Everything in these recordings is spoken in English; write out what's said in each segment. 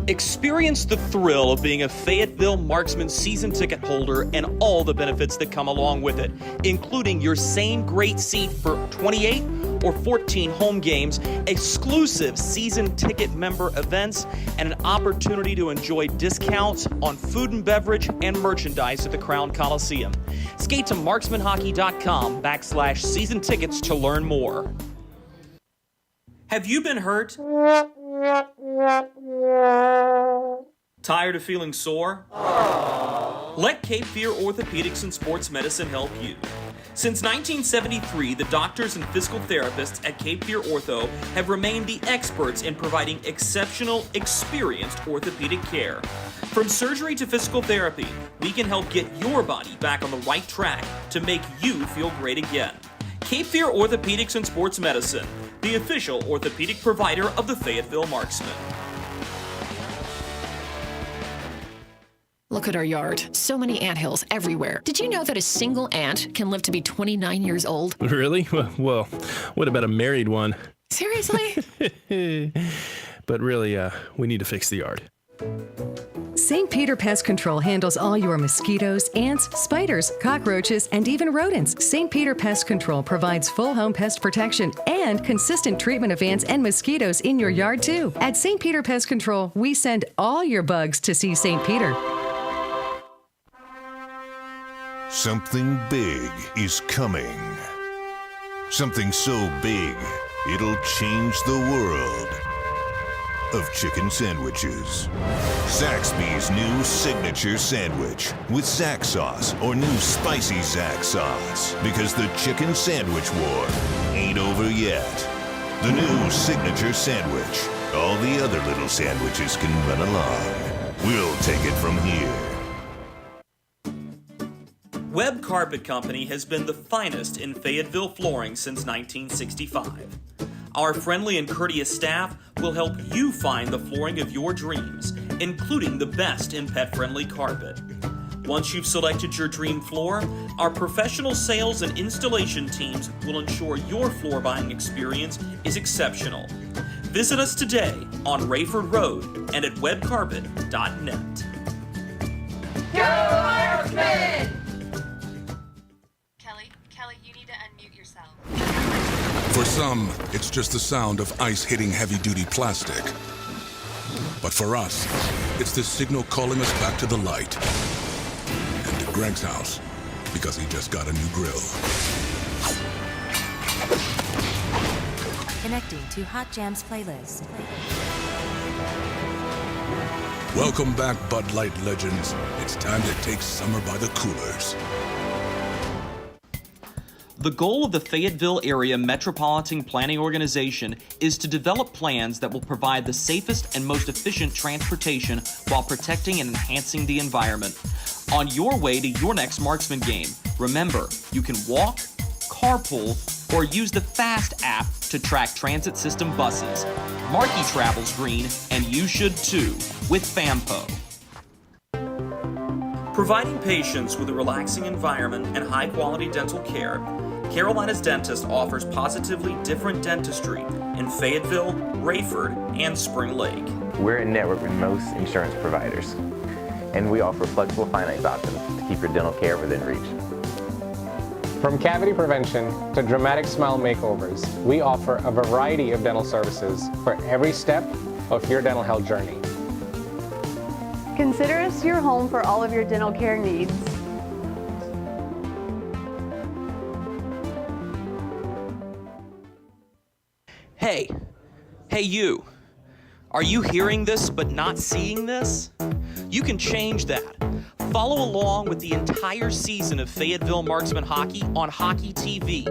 Experience the thrill of being a Fayetteville Marksman season ticket holder and all the benefits that come along with it, including your same great seat for 28 or 14 home games, exclusive season ticket member events, and an opportunity to enjoy discounts on food and beverage and merchandise at the Crown Coliseum. Skate to marksmanhockey.com/season tickets to learn more. Have you been hurt? Tired of feeling sore? Let Cape Fear Orthopedics and Sports Medicine help you. Since 1973, the doctors and physical therapists at Cape Fear Ortho have remained the experts in providing exceptional, experienced orthopedic care. From surgery to physical therapy, we can help get your body back on the right track to make you feel great again. Cape Fear Orthopedics and Sports Medicine, the official orthopedic provider of the Fayetteville Marksmen. Look at our yard. So many anthills everywhere. Did you know that a single ant can live to be 29 years old? Really? Well, what about a married one? Seriously? But really, we need to fix the yard. St. Peter Pest Control handles all your mosquitoes, ants, spiders, cockroaches, and even rodents. St. Peter Pest Control provides full home pest protection and consistent treatment of ants and mosquitoes in your yard, too. At St. Peter Pest Control, we send all your bugs to see St. Peter. Something big is coming. Something so big, it'll change the world of chicken sandwiches. Zaxby's new signature sandwich with Zax sauce or new spicy Zax sauce, because the chicken sandwich war ain't over yet. The new signature sandwich. All the other little sandwiches can run along. We'll take it from here. Webb Carpet Company has been the finest in Fayetteville flooring since 1965. Our friendly and courteous staff will help you find the flooring of your dreams, including the best in pet-friendly carpet. Once you've selected your dream floor, our professional sales and installation teams will ensure your floor buying experience is exceptional. Visit us today on Rayford Road and at webcarpet.net. Go Marksmen! Kelly, you need to unmute yourself. For some, it's just the sound of ice hitting heavy-duty plastic. But for us, it's the signal calling us back to the light. And to Greg's house, because he just got a new grill. Connecting to Hot Jams playlist. Welcome back, Bud Light legends. It's time to take summer by the coolers. The goal of the Fayetteville Area Metropolitan Planning Organization is to develop plans that will provide the safest and most efficient transportation while protecting and enhancing the environment. On your way to your next Marksman game, remember, you can walk, carpool, or use the FAST app to track transit system buses. Markey travels green, and you should too, with FAMPO. Providing patients with a relaxing environment and high-quality dental care, Carolina's Dentist offers positively different dentistry in Fayetteville, Rayford, and Spring Lake. We're in network with most insurance providers, and we offer flexible finance options to keep your dental care within reach. From cavity prevention to dramatic smile makeovers, we offer a variety of dental services for every step of your dental health journey. Consider us your home for all of your dental care needs. Hey you. Are you hearing this but not seeing this? You can change that. Follow along with the entire season of Fayetteville Marksman Hockey on Hockey TV.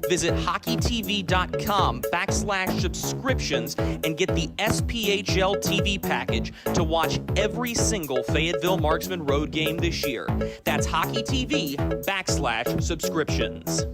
Visit hockeytv.com/subscriptions and get the SPHL TV package to watch every single Fayetteville Marksman road game this year. That's hockeytv.com/subscriptions.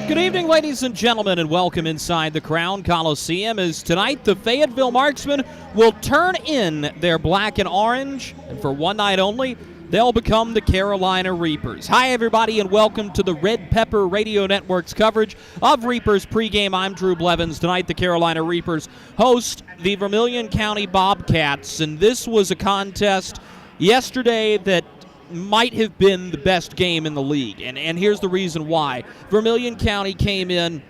Good evening, ladies and gentlemen, and welcome inside the Crown Coliseum as tonight the Fayetteville Marksmen will turn in their black and orange, and for one night only, they'll become the Carolina Reapers. Hi, everybody, and welcome to the Red Pepper Radio Network's coverage of Reapers pregame. I'm Drew Blevins. Tonight, the Carolina Reapers host the Vermilion County Bobcats, and this was a contest yesterday that might have been the best game in the league, and here's the reason why. Vermilion County came in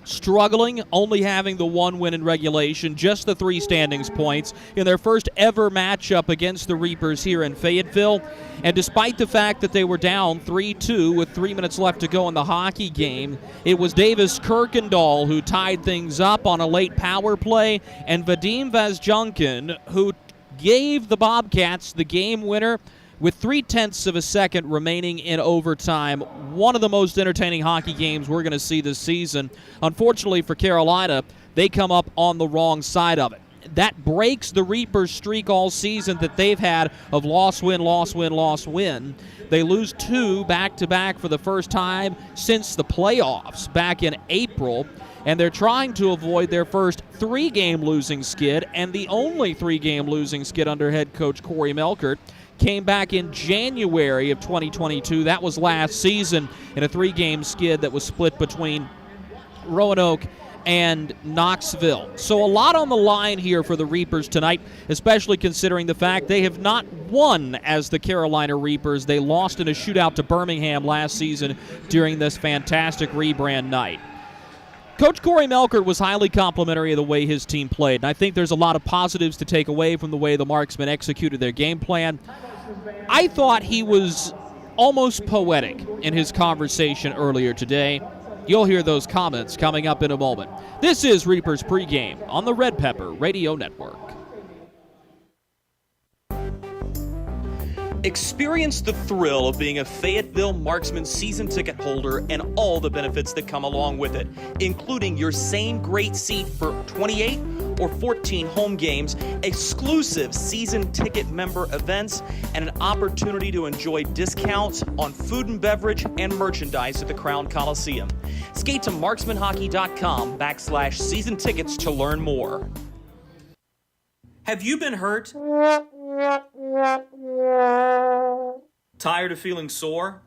struggling, only having the one win in regulation, just the 3 standings points in their first ever matchup against the Reapers here in Fayetteville. And despite the fact that they were down 3-2 with 3 minutes left to go in the hockey game, it was Davis Kirkendall who tied things up on a late power play, and Vadim Vazjunkin who gave the Bobcats the game winner with 0.3 of a second remaining in overtime. One of the most entertaining hockey games we're going to see this season. Unfortunately for Carolina, they come up on the wrong side of it. That breaks the Reapers' streak all season that they've had of loss-win, loss-win, loss-win. They lose 2 back-to-back for the first time since the playoffs back in April, and they're trying to avoid their first 3-game losing skid, and the only 3-game losing skid under head coach Corey Melkert came back in January of 2022. That was last season in a 3-game skid that was split between Roanoke and Knoxville. So a lot on the line here for the Reapers tonight, especially considering the fact they have not won as the Carolina Reapers. They lost in a shootout to Birmingham last season during this fantastic rebrand night. Coach Corey Melkert was highly complimentary of the way his team played, and I think there's a lot of positives to take away from the way the Marksmen executed their game plan. I thought he was almost poetic in his conversation earlier today. You'll hear those comments coming up in a moment. This is Reapers Pregame on the Red Pepper Radio Network. Experience the thrill of being a Fayetteville Marksman season ticket holder and all the benefits that come along with it, including your same great seat for 28 or 14 home games, exclusive season ticket member events, and an opportunity to enjoy discounts on food and beverage and merchandise at the Crown Coliseum. Skate to marksmanhockey.com/season tickets to learn more. Have you been hurt? Tired of feeling sore?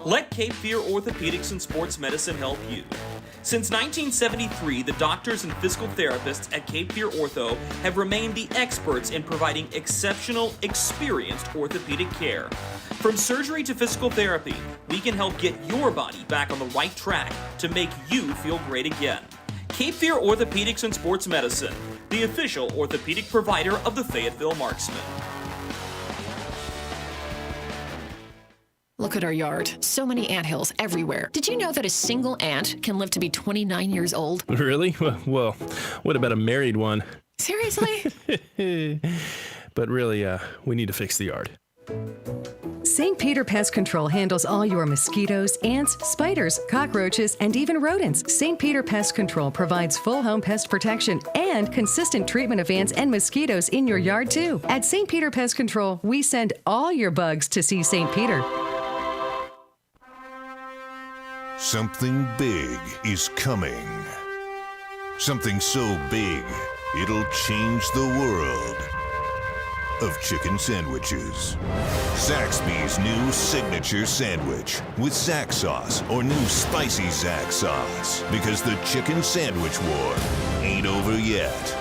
Let Cape Fear Orthopedics and Sports Medicine help you. Since 1973, the doctors and physical therapists at Cape Fear Ortho have remained the experts in providing exceptional, experienced orthopedic care. From surgery to physical therapy, we can help get your body back on the right track to make you feel great again. Cape Fear Orthopedics and Sports Medicine, the official orthopedic provider of the Fayetteville Marksmen. Look at our yard. So many anthills everywhere. Did you know that a single ant can live to be 29 years old? Really? Well, what about a married one? Seriously? But really, we need to fix the yard. St. Peter Pest Control handles all your mosquitoes, ants, spiders, cockroaches, and even rodents. St. Peter Pest Control provides full home pest protection and consistent treatment of ants and mosquitoes in your yard, too. At St. Peter Pest Control, we send all your bugs to see St. Peter. Something big is coming. Something so big, it'll change the world of chicken sandwiches. Zaxby's new signature sandwich with Zax sauce or new spicy Zax sauce, because the chicken sandwich war ain't over yet.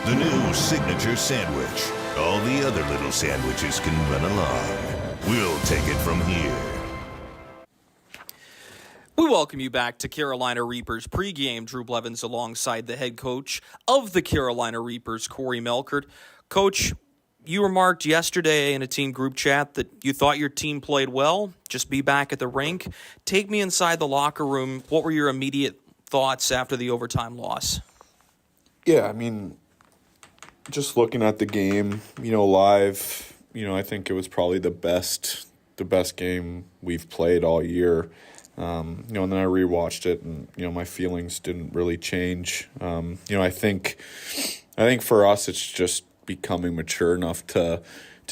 The new signature sandwich. All the other little sandwiches can run along. We'll take it from here. We welcome you back to Carolina Reapers pregame. Drew Blevins alongside the head coach of the Carolina Reapers, Corey Melkert. Coach, you remarked yesterday in a team group chat that you thought your team played well, just be back at the rink. Take me inside the locker room. What were your immediate thoughts after the overtime loss? Yeah, I mean, just looking at the game, live, I think it was probably the best game we've played all year. And then I rewatched it, and my feelings didn't really change. I think for us it's just becoming mature enough to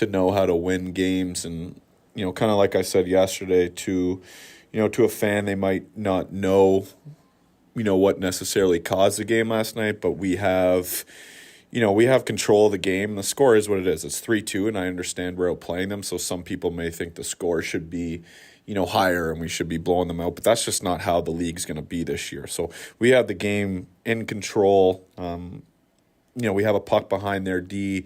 know how to win games, and kind of like I said yesterday, to to a fan, they might not know, what necessarily caused the game last night, but we have control of the game. The score is what it is. It's 3-2, and I understand we're outplaying them, so some people may think the score should be, higher and we should be blowing them out, but that's just not how the league's going to be this year. So we have the game in control. We have a puck behind their D,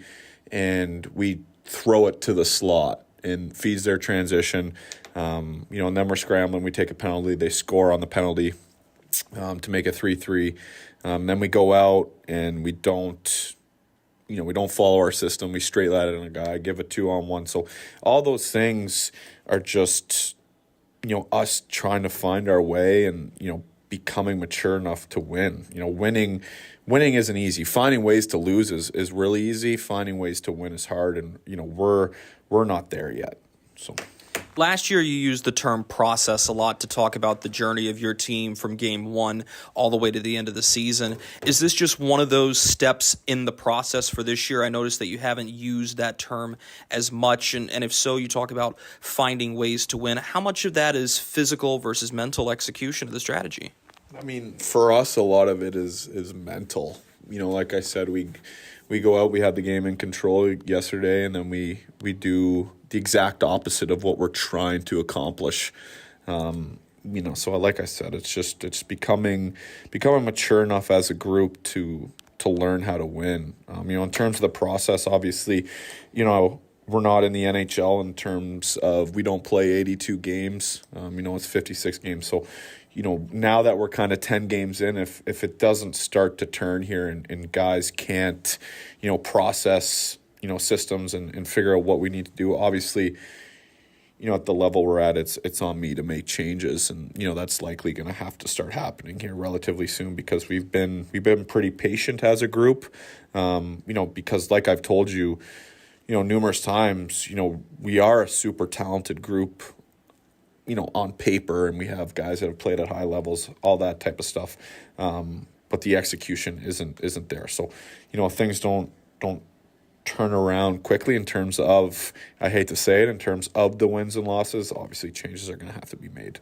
and we throw it to the slot and feeds their transition. And then we're scrambling. We take a penalty. They score on the penalty to make it 3-3. Then we go out and we don't follow our system. We straight let it in a guy, give a 2-on-1. So all those things are just, us trying to find our way and, becoming mature enough to win. Winning isn't easy. Finding ways to lose is really easy. Finding ways to win is hard, and we're not there yet. So last year you used the term process a lot to talk about the journey of your team from game one all the way to the end of the season. Is this just one of those steps in the process for this year? I noticed that you haven't used that term as much, and if so, you talk about finding ways to win. How much of that is physical versus mental execution of the strategy? I mean, for us, a lot of it is mental. Like I said, we go out, we had the game in control yesterday, and then we do the exact opposite of what we're trying to accomplish. So like I said, it's becoming mature enough as a group to learn how to win. In terms of the process, obviously, we're not in the NHL in terms of we don't play 82 games. It's 56 games. So, now that we're kind of 10 games in, if it doesn't start to turn here and guys can't, process, systems and figure out what we need to do, obviously, at the level we're at, it's on me to make changes. And, that's likely going to have to start happening here relatively soon because we've been pretty patient as a group, because like I've told you, numerous times, we are a super talented group, on paper, and we have guys that have played at high levels, all that type of stuff. But the execution isn't there. So, if things don't turn around quickly in terms of, I hate to say it, in terms of the wins and losses, obviously changes are going to have to be made.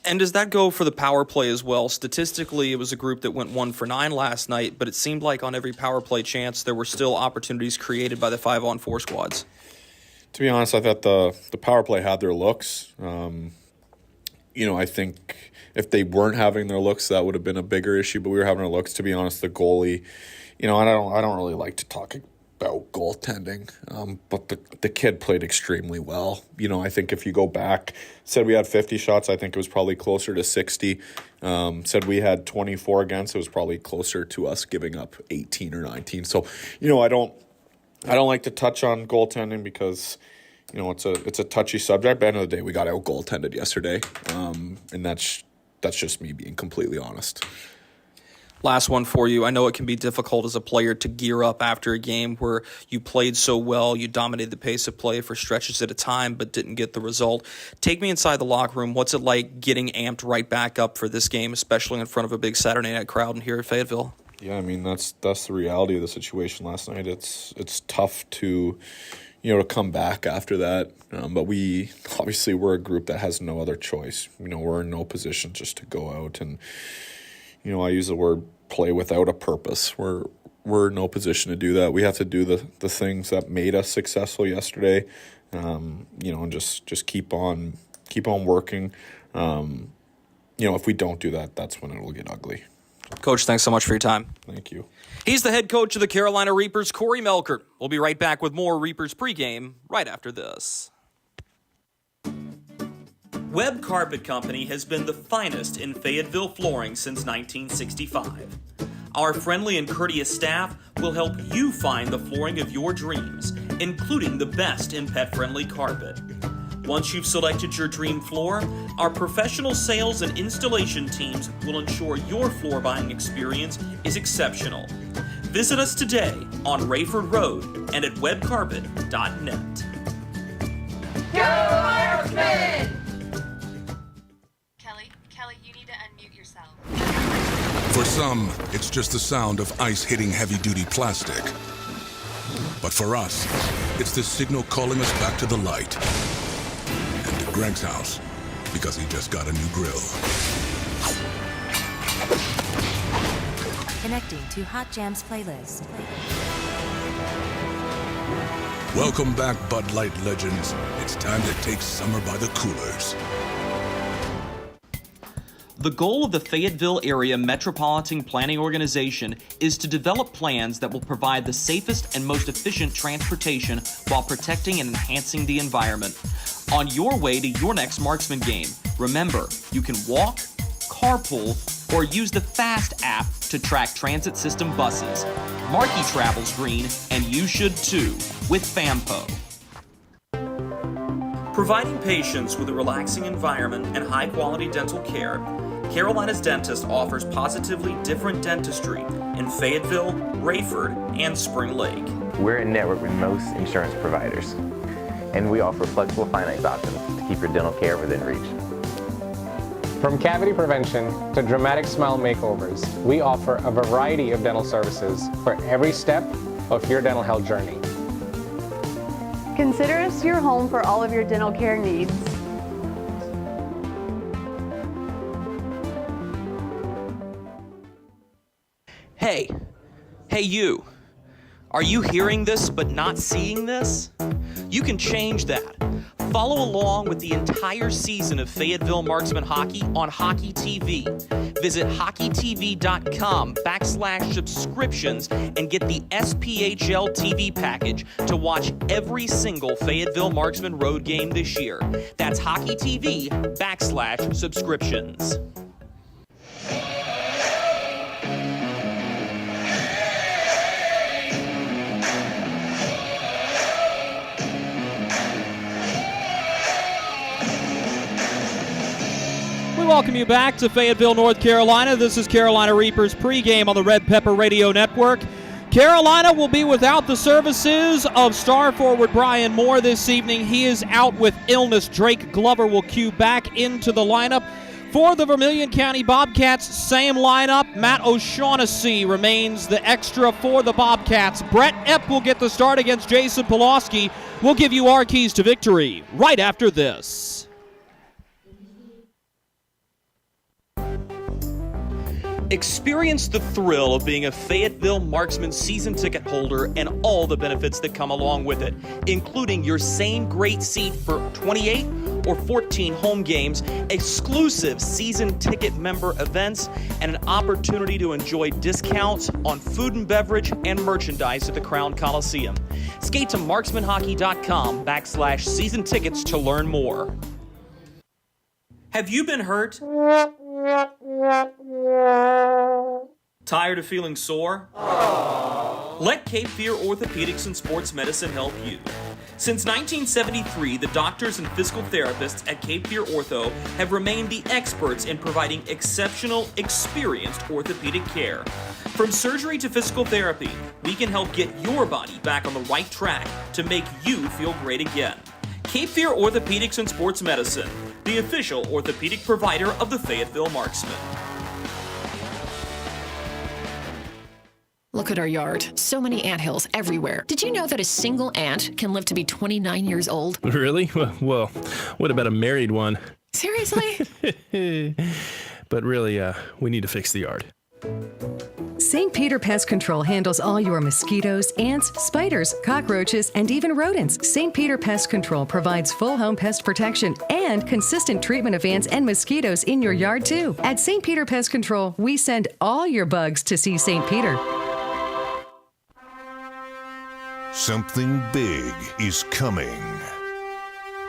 And does that go for the power play as well? Statistically, it was a group that went 1 for 9 last night, but it seemed like on every power play chance, there were still opportunities created by the 5-on-4 squads. To be honest, I thought the power play had their looks. I think if they weren't having their looks, that would have been a bigger issue. But we were having our looks. To be honest, the goalie, I don't really like to talk about goaltending. But the kid played extremely well. I think if you go back, said we had 50 shots, I think it was probably closer to 60. Said we had 24 against, it was probably closer to us giving up 18 or 19. So, I don't like to touch on goaltending because, it's a touchy subject. But at the end of the day, we got out goaltended yesterday, and that's just me being completely honest. Last one for you. I know it can be difficult as a player to gear up after a game where you played so well, you dominated the pace of play for stretches at a time, but didn't get the result. Take me inside the locker room. What's it like getting amped right back up for this game, especially in front of a big Saturday night crowd here at Fayetteville? Yeah, I mean, that's the reality of the situation last night. It's tough to, to come back after that. But we're a group that has no other choice. We're in no position just to go out and, I use the word play without a purpose. We're in no position to do that. We have to do the things that made us successful yesterday, and just keep on working. If we don't do that, that's when it'll get ugly. Coach, thanks so much for your time. Thank you. He's the head coach of the Carolina Reapers, Corey Melkert. We'll be right back with more Reapers pregame right after this. Webb Carpet Company has been the finest in Fayetteville flooring since 1965. Our friendly and courteous staff will help you find the flooring of your dreams, including the best in pet-friendly carpet. Once you've selected your dream floor, our professional sales and installation teams will ensure your floor buying experience is exceptional. Visit us today on Rayford Road and at webcarpet.net. Go Marksmen! Kelly, you need to unmute yourself. For some, it's just the sound of ice hitting heavy-duty plastic. But for us, it's the signal calling us back to the light. And to Greg's house, because he just got a new grill. Connecting to Hot Jams playlist. Welcome back, Bud Light legends. It's time to take summer by the coolers. The goal of the Fayetteville Area Metropolitan Planning Organization is to develop plans that will provide the safest and most efficient transportation while protecting and enhancing the environment. On your way to your next Marksman game, remember, you can walk, carpool, or use the FAST app to track transit system buses. Markey travels green, and you should too, with FAMPO. Providing patients with a relaxing environment and high-quality dental care, Carolina's Dentist offers positively different dentistry in Fayetteville, Rayford, and Spring Lake. We're in network with most insurance providers, and we offer flexible finance options to keep your dental care within reach. From cavity prevention to dramatic smile makeovers, we offer a variety of dental services for every step of your dental health journey. Consider us your home for all of your dental care needs. Hey you. Are you hearing this but not seeing this? You can change that. Follow along with the entire season of Fayetteville Marksman Hockey on Hockey TV. Visit hockeytv.com/subscriptions and get the SPHL TV package to watch every single Fayetteville Marksman road game this year. That's hockeytv.com/subscriptions. Welcome you back to Fayetteville, North Carolina. This is Carolina Reapers pregame on the Red Pepper Radio Network. Carolina will be without the services of star forward Brian Moore this evening. He is out with illness. Drake Glover will cue back into the lineup. For the Vermilion County Bobcats, same lineup. Matt O'Shaughnessy remains the extra for the Bobcats. Brett Epp will get the start against Jason Pulaski. We'll give you our keys to victory right after this. Experience the thrill of being a Fayetteville Marksman season ticket holder and all the benefits that come along with it, including your same great seat for 28 or 14 home games, exclusive season ticket member events, and an opportunity to enjoy discounts on food and beverage and merchandise at the Crown Coliseum. Skate to marksmanhockey.com/season tickets to learn more. Have you been hurt? Tired of feeling sore? Let Cape Fear Orthopedics and Sports Medicine help you. Since 1973, the doctors and physical therapists at Cape Fear Ortho have remained the experts in providing exceptional, experienced orthopedic care. From surgery to physical therapy, we can help get your body back on the right track to make you feel great again. Cape Fear Orthopedics and Sports Medicine, the official orthopedic provider of the Fayetteville Marksmen. Look at our yard. So many anthills everywhere. Did you know that a single ant can live to be 29 years old? Really? Well, what about a married one? Seriously? But really, we need to fix the yard. St. Peter Pest Control handles all your mosquitoes, ants, spiders, cockroaches, and even rodents. St. Peter Pest Control provides full home pest protection and consistent treatment of ants and mosquitoes in your yard, too. At St. Peter Pest Control, we send all your bugs to see St. Peter. Something big is coming.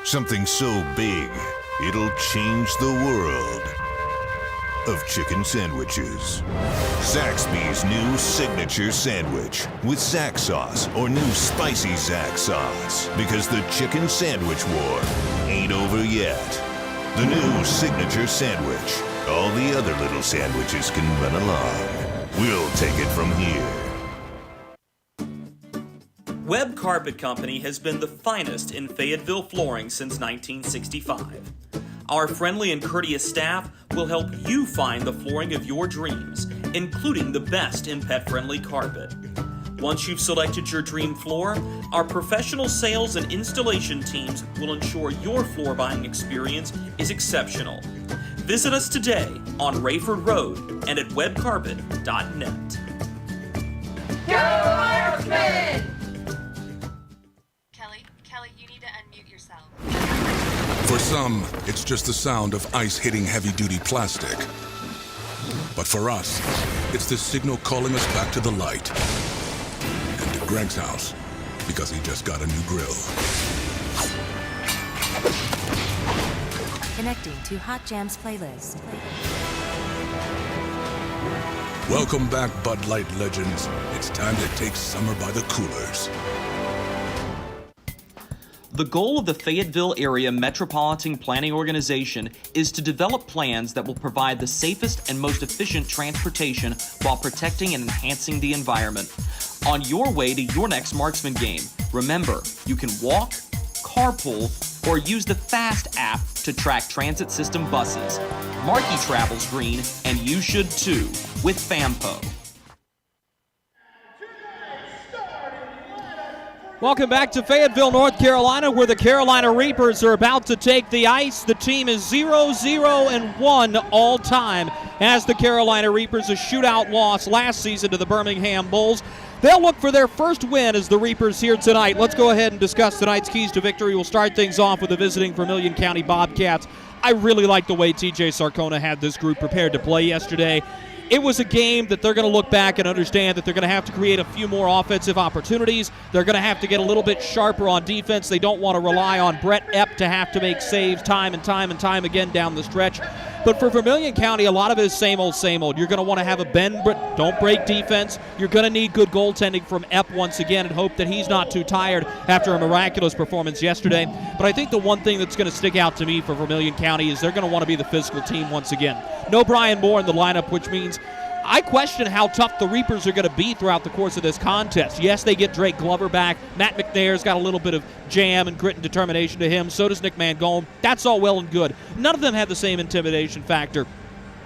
Something so big, it'll change the world of chicken sandwiches. Zaxby's new signature sandwich with Zax sauce or new spicy Zax sauce. Because the chicken sandwich war ain't over yet. The new signature sandwich. All the other little sandwiches can run along. We'll take it from here. Webb Carpet Company has been the finest in Fayetteville flooring since 1965. Our friendly and courteous staff will help you find the flooring of your dreams, including the best in pet-friendly carpet. Once you've selected your dream floor, our professional sales and installation teams will ensure your floor buying experience is exceptional. Visit us today on Rayford Road and at webcarpet.net. Go Marksmen! Kelly, you need to unmute yourself. For some, it's just the sound of ice hitting heavy-duty plastic. But for us, it's the signal calling us back to the light. And to Greg's house, because he just got a new grill. Connecting to Hot Jams playlist. Welcome back, Bud Light legends. It's time to take summer by the coolers. The goal of the Fayetteville Area Metropolitan Planning Organization is to develop plans that will provide the safest and most efficient transportation while protecting and enhancing the environment. On your way to your next Marksman game, remember, you can walk, carpool, or use the FAST app to track transit system buses. Markey travels green, and you should too, with FAMPO. Welcome back to Fayetteville, North Carolina, where the Carolina Reapers are about to take the ice. The team is 0-0-1 all time as the Carolina Reapers, a shootout loss last season to the Birmingham Bulls. They'll look for their first win as the Reapers here tonight. Let's go ahead and discuss tonight's keys to victory. We'll start things off with the visiting Vermilion County Bobcats. I really like the way TJ Sarcona had this group prepared to play yesterday. It was a game that they're going to look back and understand that they're going to have to create a few more offensive opportunities. They're going to have to get a little bit sharper on defense. They don't want to rely on Brett Epp to have to make saves time and time again down the stretch. But for Vermilion County, a lot of it is same old, same old. You're going to want to have a bend, but don't break defense. You're going to need good goaltending from Epp once again and hope that he's not too tired after a miraculous performance yesterday. But I think the one thing that's going to stick out to me for Vermilion County is they're going to want to be the physical team once again. No Brian Moore in the lineup, which means I question how tough the Reapers are going to be throughout the course of this contest. Yes, they get Drake Glover back. Matt McNair's got a little bit of jam and grit and determination to him. So does Nick Mangone. That's all well and good. None of them have the same intimidation factor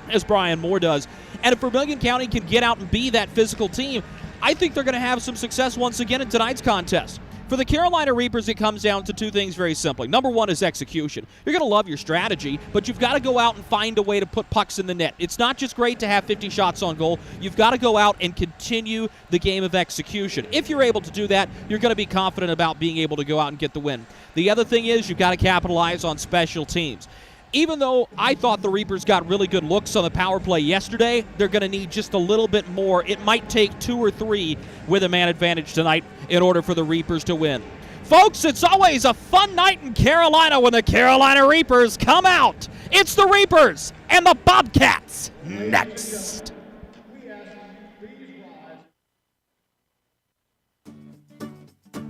as Brian Moore does. And if Vermilion County can get out and be that physical team, I think they're going to have some success once again in tonight's contest. For the Carolina Reapers, it comes down to two things very simply. Number one is execution. You're going to love your strategy, but you've got to go out and find a way to put pucks in the net. It's not just great to have 50 shots on goal. You've got to go out and continue the game of execution. If you're able to do that, you're going to be confident about being able to go out and get the win. The other thing is you've got to capitalize on special teams. Even though I thought the Reapers got really good looks on the power play yesterday, they're going to need just a little bit more. It might take 2 or 3 with a man advantage tonight in order for the Reapers to win. Folks, it's always a fun night in Carolina when the Carolina Reapers come out. It's the Reapers and the Bobcats next.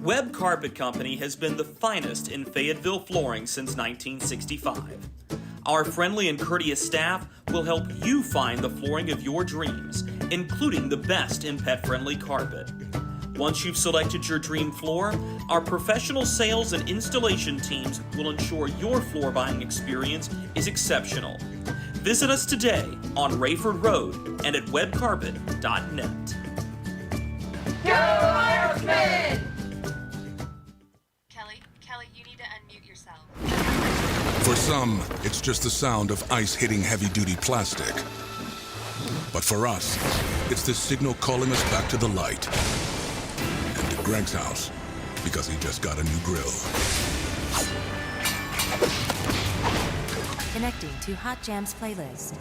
Webb Carpet Company has been the finest in Fayetteville flooring since 1965. Our friendly and courteous staff will help you find the flooring of your dreams, including the best in pet-friendly carpet. Once you've selected your dream floor, our professional sales and installation teams will ensure your floor buying experience is exceptional. Visit us today on Rayford Road and at webcarpet.net. Go Marksmen! Kelly, you need to unmute yourself. For some, it's just the sound of ice hitting heavy-duty plastic. But for us, it's the signal calling us back to the light. And to Greg's house, because he just got a new grill. Connecting to Hot Jams playlist.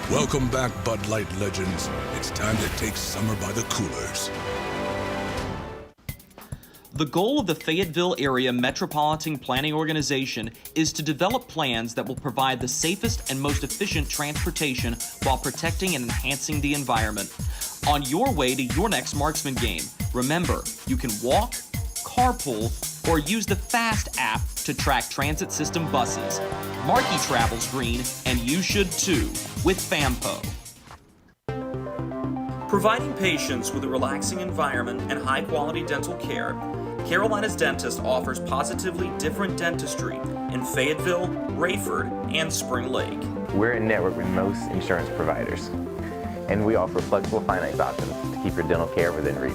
Welcome back, Bud Light legends. It's time to take summer by the coolers. The goal of the Fayetteville Area Metropolitan Planning Organization is to develop plans that will provide the safest and most efficient transportation while protecting and enhancing the environment. On your way to your next Marksman game, remember, you can walk, carpool, or use the FAST app to track transit system buses. Markey travels green, and you should too, with FAMPO. Providing patients with a relaxing environment and high-quality dental care, Carolina's Dentist offers positively different dentistry in Fayetteville, Rayford, and Spring Lake. We're in network with most insurance providers. and we offer flexible finance options to keep your dental care within reach.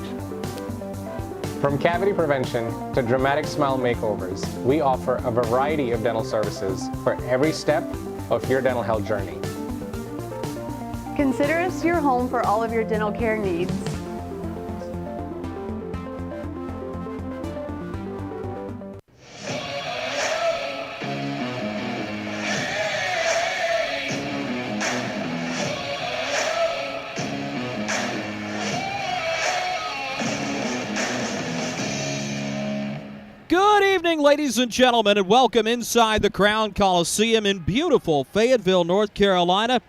From cavity prevention to dramatic smile makeovers, we offer a variety of dental services for every step of your dental health journey. Consider us your home for all of your dental care needs. Good evening, ladies and gentlemen, and welcome inside the Crown Coliseum in beautiful Fayetteville, North Carolina,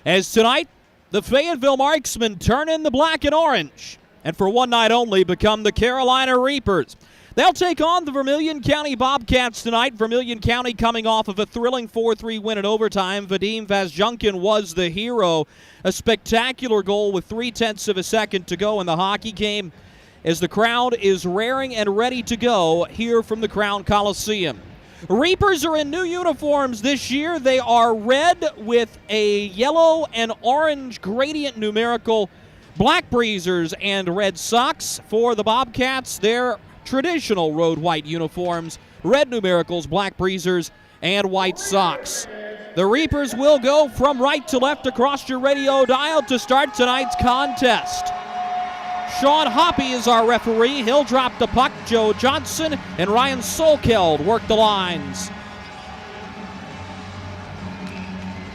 as tonight the Fayetteville Marksmen turn in the black and orange and for one night only become the Carolina Reapers. They'll take on the Vermilion County Bobcats tonight. Vermilion County coming off of a thrilling 4-3 win in overtime. Vadim Vazjunkin was the hero. A spectacular goal with 0.3 of a second to go in the hockey game, as the crowd is raring and ready to go here from the Crown Coliseum. Reapers are in new uniforms this year. They are red with a yellow and orange gradient numerical, black breezers and red socks. For the Bobcats, their traditional road white uniforms, red numericals, black breezers, and white socks. The Reapers will go from right to left across your radio dial to start tonight's contest. Sean Hoppy is our referee. He'll drop the puck. Joe Johnson and Ryan Solkeld work the lines.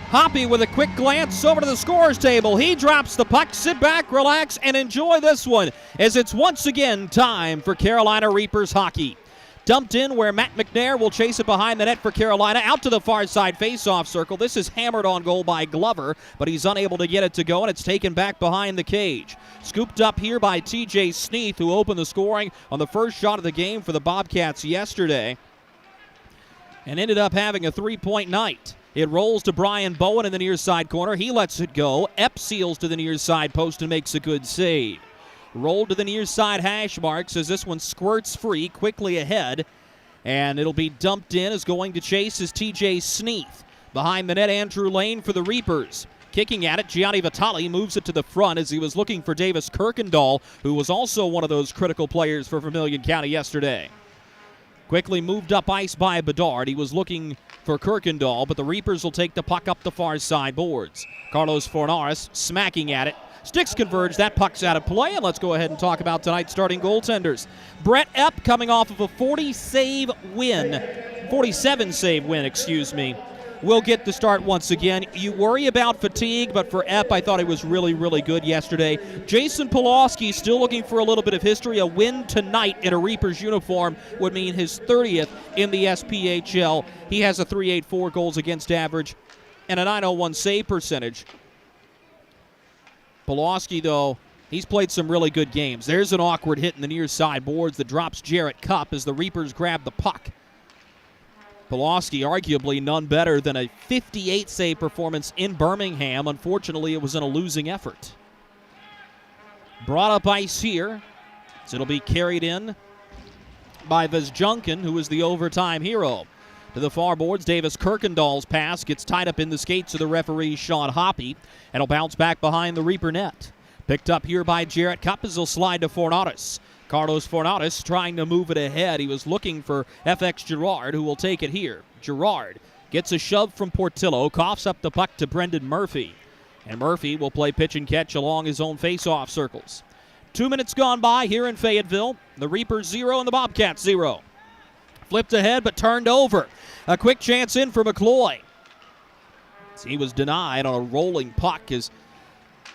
Hoppy with a quick glance over to the scorer's table. He drops the puck. Sit back, relax, and enjoy this one, as it's once again time for Carolina Reapers hockey. Dumped in where Matt McNair will chase it behind the net for Carolina. Out to the far side face-off circle. This is hammered on goal by Glover, but he's unable to get it to go, and it's taken back behind the cage. Scooped up here by TJ Sneath, who opened the scoring on the first shot of the game for the Bobcats yesterday, and ended up having a three-point night. It rolls to Brian Bowen in the near side corner. He lets it go. Epp seals to the near side post and makes a good save. Rolled to the near side hash marks as this one squirts free quickly ahead, and it'll be dumped in. As going to chase is TJ Sneath. Behind the net, Andrew Lane for the Reapers. Kicking at it, Gianni Vitali moves it to the front as he was looking for Davis Kirkendall, who was also one of those critical players for Vermilion County yesterday. Quickly moved up ice by Bedard. He was looking for Kirkendall, but the Reapers will take the puck up the far side boards. Carlos Fornares smacking at it. Sticks converge. That puck's out of play, and let's go ahead and talk about tonight's starting goaltenders. Brett Epp coming off of a 47-save win, will get the start once again. You worry about fatigue, but for Epp, I thought he was really, really good yesterday. Jason Pulaski still looking for a little bit of history. A win tonight in a Reapers uniform would mean his 30th in the SPHL. He has a .384 goals against average and a .901 save percentage. Pulaski, though, he's played some really good games. There's an awkward hit in the near side boards that drops Jarrett Cupp as the Reapers grab the puck. Pulaski, arguably none better than a 58 save performance in Birmingham. Unfortunately, it was in a losing effort. Brought up ice here, so it'll be carried in by Vazjunkin, who is the overtime hero. To the far boards, Davis Kirkendall's pass gets tied up in the skates of the referee, Sean Hoppy, and will bounce back behind the Reaper net. Picked up here by Jarrett Cupp as he'll slide to Fornares. Carlos Fornares trying to move it ahead. He was looking for FX Girard, who will take it here. Girard gets a shove from Portillo, coughs up the puck to Brendan Murphy. And Murphy will play pitch and catch along his own face-off circles. 2 minutes gone by here in Fayetteville. The Reapers 0 and the Bobcats 0. Flipped ahead but turned over. A quick chance in for McCloy. He was denied on a rolling puck. As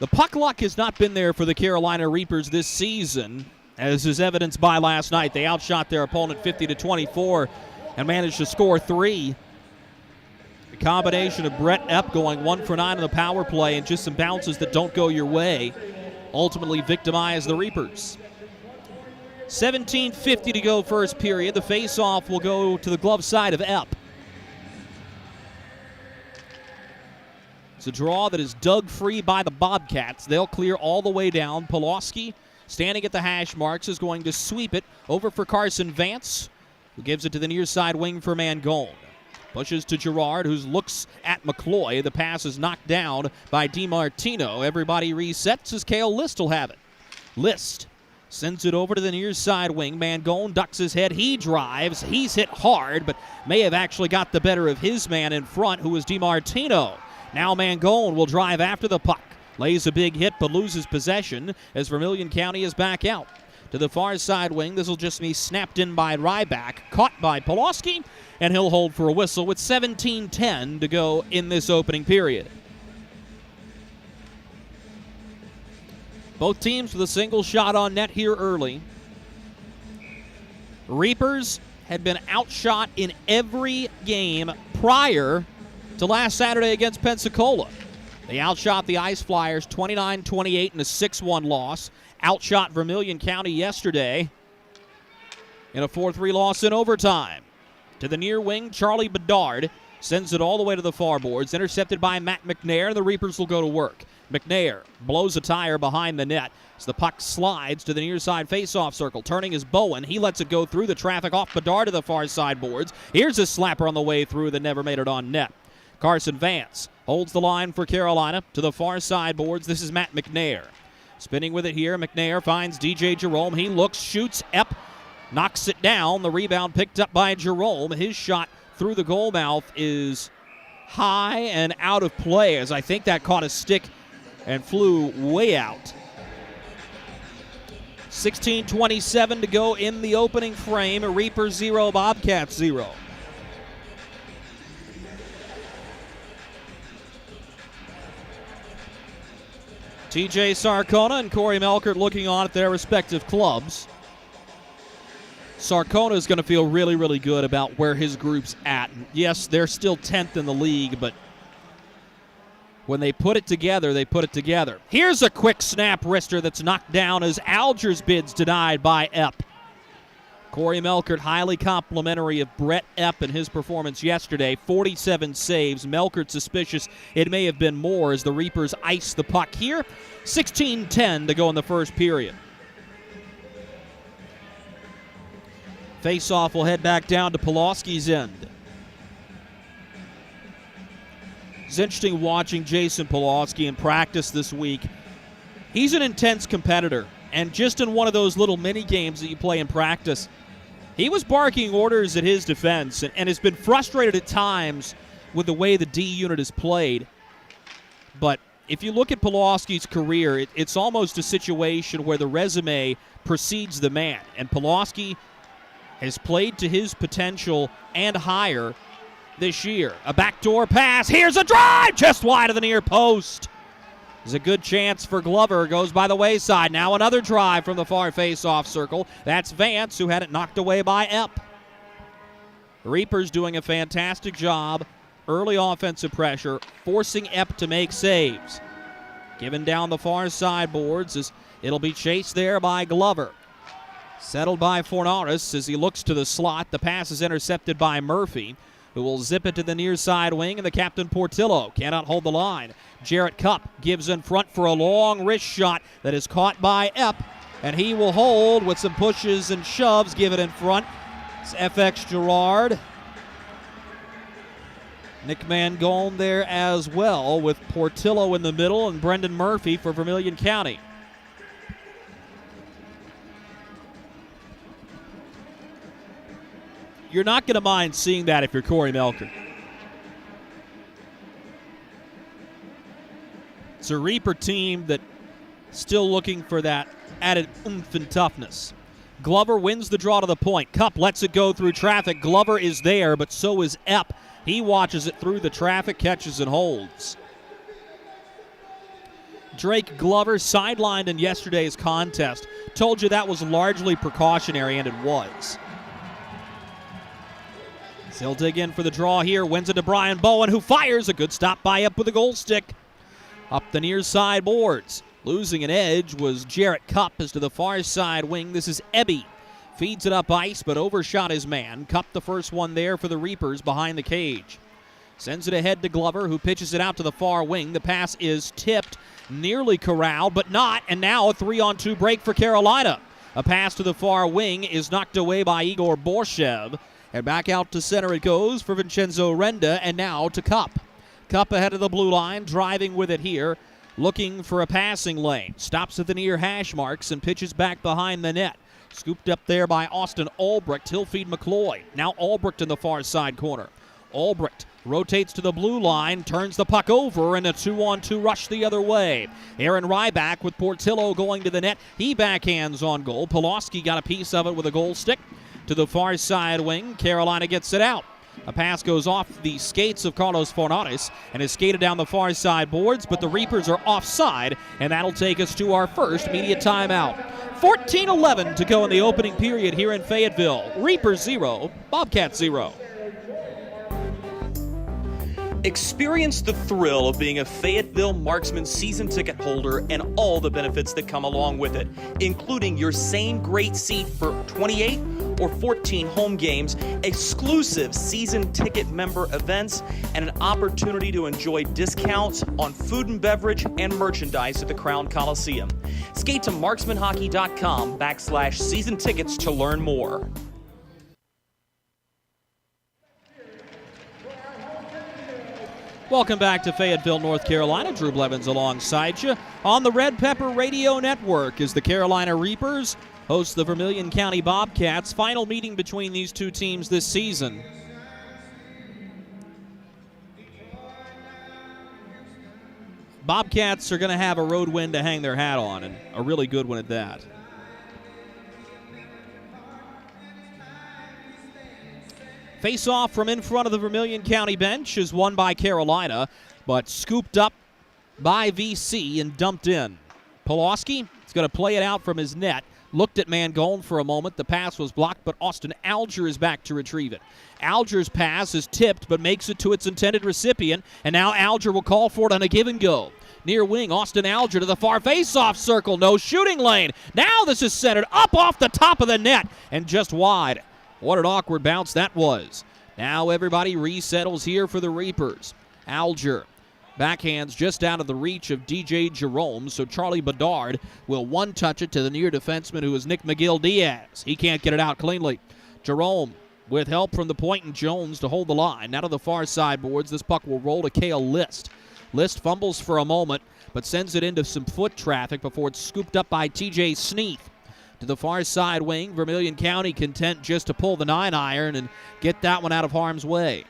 the puck luck has not been there for the Carolina Reapers this season, as is evidenced by last night. They outshot their opponent 50-24 and managed to score 3. The combination of Brett Epp going 1 for 9 on the power play and just some bounces that don't go your way ultimately victimize the Reapers. 17:50 to go first period. The face-off will go to the glove side of Epp. It's a draw that is dug free by the Bobcats. They'll clear all the way down. Pulaski, standing at the hash marks, is going to sweep it over for Carson Vance, who gives it to the near side wing for Mangone. Pushes to Gerard, who looks at McCloy. The pass is knocked down by DiMartino. Everybody resets as Kale List will have it. List sends it over to the near side wing. Mangone ducks his head. He drives. He's hit hard, but may have actually got the better of his man in front, who is DiMartino. Now Mangone will drive after the puck. Lays a big hit, but loses possession as Vermilion County is back out. To the far side wing, this will just be snapped in by Ryback, caught by Pulaski, and he'll hold for a whistle with 17:10 to go in this opening period. Both teams with a single shot on net here early. Reapers had been outshot in every game prior to last Saturday against Pensacola. They outshot the Ice Flyers 29-28 in a 6-1 loss. Outshot Vermilion County yesterday in a 4-3 loss in overtime. To the near wing, Charlie Bedard sends it all the way to the far boards, intercepted by Matt McNair. The Reapers will go to work. McNair blows a tire behind the net as the puck slides to the near side faceoff circle. Turning is Bowen. He lets it go through the traffic off Bedard to the far side boards. Here's a slapper on the way through that never made it on net. Carson Vance holds the line for Carolina to the far side boards. This is Matt McNair. Spinning with it here, McNair finds DJ Jerome. He looks, shoots, Epp knocks it down. The rebound picked up by Jerome. His shot through the goal mouth is high and out of play, as I think that caught a stick and flew way out. 16:27 to go in the opening frame. Reapers 0, Bobcats 0. TJ Sarcona and Corey Melkert looking on at their respective clubs. Sarcona is going to feel really, really good about where his group's at. Yes, they're still 10th in the league, but when they put it together, they put it together. Here's a quick snap wrister that's knocked down as Alger's bid's denied by Epp. Corey Melkert highly complimentary of Brett Epp and his performance yesterday. 47 saves. Melkert suspicious it may have been more as the Reapers ice the puck here. 16:10 to go in the first period. Face-off will head back down to Pulaski's end. It's interesting watching Jason Pulaski in practice this week. He's an intense competitor, and just in one of those little mini games that you play in practice, he was barking orders at his defense and has been frustrated at times with the way the D unit is played. But if you look at Pulaski's career, it's almost a situation where the resume precedes the man, and Pulaski has played to his potential and higher this year. A backdoor pass. Here's a drive just wide of the near post. There's a good chance for Glover. Goes by the wayside. Now another drive from the far face-off circle. That's Vance, who had it knocked away by Epp. The Reapers doing a fantastic job. Early offensive pressure, forcing Epp to make saves. Given down the far side boards as it'll be chased there by Glover. Settled by Fornaris as he looks to the slot. The pass is intercepted by Murphy, who will zip it to the near side wing, and the captain Portillo cannot hold the line. Jarrett Cupp gives in front for a long wrist shot that is caught by Epp, and he will hold with some pushes and shoves, give it in front. It's FX Gerard. Nick Mangone there as well, with Portillo in the middle and Brendan Murphy for Vermilion County. You're not going to mind seeing that if you're Corey Melkert. It's a Reaper team that still looking for that added oomph and toughness. Glover wins the draw to the point. Cupp lets it go through traffic. Glover is there, but so is Epp. He watches it through the traffic, catches and holds. Drake Glover sidelined in yesterday's contest. Told you that was largely precautionary, and it was. He'll dig in for the draw here. Wins it to Brian Bowen, who fires. A good stop by Epp with a goal stick. Up the near side boards. Losing an edge was Jarrett Cupp as to the far side wing. This is Ebby. Feeds it up ice, but overshot his man. Cupp the first one there for the Reapers behind the cage. Sends it ahead to Glover, who pitches it out to the far wing. The pass is tipped, nearly corralled, but not. And now a 3-on-2 break for Carolina. A pass to the far wing is knocked away by Igor Borshev. And back out to center it goes for Vincenzo Renda, and now to Cup. Cup ahead of the blue line, driving with it here, looking for a passing lane. Stops at the near hash marks and pitches back behind the net. Scooped up there by Austin Albrecht. He'll feed McCloy. Now Albrecht in the far side corner. Albrecht rotates to the blue line, turns the puck over, and a 2-on-2 rush the other way. Aaron Ryback with Portillo going to the net. He backhands on goal. Pulaski got a piece of it with a goal stick. To the far side wing, Carolina gets it out. A pass goes off the skates of Carlos Fornares and is skated down the far side boards, but the Reapers are offside, and that'll take us to our first media timeout. 14-11 to go in the opening period here in Fayetteville. Reapers 0, Bobcats 0. Experience the thrill of being a Fayetteville Marksman season ticket holder and all the benefits that come along with it, including your same great seat for 28 or 14 home games, exclusive season ticket member events, and an opportunity to enjoy discounts on food and beverage and merchandise at the Crown Coliseum. Skate to marksmanhockey.com/season tickets to learn more. Welcome back to Fayetteville, North Carolina. Drew Blevins alongside you on the Red Pepper Radio Network as the Carolina Reapers host the Vermilion County Bobcats. Final meeting between these two teams this season. Bobcats are going to have a road win to hang their hat on, and a really good one at that. Face-off from in front of the Vermilion County bench is won by Carolina, but scooped up by VC and dumped in. Pulaski is going to play it out from his net. Looked at Mangone for a moment. The pass was blocked, but Austin Alger is back to retrieve it. Alger's pass is tipped, but makes it to its intended recipient, and now Alger will call for it on a give and go. Near wing, Austin Alger to the far face-off circle. No shooting lane. Now this is centered up off the top of the net and just wide. What an awkward bounce that was. Now everybody resettles here for the Reapers. Alger backhands just out of the reach of DJ Jerome, so Charlie Bedard will one-touch it to the near defenseman, who is Nick McGill-Diaz. He can't get it out cleanly. Jerome with help from the point and Jones to hold the line. Now to the far side boards. This puck will roll to Cale List. List fumbles for a moment, but sends it into some foot traffic before it's scooped up by TJ Sneath. To the far side wing, Vermilion County content just to pull the 9-iron and get that one out of harm's way.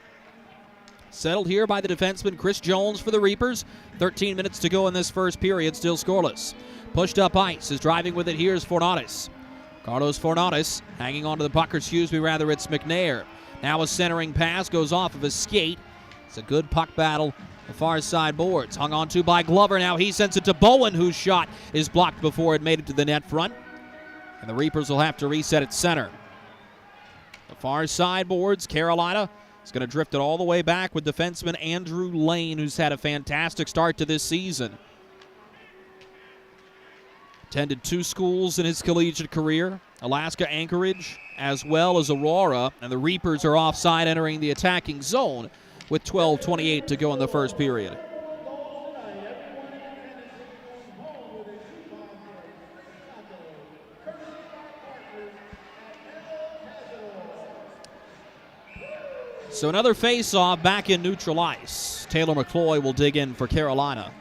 Settled here by the defenseman Chris Jones for the Reapers. 13 minutes to go in this first period, still scoreless. Pushed up ice, is driving with it. Here's Fornares. Carlos Fornares hanging onto the puck, or excuse me, rather it's McNair. Now a centering pass goes off of his skate. It's a good puck battle. The far side boards hung on to by Glover. Now he sends it to Bowen, whose shot is blocked before it made it to the net front. And the Reapers will have to reset at center. The far side boards, Carolina is going to drift it all the way back with defenseman Andrew Lane, who's had a fantastic start to this season. Attended 2 schools in his collegiate career, Alaska Anchorage as well as Aurora, and the Reapers are offside entering the attacking zone with 12:28 to go in the first period. So another face-off back in neutral ice. Taylor McCloy will dig in for Carolina.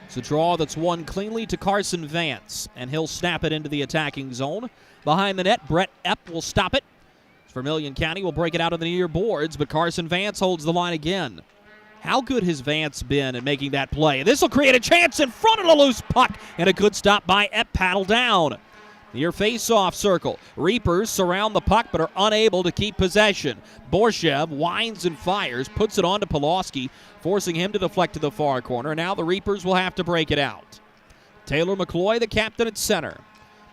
It's a draw that's won cleanly to Carson Vance, and he'll snap it into the attacking zone. Behind the net, Brett Epp will stop it. Vermilion County will break it out of the near boards, but Carson Vance holds the line again. How good has Vance been at making that play? This will create a chance in front of the loose puck, and a good stop by Epp, paddle down. Near face-off circle. Reapers surround the puck but are unable to keep possession. Borshev winds and fires, puts it on to Pulaski, forcing him to deflect to the far corner. Now the Reapers will have to break it out. Taylor McCloy, the captain at center,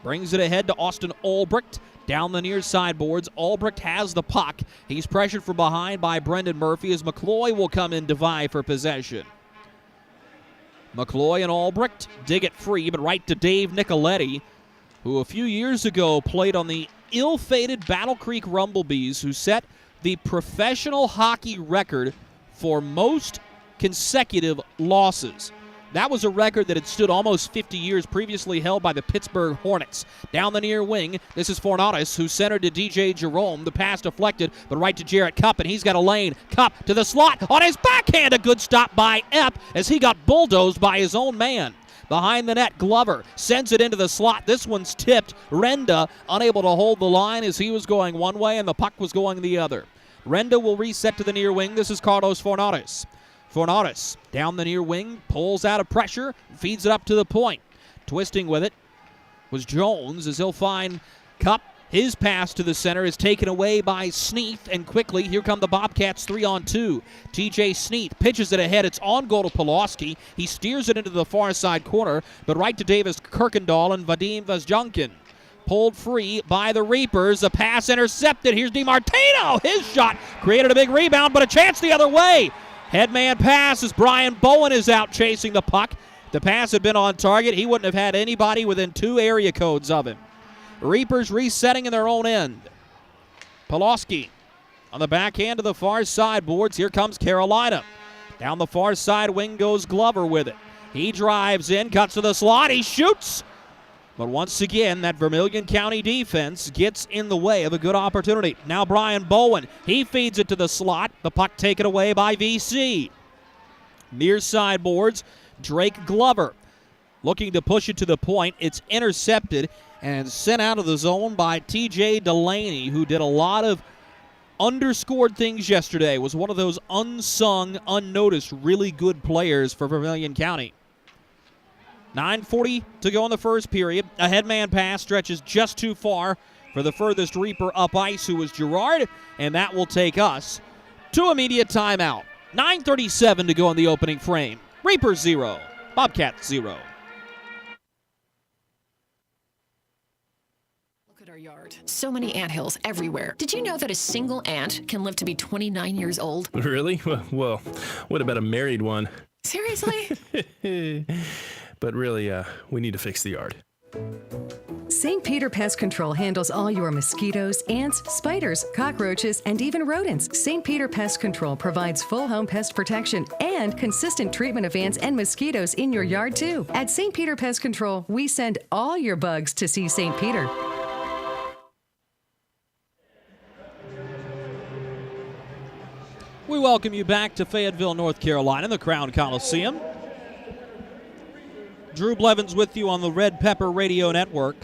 brings it ahead to Austin Albrecht. Down the near side boards, Albrecht has the puck. He's pressured from behind by Brendan Murphy as McCloy will come in to vie for possession. McCloy and Albrecht dig it free, but right to Dave Nicoletti, who a few years ago played on the ill-fated Battle Creek Rumblebees, who set the professional hockey record for most consecutive losses. That was a record that had stood almost 50 years previously held by the Pittsburgh Hornets. Down the near wing, this is Fornatus, who centered to DJ Jerome. The pass deflected, but right to Jarrett Cupp, and he's got a lane. Cupp to the slot. On his backhand, a good stop by Epp as he got bulldozed by his own man. Behind the net, Glover sends it into the slot. This one's tipped. Renda unable to hold the line as he was going one way and the puck was going the other. Renda will reset to the near wing. This is Carlos Fornatus. Fornatus down the near wing, pulls out of pressure, feeds it up to the point. Twisting with it was Jones as he'll find Cupp. His pass to the center is taken away by Sneath, and quickly, here come the Bobcats 3-on-2. TJ Sneath pitches it ahead. It's on goal to Pulaski. He steers it into the far side corner, but right to Davis Kirkendall and Vadim Vazjankin. Pulled free by the Reapers. A pass intercepted. Here's DiMartino. His shot created a big rebound, but a chance the other way. Headman pass as Brian Bowen is out chasing the puck. The pass had been on target. He wouldn't have had anybody within 2 area codes of him. Reapers resetting in their own end. Pulaski on the backhand of the far side boards. Here comes Carolina. Down the far side wing goes Glover with it. He drives in, cuts to the slot, he shoots. But once again, that Vermilion County defense gets in the way of a good opportunity. Now Brian Bowen, he feeds it to the slot. The puck taken away by VC. Near side boards, Drake Glover looking to push it to the point. It's intercepted and sent out of the zone by TJ Delaney, who did a lot of underscored things yesterday. Was one of those unsung, unnoticed, really good players for Vermilion County. 9:40 to go in the first period. A headman pass stretches just too far for the furthest Reaper up ice, who was Gerard, and that will take us to immediate timeout. 9:37 to go in the opening frame. Reapers 0, Bobcats 0. Yard. So many anthills everywhere. Did you know that a single ant can live to be 29 years old? Really? Well, what about a married one? Seriously? But really, we need to fix the yard. St. Peter Pest Control handles all your mosquitoes, ants, spiders, cockroaches, and even rodents. St. Peter Pest Control provides full home pest protection and consistent treatment of ants and mosquitoes in your yard, too. At St. Peter Pest Control, we send all your bugs to see St. Peter. We welcome you back to Fayetteville, North Carolina, the Crown Coliseum. Drew Blevins with you on the Red Pepper Radio Network.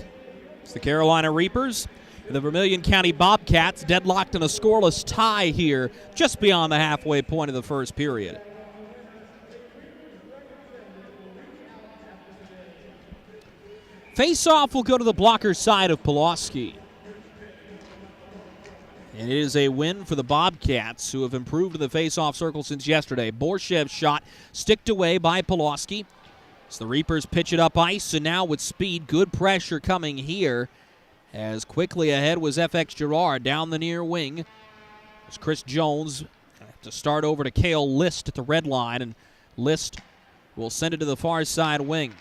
It's the Carolina Reapers and the Vermilion County Bobcats deadlocked in a scoreless tie here just beyond the halfway point of the first period. Face-off will go to the blocker side of Pulaski. And it is a win for the Bobcats, who have improved in the face-off circle since yesterday. Borshev's shot sticked away by Pulaski. As the Reapers pitch it up ice, and now with speed, good pressure coming here. As quickly ahead was FX Girard down the near wing. As Chris Jones to start over to Cale List at the red line, and List will send it to the far side wing.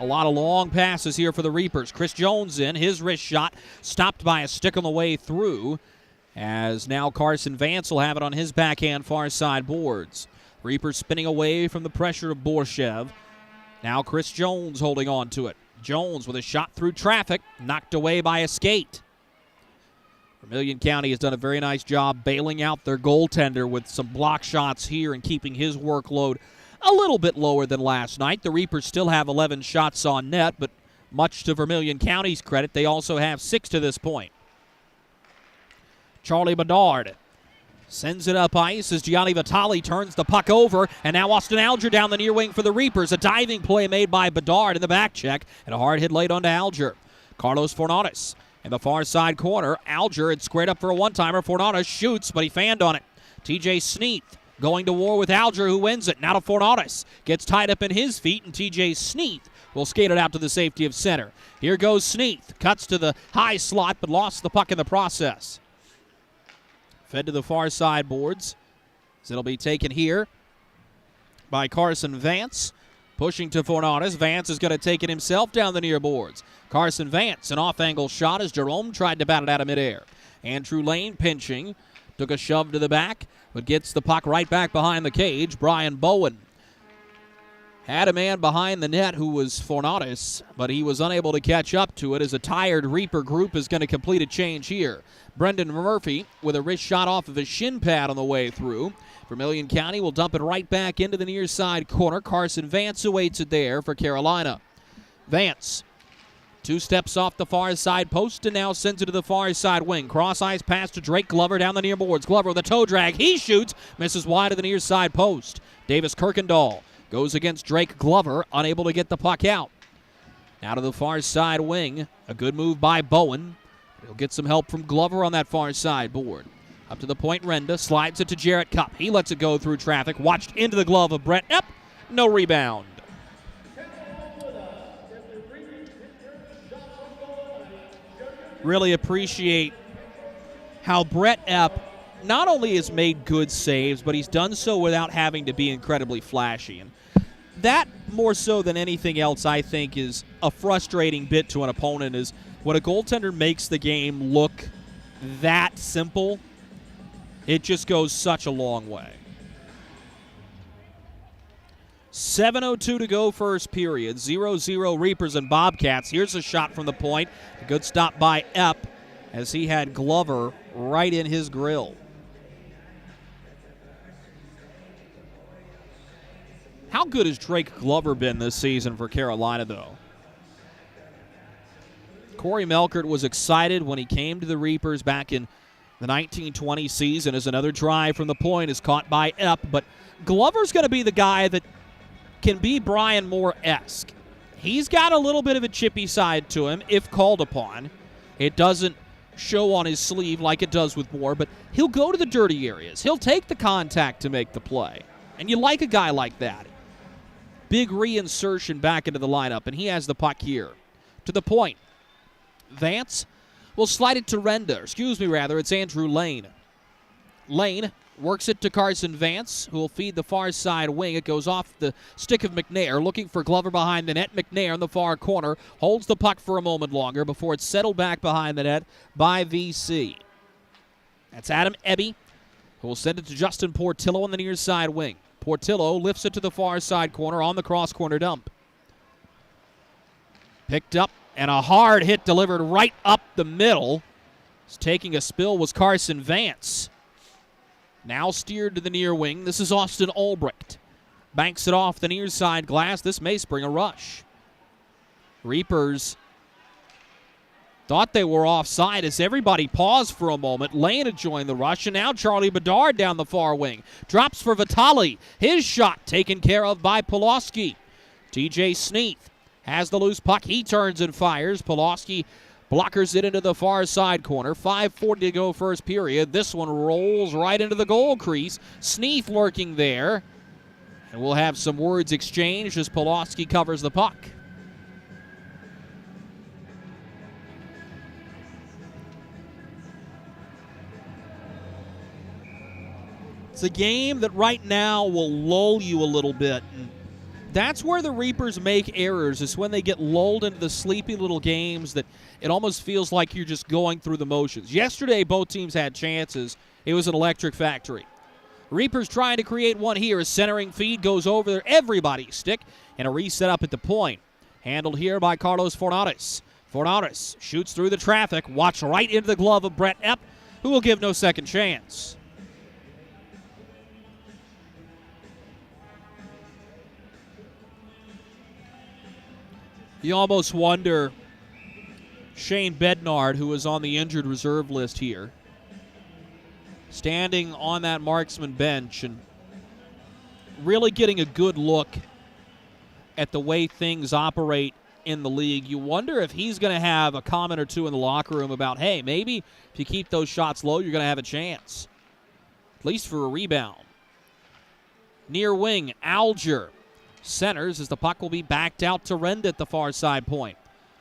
A lot of long passes here for the Reapers. Chris Jones in, his wrist shot stopped by a stick on the way through. As now Carson Vance will have it on his backhand far side boards. Reapers spinning away from the pressure of Borshev. Now Chris Jones holding on to it. Jones with a shot through traffic, knocked away by a skate. Vermilion County has done a very nice job bailing out their goaltender with some block shots here and keeping his workload a little bit lower than last night. The Reapers still have 11 shots on net, but much to Vermilion County's credit, they also have 6 to this point. Charlie Bedard sends it up ice as Gianni Vitale turns the puck over, and now Austin Alger down the near wing for the Reapers. A diving play made by Bedard in the back check, and a hard hit laid onto Alger. Carlos Fornatus in the far side corner. Alger had squared up for a one-timer. Fornatus shoots, but he fanned on it. TJ Sneath going to war with Alger, who wins it. Now to Fornatus. Gets tied up in his feet, and TJ Sneath will skate it out to the safety of center. Here goes Sneath. Cuts to the high slot, but lost the puck in the process. Fed to the far side boards. So it'll be taken here by Carson Vance. Pushing to Fornatus. Vance is going to take it himself down the near boards. Carson Vance, an off-angle shot as Jerome tried to bat it out of midair. Andrew Lane pinching. Took a shove to the back, but gets the puck right back behind the cage. Brian Bowen Had a man behind the net who was Fornatus, but he was unable to catch up to it as a tired Reaper group is going to complete a change here. Brendan Murphy with a wrist shot off of his shin pad on the way through. Vermilion County will dump it right back into the near side corner. Carson Vance awaits it there for Carolina. Vance, 2 steps off the far side post and now sends it to the far side wing. Cross-ice pass to Drake Glover down the near boards. Glover with a toe drag. He shoots. Misses wide of the near side post. Davis Kirkendall goes against Drake Glover, unable to get the puck out. Now to the far side wing. A good move by Bowen. He'll get some help from Glover on that far side board. Up to the point, Renda slides it to Jarrett Cupp. He lets it go through traffic. Watched into the glove of Brett Epp. No rebound. Really appreciate how Brett Epp not only has made good saves, but he's done so without having to be incredibly flashy. And that, more so than anything else, I think is a frustrating bit to an opponent, is when a goaltender makes the game look that simple, it just goes such a long way. 7:02 to go first period. 0-0 Reapers and Bobcats. Here's a shot from the point. A good stop by Epp as he had Glover right in his grill. How good has Drake Glover been this season for Carolina, though? Corey Melkert was excited when he came to the Reapers back in the 1920 season as another drive from the point is caught by Epp. But Glover's going to be the guy that can be Brian Moore-esque. He's got a little bit of a chippy side to him if called upon. It doesn't show on his sleeve like it does with Moore, but he'll go to the dirty areas. He'll take the contact to make the play. And you like a guy like that. Big reinsertion back into the lineup, and he has the puck here. To the point. Vance will slide it to Renda. It's Andrew Lane. Lane works it to Carson Vance, who will feed the far side wing. It goes off the stick of McNair, looking for Glover behind the net. McNair in the far corner holds the puck for a moment longer before it's settled back behind the net by VC. That's Adam Ebby, who will send it to Justin Portillo on the near side wing. Portillo lifts it to the far side corner on the cross corner dump. Picked up, and a hard hit delivered right up the middle. Taking a spill was Carson Vance. Now steered to the near wing. This is Austin Ulbricht. Banks it off the near side glass. This may spring a rush. Reapers thought they were offside as everybody paused for a moment. Lane had joined the rush, and now Charlie Bedard down the far wing. Drops for Vitali. His shot taken care of by Pulaski. TJ Sneath has the loose puck. He turns and fires. Pulaski blockers it into the far side corner. 5:40 to go first period. This one rolls right into the goal crease. Sneath lurking there. And we'll have some words exchanged as Pulaski covers the puck. It's a game that right now will lull you a little bit. And that's where the Reapers make errors, is when they get lulled into the sleepy little games that it almost feels like you're just going through the motions. Yesterday, both teams had chances. It was an electric factory. Reapers trying to create one here. A centering feed goes over everybody's stick, and a reset up at the point. Handled here by Carlos Fornatus. Fornatus shoots through the traffic. Watch right into the glove of Brett Epp, who will give no second chance. You almost wonder, Shane Bednard, who is on the injured reserve list here, standing on that marksman bench and really getting a good look at the way things operate in the league. You wonder if he's going to have a comment or two in the locker room about, hey, maybe if you keep those shots low, you're going to have a chance, at least for a rebound. Near wing, Alger centers as the puck will be backed out to Renda at the far side point.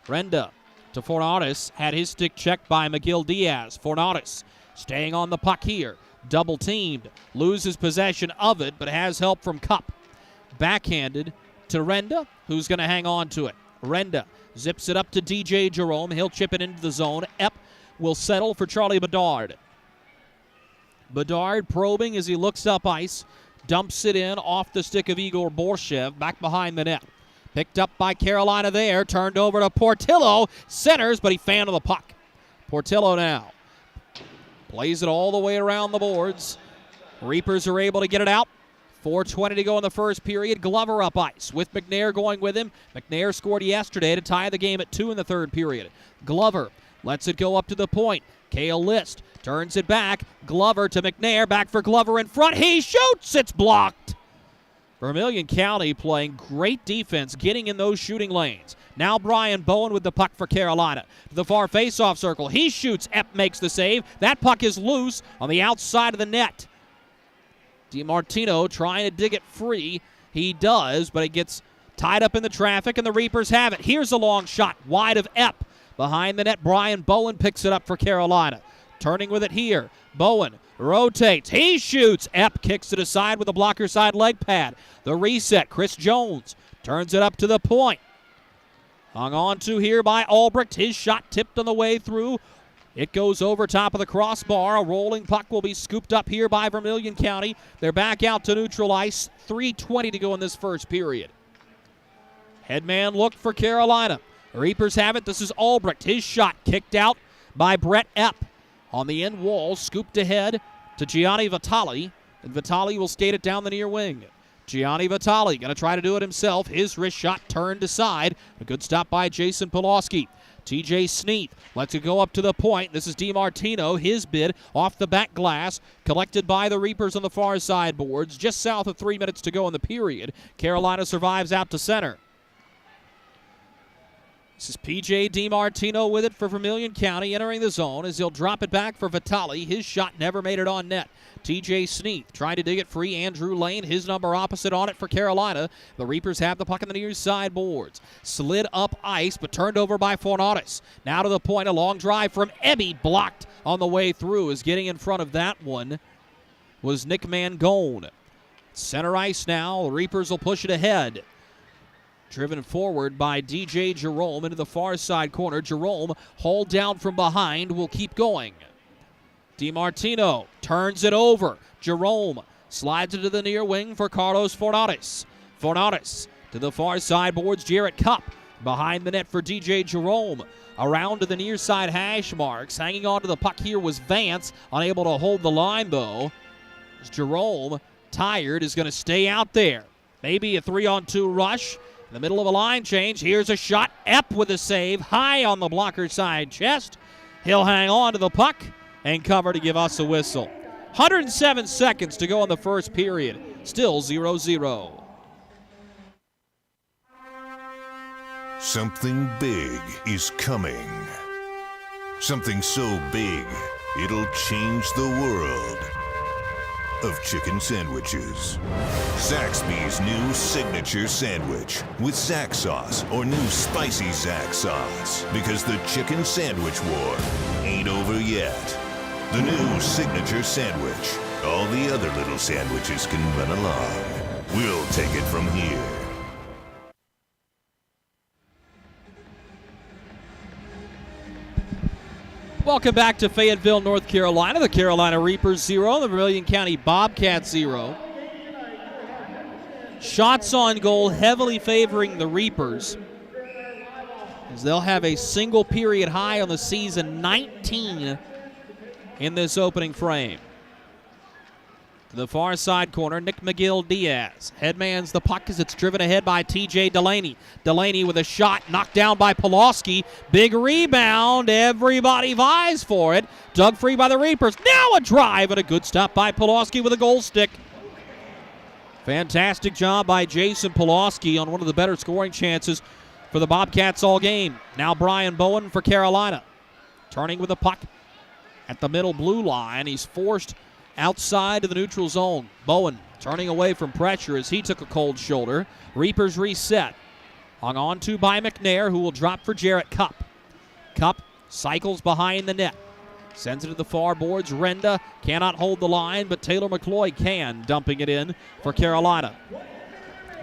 Renda to Fornatus, had his stick checked by McGill Diaz. Fornatus staying on the puck here. Double teamed, loses possession of it, but has help from Cupp. Backhanded to Renda, who's going to hang on to it. Renda zips it up to DJ Jerome. He'll chip it into the zone. Epp will settle for Charlie Bedard. Bedard probing as he looks up ice. dumps it in off the stick of Igor Borshev, back behind the net. Picked up by Carolina there, turned over to Portillo, centers, but he fanned the puck. Portillo now plays it all the way around the boards. Reapers are able to get it out. 4:20 to go in the first period. Glover up ice with McNair going with him. McNair scored yesterday to tie the game at 2 in the third period. Glover lets it go up to the point. Cale List turns it back. Glover to McNair. Back for Glover in front. He shoots. It's blocked. Vermilion County playing great defense, getting in those shooting lanes. Now Brian Bowen with the puck for Carolina. To the far faceoff circle. He shoots. Epp makes the save. That puck is loose on the outside of the net. DiMartino trying to dig it free. He does, but it gets tied up in the traffic, and the Reapers have it. Here's a long shot wide of Epp. Behind the net, Brian Bowen picks it up for Carolina. Turning with it here. Bowen rotates. He shoots. Epp kicks it aside with a blocker side leg pad. The reset. Chris Jones turns it up to the point. Hung on to here by Albrecht. His shot tipped on the way through. It goes over top of the crossbar. A rolling puck will be scooped up here by Vermilion County. They're back out to neutral ice. 3:20 to go in this first period. Headman look for Carolina. Reapers have it. This is Albrecht. His shot kicked out by Brett Epp. On the end wall, scooped ahead to Gianni Vitali. And Vitali will skate it down the near wing. Gianni Vitali going to try to do it himself. His wrist shot turned aside. A good stop by Jason Pulaski. TJ Sneath lets it go up to the point. This is DiMartino. His bid off the back glass. Collected by the Reapers on the far side boards. Just south of 3 minutes to go in the period. Carolina survives out to center. This is P.J. DiMartino with it for Vermilion County, entering the zone as he'll drop it back for Vitali. His shot never made it on net. T.J. Sneath trying to dig it free. Andrew Lane, his number opposite on it for Carolina. The Reapers have the puck on the near side boards. Slid up ice, but turned over by Fornatus. Now to the point, a long drive from Ebby, blocked on the way through. As getting in front of that one was Nick Mangone. Center ice now. The Reapers will push it ahead. Driven forward by DJ Jerome into the far side corner. Jerome, hauled down from behind, will keep going. DiMartino turns it over. Jerome slides it to the near wing for Carlos Fornatus. Fornatus to the far side boards. Jarrett Cup behind the net for DJ Jerome. Around to the near side hash marks. Hanging on to the puck here was Vance. Unable to hold the line, though. As Jerome, tired, is going to stay out there. Maybe a 3-on-2 rush. In the middle of a line change, here's a shot. Epp with a save, high on the blocker side chest. He'll hang on to the puck and cover to give us a whistle. 107 seconds to go in the first period. Still 0-0. Something big is coming. Something so big, it'll change the world of chicken sandwiches. Zaxby's new signature sandwich with Zax sauce or new spicy Zax sauce, because the chicken sandwich war ain't over yet. The new signature sandwich. All the other little sandwiches can run along. We'll take it from here. Welcome back to Fayetteville, North Carolina. The Carolina Reapers 0, the Vermilion County Bobcats 0. Shots on goal heavily favoring the Reapers, as they'll have a single period high on the season, 19 in this opening frame. To the far side corner, Nick McGill-Diaz. Headmans the puck as it's driven ahead by T.J. Delaney. Delaney with a shot knocked down by Pulaski. Big rebound. Everybody vies for it. Dug free by the Reapers. Now a drive and a good stop by Pulaski with a goal stick. Fantastic job by Jason Pulaski on one of the better scoring chances for the Bobcats all game. Now Brian Bowen for Carolina. Turning with the puck at the middle blue line. He's forced outside of the neutral zone. Bowen turning away from pressure as he took a cold shoulder. Reapers reset. Hung on to by McNair, who will drop for Jarrett Cup. Cup cycles behind the net. Sends it to the far boards. Renda cannot hold the line, but Taylor McCloy can, dumping it in for Carolina.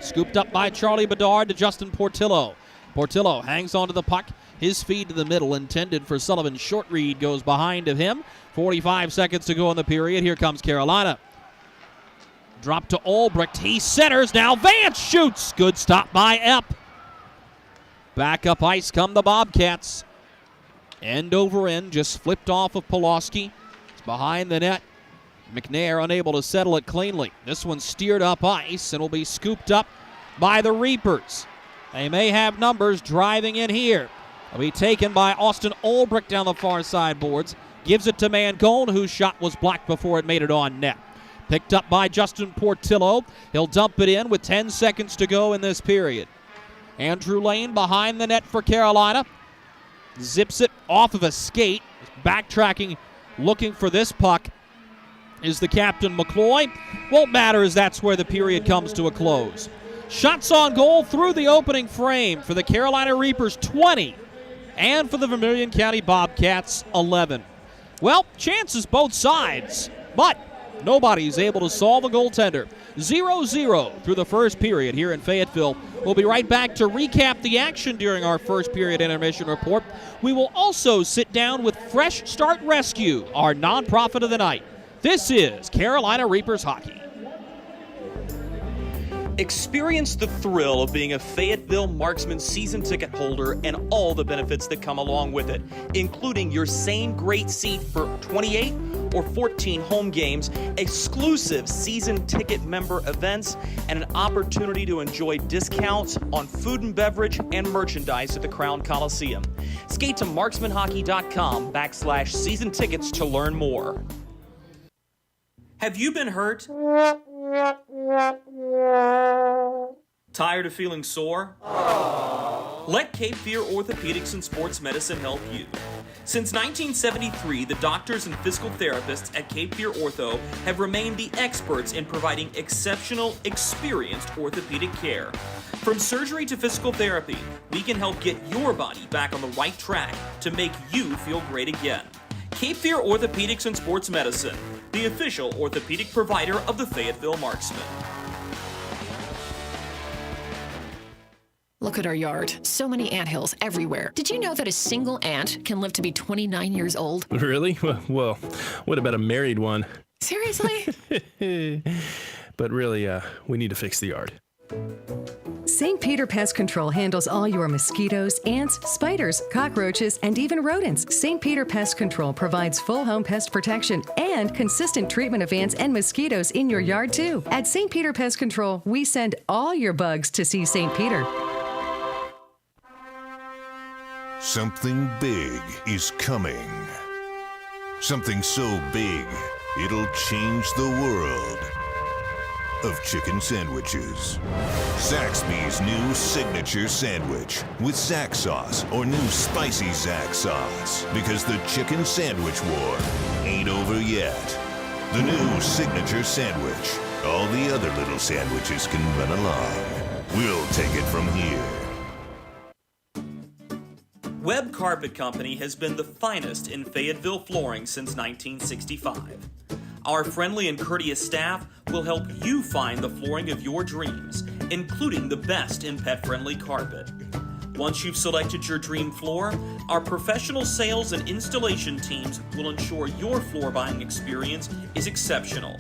Scooped up by Charlie Bedard to Justin Portillo. Portillo hangs onto the puck. His feed to the middle, intended for Sullivan. Short read goes behind of him. 45 seconds to go in the period. Here comes Carolina. Drop to Ulbricht. He centers. Now Vance shoots. Good stop by Epp. Back up ice come the Bobcats. End over end. Just flipped off of Pulaski. It's behind the net. McNair unable to settle it cleanly. This one steered up ice and will be scooped up by the Reapers. They may have numbers driving in here. Will be taken by Austin Ulbricht down the far side boards. Gives it to Mancone, whose shot was blocked before it made it on net. Picked up by Justin Portillo. He'll dump it in with 10 seconds to go in this period. Andrew Lane behind the net for Carolina. Zips it off of a skate. Backtracking, looking for this puck is the captain, McCloy. Won't matter as that's where the period comes to a close. Shots on goal through the opening frame for the Carolina Reapers, 20. And for the Vermilion County Bobcats, 11. Well, chances both sides, but nobody's able to solve a goaltender. 0-0 through the first period here in Fayetteville. We'll be right back to recap the action during our first period intermission report. We will also sit down with Fresh Start Rescue, our nonprofit of the night. This is Carolina Reapers Hockey. Experience the thrill of being a Fayetteville Marksman season ticket holder and all the benefits that come along with it, including your same great seat for 28 or 14 home games, exclusive season ticket member events, and an opportunity to enjoy discounts on food and beverage and merchandise at the Crown Coliseum. Skate to marksmanhockey.com/season tickets to learn more. Have you been hurt? Tired of feeling sore? Let Cape Fear Orthopedics and Sports Medicine help you. Since 1973, the doctors and physical therapists at Cape Fear Ortho have remained the experts in providing exceptional, experienced orthopedic care. From surgery to physical therapy, we can help get your body back on the right track to make you feel great again. Cape Fear Orthopedics and Sports Medicine, the official orthopedic provider of the Fayetteville Marksmen. Look at our yard. So many anthills everywhere. Did you know that a single ant can live to be 29 years old? Really? Well, what about a married one? Seriously? But really, we need to fix the yard. St. Peter Pest Control handles all your mosquitoes, ants, spiders, cockroaches, and even rodents. St. Peter Pest Control provides full home pest protection and consistent treatment of ants and mosquitoes in your yard, too. At St. Peter Pest Control, we send all your bugs to see St. Peter. Something big is coming. Something so big, it'll change the world of chicken sandwiches. Zaxby's new signature sandwich with Zax sauce or new spicy Zax sauce, because the chicken sandwich war ain't over yet. The new signature sandwich. All the other little sandwiches can run along. We'll take it from here. Webb Carpet Company has been the finest in Fayetteville flooring since 1965. Our friendly and courteous staff will help you find the flooring of your dreams, including the best in pet-friendly carpet. Once you've selected your dream floor, our professional sales and installation teams will ensure your floor buying experience is exceptional.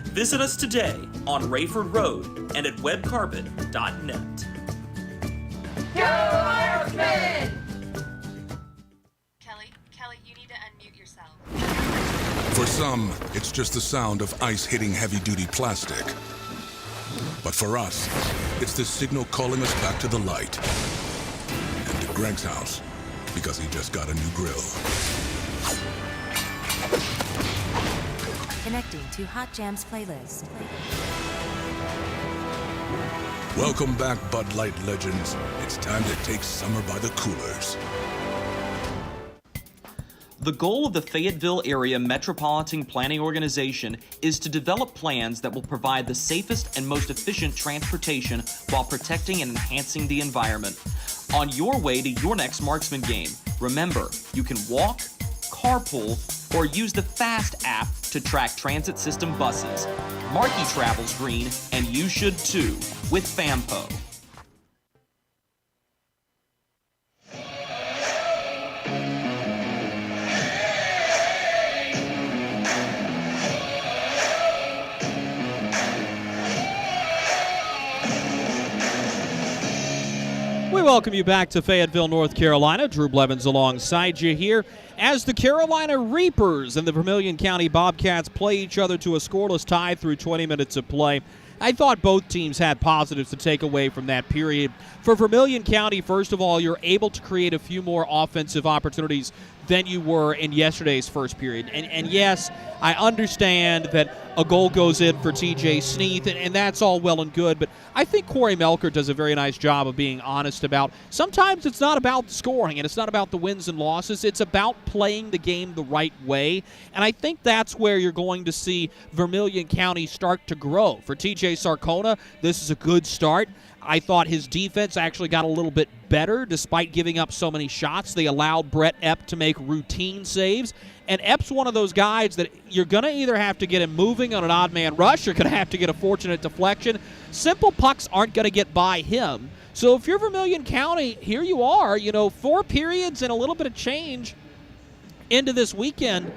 Visit us today on Rayford Road and at webcarpet.net. Go Marksmen! Kelly, you need to unmute yourself. For some, it's just the sound of ice hitting heavy-duty plastic. But for us, it's the signal calling us back to the light. And to Greg's house, because he just got a new grill. Connecting to Hot Jams playlist. Welcome back, Bud Light legends. It's time to take summer by the coolers. The goal of the Fayetteville Area Metropolitan Planning Organization is to develop plans that will provide the safest and most efficient transportation while protecting and enhancing the environment. On your way to your next Marksman game, remember, you can walk, carpool, or use the FAST app to track transit system buses. Markey travels green, and you should too, with FAMPO. We welcome you back to Fayetteville, North Carolina. Drew Blevins alongside you here as the Carolina Reapers and the Vermilion County Bobcats play each other to a scoreless tie through 20 minutes of play. I thought both teams had positives to take away from that period. For Vermilion County, first of all, you're able to create a few more offensive opportunities than you were in yesterday's first period. And yes, I understand that a goal goes in for TJ Sneath, and that's all well and good, but I think Corey Melker does a very nice job of being honest about sometimes it's not about scoring and it's not about the wins and losses. It's about playing the game the right way, and I think that's where you're going to see Vermilion County start to grow. For TJ Sarcona, this is a good start. I thought his defense actually got a little bit better despite giving up so many shots. They allowed Brett Epp to make routine saves. And Epp's one of those guys that you're going to either have to get him moving on an odd man rush, you're going to have to get a fortunate deflection. Simple pucks aren't going to get by him. So if you're Vermilion County, here you are, 4 periods and a little bit of change into this weekend.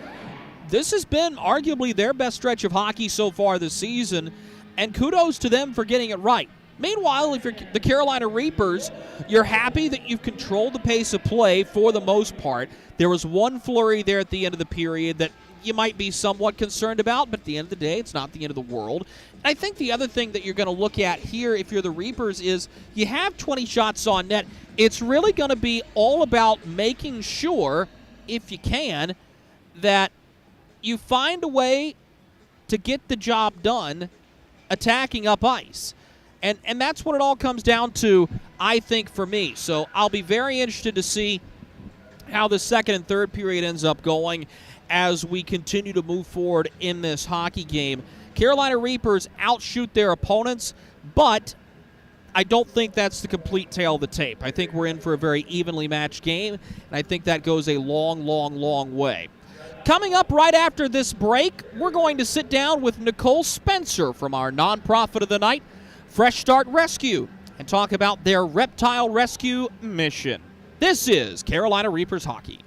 This has been arguably their best stretch of hockey so far this season, and kudos to them for getting it right. Meanwhile, if you're the Carolina Reapers, you're happy that you've controlled the pace of play for the most part. There was one flurry there at the end of the period that you might be somewhat concerned about, but at the end of the day, it's not the end of the world. And I think the other thing that you're going to look at here if you're the Reapers is you have 20 shots on net. It's really going to be all about making sure, if you can, that you find a way to get the job done attacking up ice. And that's what it all comes down to, I think, for me. So I'll be very interested to see how the second and third period ends up going as we continue to move forward in this hockey game. Carolina Reapers outshoot their opponents, but I don't think that's the complete tale of the tape. I think we're in for a very evenly matched game, and I think that goes a long, long, long way. Coming up right after this break, we're going to sit down with Nicole Spencer from our nonprofit of the night, Fresh Start Rescue, and talk about their reptile rescue mission. This is Carolina Reapers Hockey.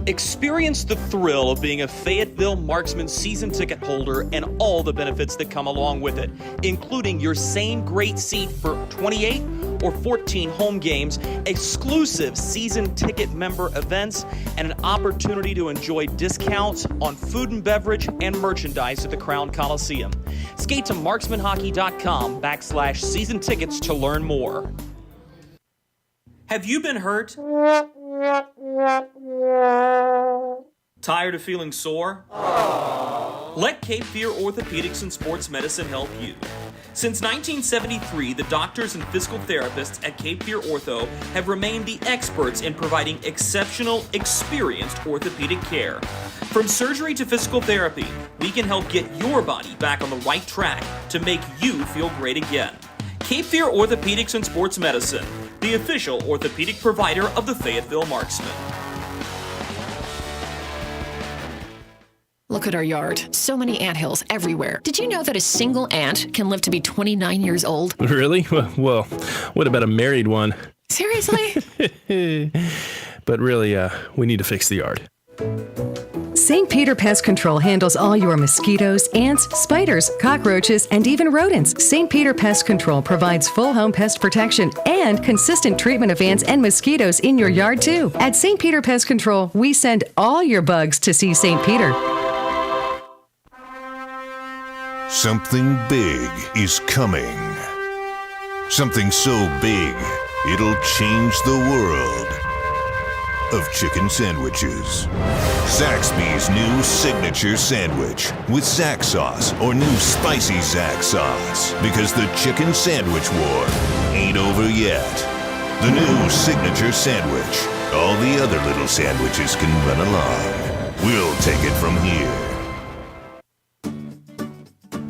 Experience the thrill of being a Fayetteville Marksman season ticket holder and all the benefits that come along with it, including your same great seat for 28 or 14 home games, exclusive season ticket member events, and an opportunity to enjoy discounts on food and beverage and merchandise at the Crown Coliseum. Skate to marksmanhockey.com/season tickets to learn more. Have you been hurt? Tired of feeling sore? Let Cape Fear Orthopedics and Sports Medicine help you. Since 1973, the doctors and physical therapists at Cape Fear Ortho have remained the experts in providing exceptional, experienced orthopedic care. From surgery to physical therapy, we can help get your body back on the right track to make you feel great again. Cape Fear Orthopedics and Sports Medicine, the official orthopedic provider of the Fayetteville Marksmen. Look at our yard. So many anthills everywhere. Did you know that a single ant can live to be 29 years old? Really? Well, what about a married one? Seriously? But really, we need to fix the yard. St. Peter Pest Control handles all your mosquitoes, ants, spiders, cockroaches, and even rodents. St. Peter Pest Control provides full home pest protection and consistent treatment of ants and mosquitoes in your yard, too. At St. Peter Pest Control, we send all your bugs to see St. Peter. Something big is coming. Something so big, it'll change the world of chicken sandwiches. Zaxby's new signature sandwich with Zax sauce or new spicy Zax sauce. Because the chicken sandwich war ain't over yet. The new signature sandwich. All the other little sandwiches can run along. We'll take it from here.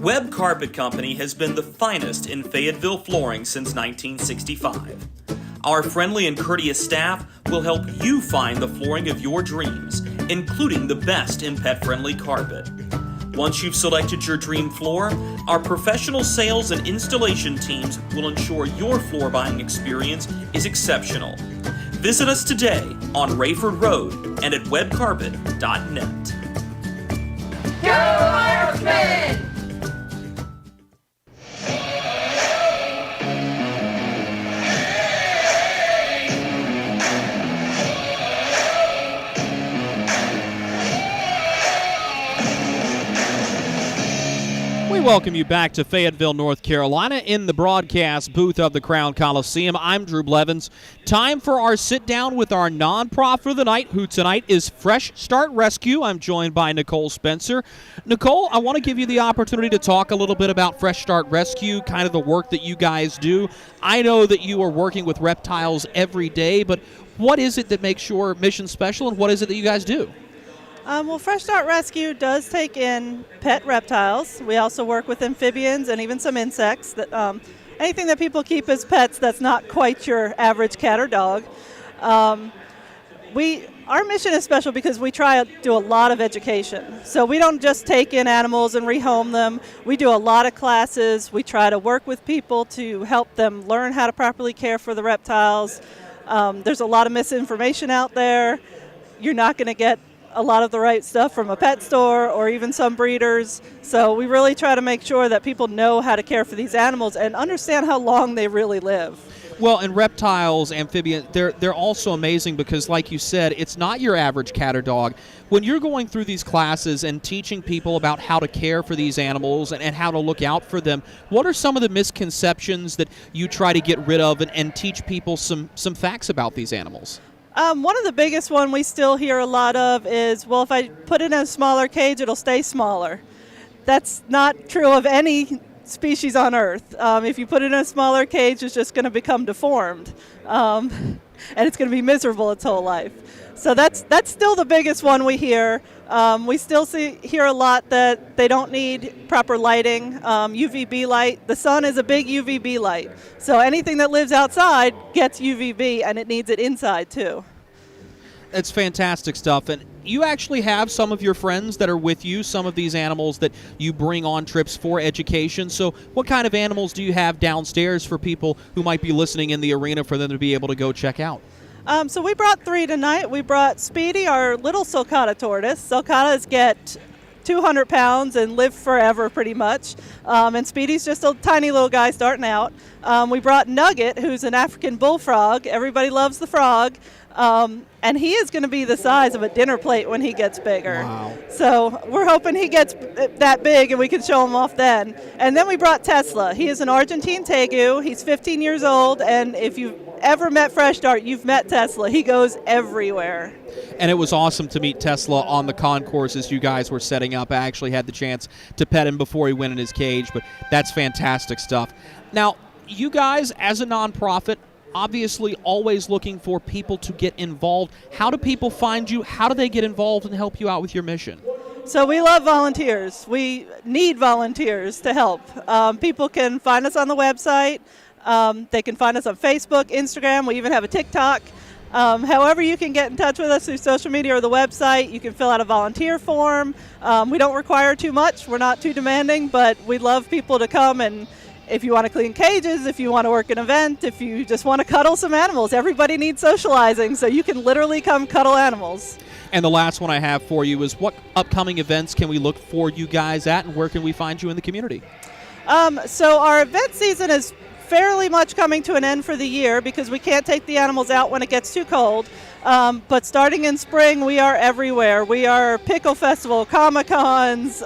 Webb Carpet Company has been the finest in Fayetteville flooring since 1965. Our friendly and courteous staff will help you find the flooring of your dreams, including the best in pet-friendly carpet. Once you've selected your dream floor, our professional sales and installation teams will ensure your floor buying experience is exceptional. Visit us today on Rayford Road and at webcarpet.net. Go Marksmen! We welcome you back to Fayetteville, North Carolina in the broadcast booth of the Crown Coliseum. I'm Drew Blevins. Time for our sit-down with our nonprofit of the night, who tonight is Fresh Start Rescue. I'm joined by Nicole Spencer. Nicole, I want to give you the opportunity to talk a little bit about Fresh Start Rescue, kind of the work that you guys do. I know that you are working with reptiles every day, but what is it that makes your mission special, and what is it that you guys do? Well, Fresh Start Rescue does take in pet reptiles. We also work with amphibians and even some insects. That anything that people keep as pets that's not quite your average cat or dog. Our mission is special because we try to do a lot of education. So we don't just take in animals and rehome them. We do a lot of classes. We try to work with people to help them learn how to properly care for the reptiles. There's a lot of misinformation out there. You're not going to get a lot of the right stuff from a pet store or even some breeders. So we really try to make sure that people know how to care for these animals and understand how long they really live. Well, and reptiles, amphibians, they're also amazing because, like you said, it's not your average cat or dog. When you're going through these classes and teaching people about how to care for these animals and how to look out for them, what are some of the misconceptions that you try to get rid of and teach people some facts about these animals? One of the biggest one we still hear a lot of is, well, if I put it in a smaller cage, it'll stay smaller. That's not true of any species on Earth. If you put it in a smaller cage, it's just going to become deformed, and it's going to be miserable its whole life. So that's still the biggest one we hear. We still hear a lot that they don't need proper lighting, UVB light. The sun is a big UVB light. So anything that lives outside gets UVB, and it needs it inside too. It's fantastic stuff. And you actually have some of your friends that are with you, some of these animals that you bring on trips for education. So what kind of animals do you have downstairs for people who might be listening in the arena for them to be able to go check out? So we brought 3 tonight. We brought Speedy, our little sulcata tortoise. Sulcatas get 200 pounds and live forever pretty much. And Speedy's just a tiny little guy starting out. We brought Nugget, who's an African bullfrog. Everybody loves the frog. And he is going to be the size of a dinner plate when he gets bigger. Wow. So we're hoping he gets that big and we can show him off then. And then we brought Tesla. He is an Argentine tegu. He's 15 years old, and if you've ever met Fresh Start, you've met Tesla. He goes everywhere. And it was awesome to meet Tesla on the concourses you guys were setting up. I actually had the chance to pet him before he went in his cage, but that's fantastic stuff. Now, you guys, as a nonprofit, obviously always looking for people to get involved. How do people find you? How do they get involved and help you out with your mission? So we love volunteers. We need volunteers to help. People can find us on the website. They can find us on Facebook, Instagram. We even have a TikTok. However you can get in touch with us through social media or the website, you can fill out a volunteer form. We don't require too much. We're not too demanding, but we love people to come, and if you want to clean cages, if you want to work an event, if you just want to cuddle some animals. Everybody needs socializing, so you can literally come cuddle animals. And the last one I have for you is, what upcoming events can we look for you guys at, and where can we find you in the community? So our event season is fairly much coming to an end for the year because we can't take the animals out when it gets too cold. But starting in spring, we are everywhere. We are Pickle Festival, Comic-Cons,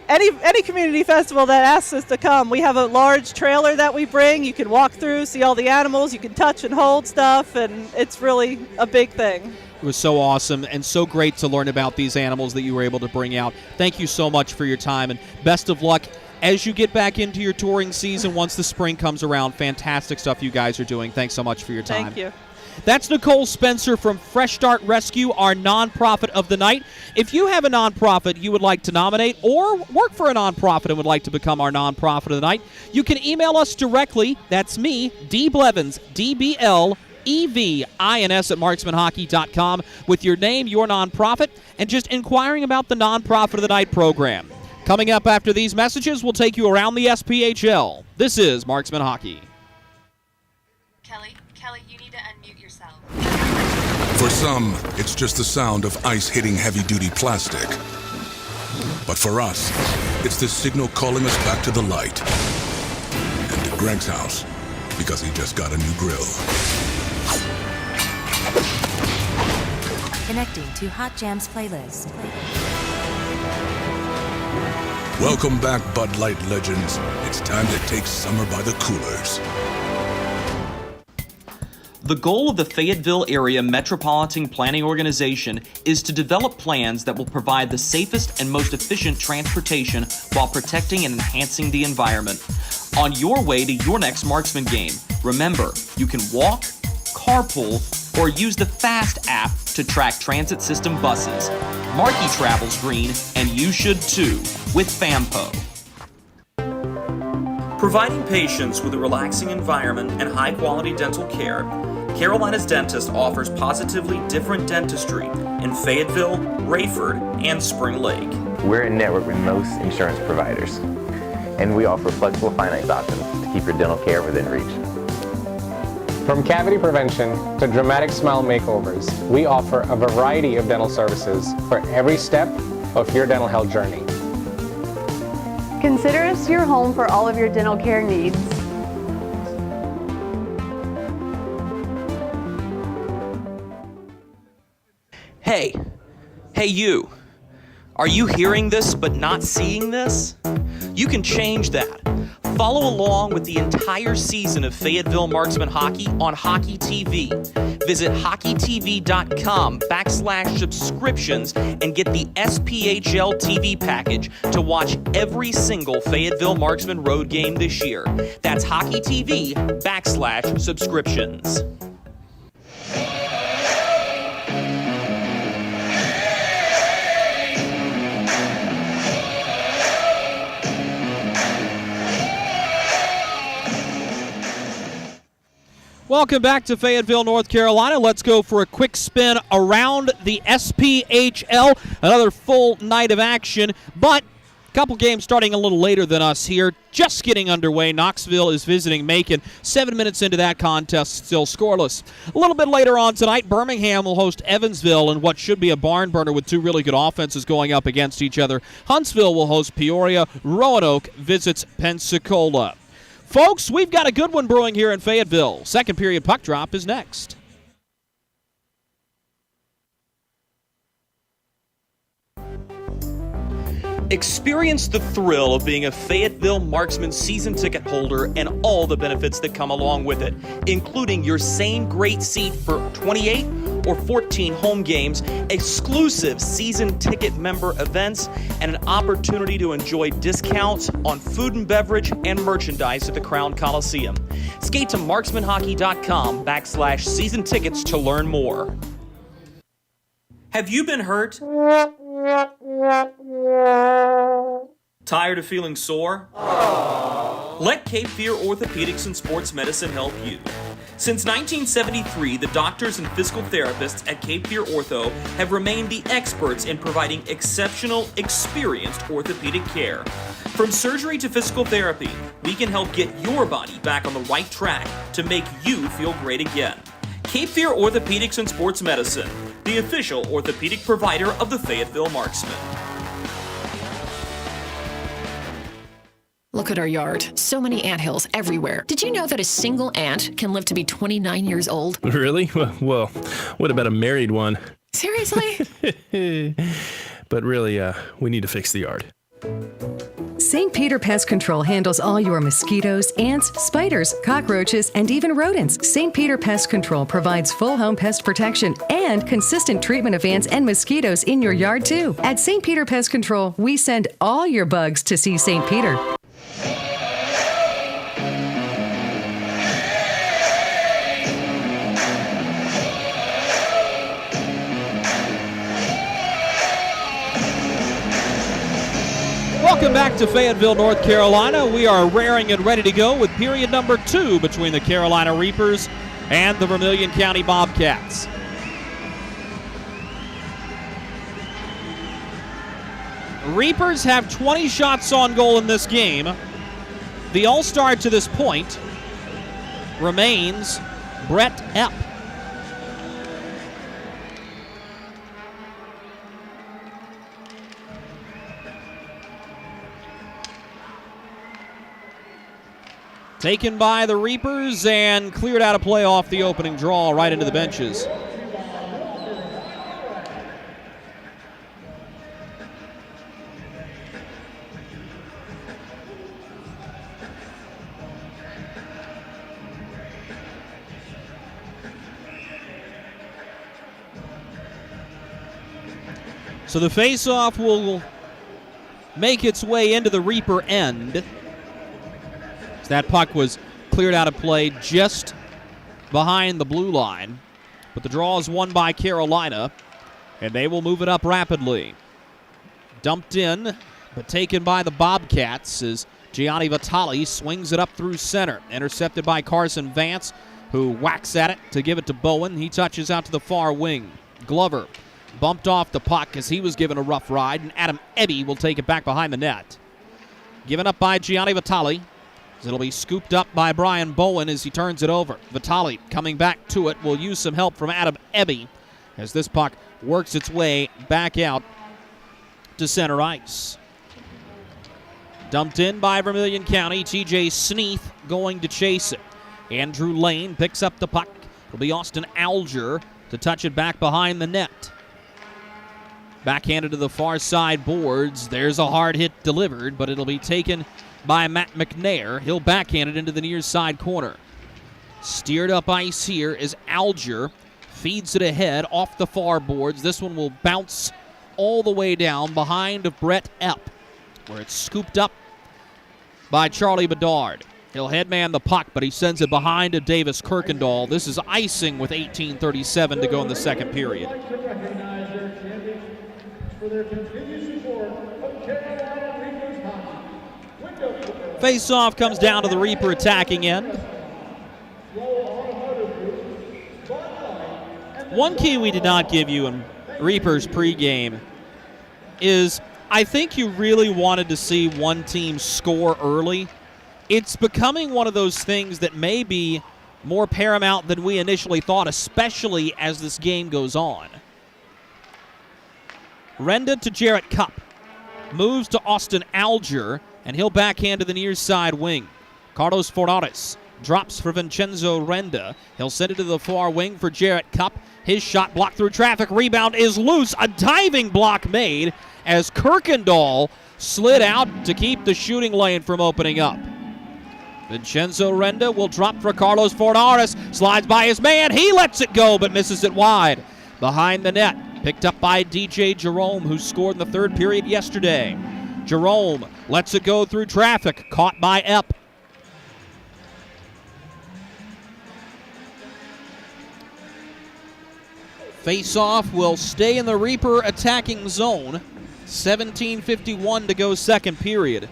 any community festival that asks us to come. We have a large trailer that we bring. You can walk through, see all the animals, you can touch and hold stuff, and it's really a big thing. It was so awesome and so great to learn about these animals that you were able to bring out. Thank you so much for your time, and best of luck as you get back into your touring season once the spring comes around. Fantastic stuff you guys are doing. Thanks so much for your time. Thank you. That's Nicole Spencer from Fresh Start Rescue, our nonprofit of the night. If you have a nonprofit you would like to nominate or work for a nonprofit and would like to become our nonprofit of the night, you can email us directly. That's me, D. Blevins, DBLEVINS at marksmanhockey.com, with your name, your nonprofit, and just inquiring about the Nonprofit of the Night program. Coming up after these messages, we'll take you around the SPHL. This is Marksman Hockey. Kelly, you need to unmute yourself. For some, it's just the sound of ice hitting heavy-duty plastic. But for us, it's the signal calling us back to the light. And to Greg's house, because he just got a new grill. Connecting to Hot Jams playlist. Welcome back, Bud Light legends. It's time to take summer by the coolers. The goal of the Fayetteville Area Metropolitan Planning Organization is to develop plans that will provide the safest and most efficient transportation while protecting and enhancing the environment. On your way to your next Marksman game, remember, you can walk, carpool, or use the FAST app to track transit system buses. Markey travels green, and you should too, with FAMPO. Providing patients with a relaxing environment and high-quality dental care, Carolina's Dentist offers positively different dentistry in Fayetteville, Rayford, and Spring Lake. We're in network with most insurance providers, and we offer flexible finance options to keep your dental care within reach. From cavity prevention to dramatic smile makeovers, we offer a variety of dental services for every step of your dental health journey. Consider us your home for all of your dental care needs. Hey you. Are you hearing this but not seeing this? You can change that. Follow along with the entire season of Fayetteville Marksman Hockey on Hockey TV. Visit hockeytv.com/subscriptions and get the SPHL TV package to watch every single Fayetteville Marksman road game this year. That's hockeytv.com/subscriptions. Welcome back to Fayetteville, North Carolina. Let's go for a quick spin around the SPHL. Another full night of action, but a couple games starting a little later than us here. Just getting underway. Knoxville is visiting Macon. 7 minutes into that contest, still scoreless. A little bit later on tonight, Birmingham will host Evansville in what should be a barn burner with two really good offenses going up against each other. Huntsville will host Peoria. Roanoke visits Pensacola. Folks, we've got a good one brewing here in Fayetteville. Second period puck drop is next. Experience the thrill of being a Fayetteville Marksman season ticket holder and all the benefits that come along with it, including your same great seat for 28 or 14 home games, exclusive season ticket member events, and an opportunity to enjoy discounts on food and beverage and merchandise at the Crown Coliseum. Skate to marksmanhockey.com/season tickets to learn more. Have you been hurt? Tired of feeling sore? Let Cape Fear Orthopedics and Sports Medicine help you. Since 1973, the doctors and physical therapists at Cape Fear Ortho have remained the experts in providing exceptional, experienced orthopedic care. From surgery to physical therapy, we can help get your body back on the right track to make you feel great again. Cape Fear Orthopedics and Sports Medicine, the official orthopedic provider of the Fayetteville Marksmen. Look at our yard. So many anthills everywhere. Did you know that a single ant can live to be 29 years old? Really? Well, what about a married one? Seriously? But really, we need to fix the yard. St. Peter Pest Control handles all your mosquitoes, ants, spiders, cockroaches, and even rodents. St. Peter Pest Control provides full home pest protection and consistent treatment of ants and mosquitoes in your yard, too. At St. Peter Pest Control, we send all your bugs to see St. Peter. Welcome back to Fayetteville, North Carolina. We are raring and ready to go with period number 2 between the Carolina Reapers and the Vermilion County Bobcats. Reapers have 20 shots on goal in this game. The all-star to this point remains Brett Epp. Taken by the Reapers and cleared out of play off the opening draw right into the benches. So the faceoff will make its way into the Reaper end. As that puck was cleared out of play just behind the blue line. But the draw is won by Carolina, and they will move it up rapidly. Dumped in, but taken by the Bobcats as Gianni Vitale swings it up through center. Intercepted by Carson Vance, who whacks at it to give it to Bowen. He touches out to the far wing. Glover bumped off the puck as he was given a rough ride, and Adam Ebbe will take it back behind the net. Given up by Gianni Vitale. It'll be scooped up by Brian Bowen as he turns it over. Vitale coming back to it will use some help from Adam Ebbe as this puck works its way back out to center ice. Dumped in by Vermilion County. TJ Sneath going to chase it. Andrew Lane picks up the puck. It'll be Austin Alger to touch it back behind the net. Backhanded to the far side boards. There's a hard hit delivered, but it'll be taken by Matt McNair. He'll backhand it into the near side corner. Steered up ice here is Alger. Feeds it ahead off the far boards. This one will bounce all the way down behind of Brett Epp, where it's scooped up by Charlie Bedard. He'll headman the puck, but he sends it behind of Davis Kirkendall. This is icing with 18:37 to go in the second period. Face-off comes down to the Reaper attacking end. One key we did not give you in Reaper's pregame is I think you really wanted to see one team score early. It's becoming one of those things that may be more paramount than we initially thought, especially as this game goes on. Renda to Jarrett Cupp. Moves to Austin Alger, and he'll backhand to the near side wing. Carlos Fornares drops for Vincenzo Renda. He'll send it to the far wing for Jarrett Cupp. His shot blocked through traffic. Rebound is loose. A diving block made as Kirkendall slid out to keep the shooting lane from opening up. Vincenzo Renda will drop for Carlos Fornares. Slides by his man. He lets it go, but misses it wide. Behind the net. Picked up by DJ Jerome, who scored in the third period yesterday. Jerome lets it go through traffic. Caught by Epp. Face-off will stay in the Reaper attacking zone. 17:51 to go second period.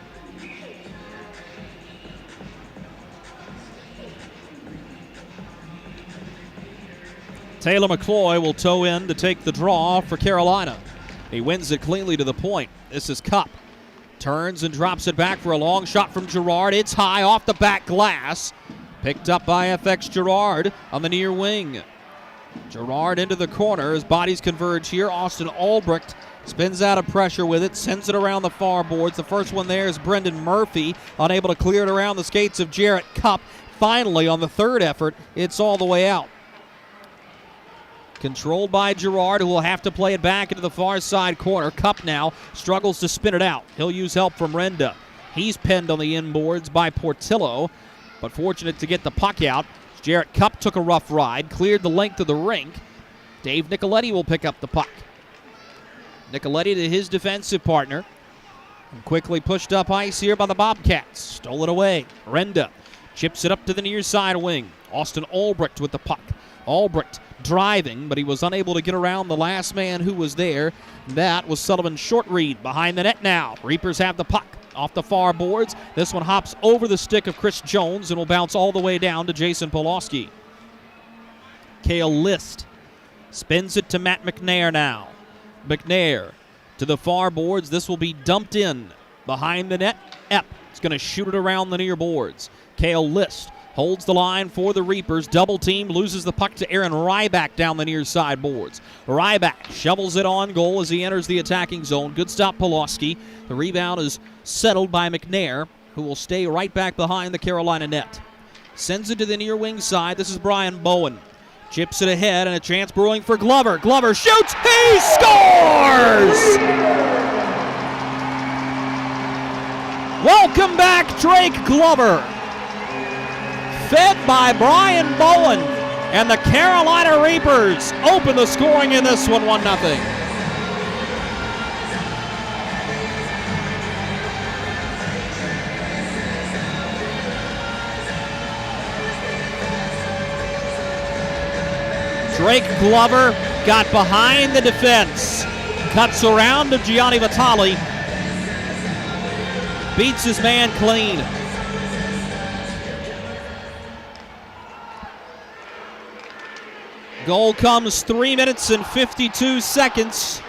Taylor McCloy will toe in to take the draw for Carolina. He wins it cleanly to the point. This is Cupp. Turns and drops it back for a long shot from Girard. It's high off the back glass. Picked up by FX Girard on the near wing. Girard into the corner as bodies converge here. Austin Albrecht spins out of pressure with it, sends it around the far boards. The first one there is Brendan Murphy, unable to clear it around the skates of Jarrett Cupp. Finally, on the third effort, it's all the way out. Controlled by Girard, who will have to play it back into the far side corner. Cupp now struggles to spin it out. He'll use help from Renda. He's pinned on the inboards by Portillo, but fortunate to get the puck out. Jarrett Cupp took a rough ride, cleared the length of the rink. Dave Nicoletti will pick up the puck. Nicoletti to his defensive partner. And quickly pushed up ice here by the Bobcats. Stole it away. Renda chips it up to the near side wing. Austin Albrecht with the puck. Albrecht driving, but he was unable to get around the last man who was there. That was Sullivan's short read behind the net now. Reapers have the puck off the far boards. This one hops over the stick of Chris Jones and will bounce all the way down to Jason Pulaski. Cale List spins it to Matt McNair now. McNair to the far boards. This will be dumped in behind the net. Epp is going to shoot it around the near boards. Cale List holds the line for the Reapers. Double team, loses the puck to Aaron Ryback down the near side boards. Ryback shovels it on goal as he enters the attacking zone. Good stop, Pulaski. The rebound is settled by McNair, who will stay right back behind the Carolina net. Sends it to the near wing side. This is Brian Bowen. Chips it ahead, and a chance brewing for Glover. Glover shoots. He scores! Welcome back, Drake Glover. Fed by Brian Bowen, and the Carolina Reapers open the scoring in this one, 1-0. Drake Glover got behind the defense. Cuts around to Gianni Vitale. Beats his man clean. Goal comes 3 minutes and 52 seconds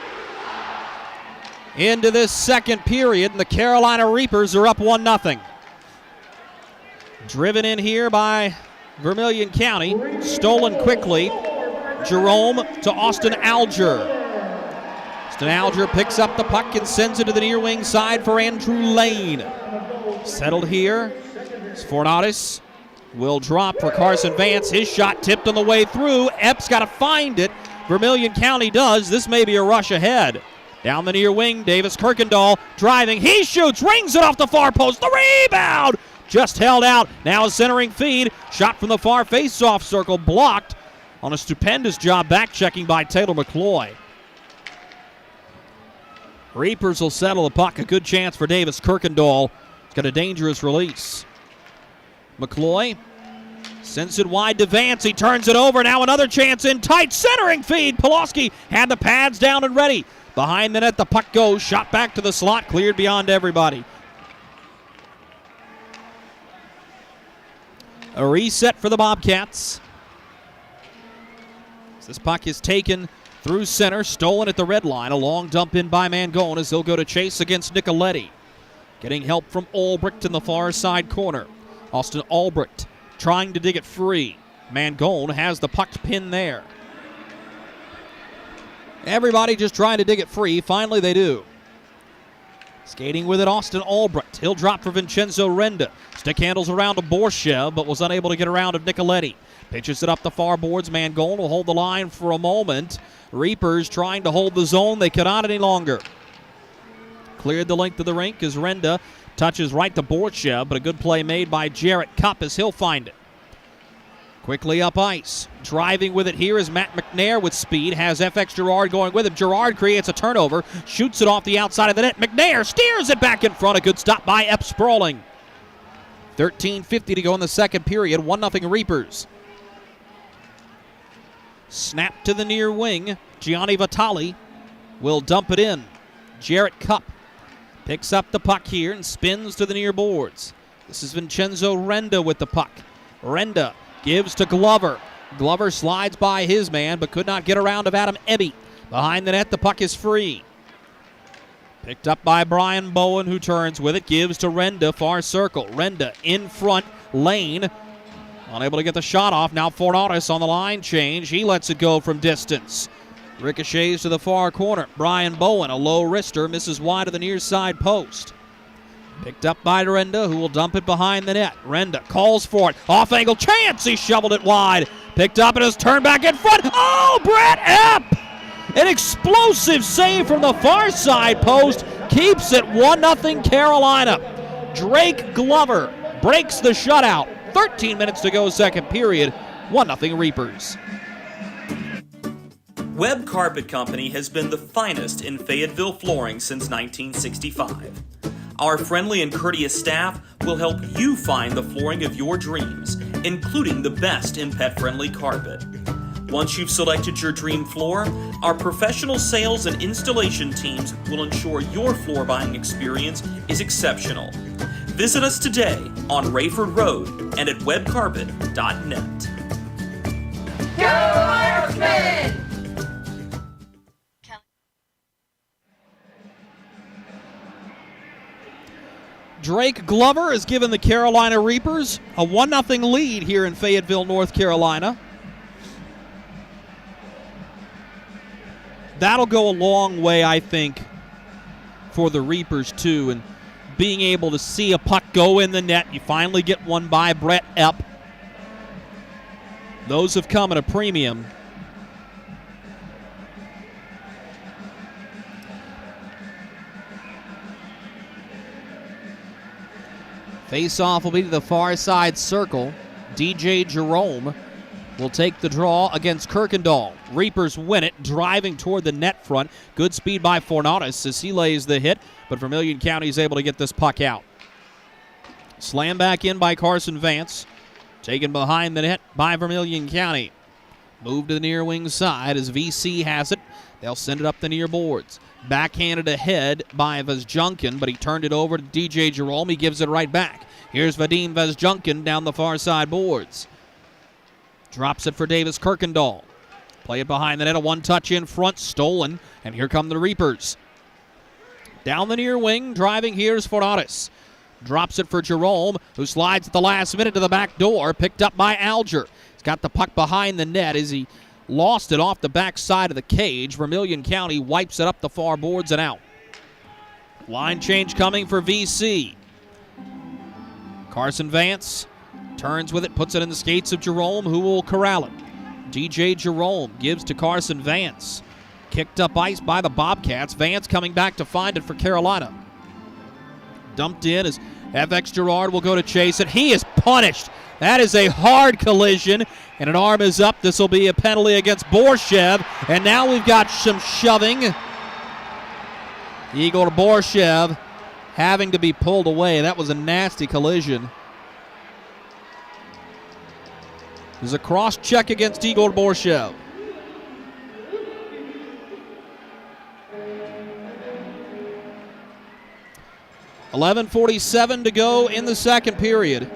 into this second period, and the Carolina Reapers are up 1-0. Driven in here by Vermilion County. Stolen quickly. Jerome to Austin Alger. Austin Alger picks up the puck and sends it to the near wing side for Andrew Lane. Settled here. Fornatis will drop for Carson Vance. His shot tipped on the way through. Epps got to find it. Vermilion County does. This may be a rush ahead. Down the near wing, Davis Kirkendall driving. He shoots, rings it off the far post. The rebound just held out. Now a centering feed. Shot from the far face-off circle, blocked on a stupendous job back-checking by Taylor McCloy. Reapers will settle the puck. A good chance for Davis Kirkendall. He's got a dangerous release. McCloy sends it wide to Vance. He turns it over. Now another chance in tight. Centering feed. Pulaski had the pads down and ready. Behind the net, the puck goes. Shot back to the slot. Cleared beyond everybody. A reset for the Bobcats. This puck is taken through center. Stolen at the red line. A long dump in by Mangone as he'll go to chase against Nicoletti. Getting help from Albrecht in the far side corner. Austin Albrecht trying to dig it free. Mangone has the puck pinned there. Everybody just trying to dig it free. Finally they do. Skating with it, Austin Albrecht. He'll drop for Vincenzo Renda. Stick handles around to Borshev, but was unable to get around of Nicoletti. Pitches it up the far boards. Mangone will hold the line for a moment. Reapers trying to hold the zone. They cannot any longer. Cleared the length of the rink as Renda touches right to Borshev, but a good play made by Jarrett Cupp as he'll find it. Quickly up ice. Driving with it here is Matt McNair with speed. Has FX Girard going with him. Girard creates a turnover. Shoots it off the outside of the net. McNair steers it back in front. A good stop by Epps Sprawling. 13:50 to go in the second period. 1-0 Reapers. Snap to the near wing. Gianni Vitale will dump it in. Jarrett Cupp picks up the puck here and spins to the near boards. This is Vincenzo Renda with the puck. Renda gives to Glover. Glover slides by his man, but could not get around of Adam Ebby. Behind the net, the puck is free. Picked up by Brian Bowen, who turns with it. Gives to Renda, far circle. Renda in front, Lane. Unable to get the shot off. Now Fornatis on the line change. He lets it go from distance. Ricochets to the far corner. Brian Bowen, a low wrister, misses wide of the near side post. Picked up by Renda, who will dump it behind the net. Renda calls for it. Off angle chance. He shoveled it wide. Picked up and is turned back in front. Oh, Brett Epp! An explosive save from the far side post. Keeps it 1-0 Carolina. Drake Glover breaks the shutout. 13 minutes to go second period. 1-0 Reapers. Webb Carpet Company has been the finest in Fayetteville flooring since 1965. Our friendly and courteous staff will help you find the flooring of your dreams, including the best in pet-friendly carpet. Once you've selected your dream floor, our professional sales and installation teams will ensure your floor buying experience is exceptional. Visit us today on Rayford Road and at webcarpet.net. Go Marksmen! Drake Glover has given the Carolina Reapers a 1-0 lead here in Fayetteville, North Carolina. That'll go a long way, I think, for the Reapers, too, and being able to see a puck go in the net. You finally get one by Brett Epp. Those have come at a premium. Face-off will be to the far side circle. DJ Jerome will take the draw against Kirkendall. Reapers win it, driving toward the net front. Good speed by Fornatis as he lays the hit, but Vermilion County is able to get this puck out. Slam back in by Carson Vance. Taken behind the net by Vermilion County. Move to the near wing side as VC has it. They'll send it up the near boards. Backhanded ahead by Vezjunkin, but he turned it over to DJ Jerome. He gives it right back. Here's Vadim Vezjunkin down the far side boards. Drops it for Davis Kirkendall. Play it behind the net. A one-touch in front, stolen. And here come the Reapers. Down the near wing, driving here's Fornares. Drops it for Jerome, who slides at the last minute to the back door. Picked up by Alger. He's got the puck behind the net as he lost it off the back side of the cage. Vermilion County wipes it up the far boards and out. Line change coming for VC. Carson Vance turns with it, puts it in the skates of Jerome, who will corral it. DJ Jerome gives to Carson Vance. Kicked up ice by the Bobcats. Vance coming back to find it for Carolina. Dumped in as FX Girard will go to chase it. He is punished. That is a hard collision, and an arm is up. This will be a penalty against Borshev, and now we've got some shoving. Igor Borshev having to be pulled away. That was a nasty collision. There's a cross check against Igor Borshev. .11:47 to go in the second period.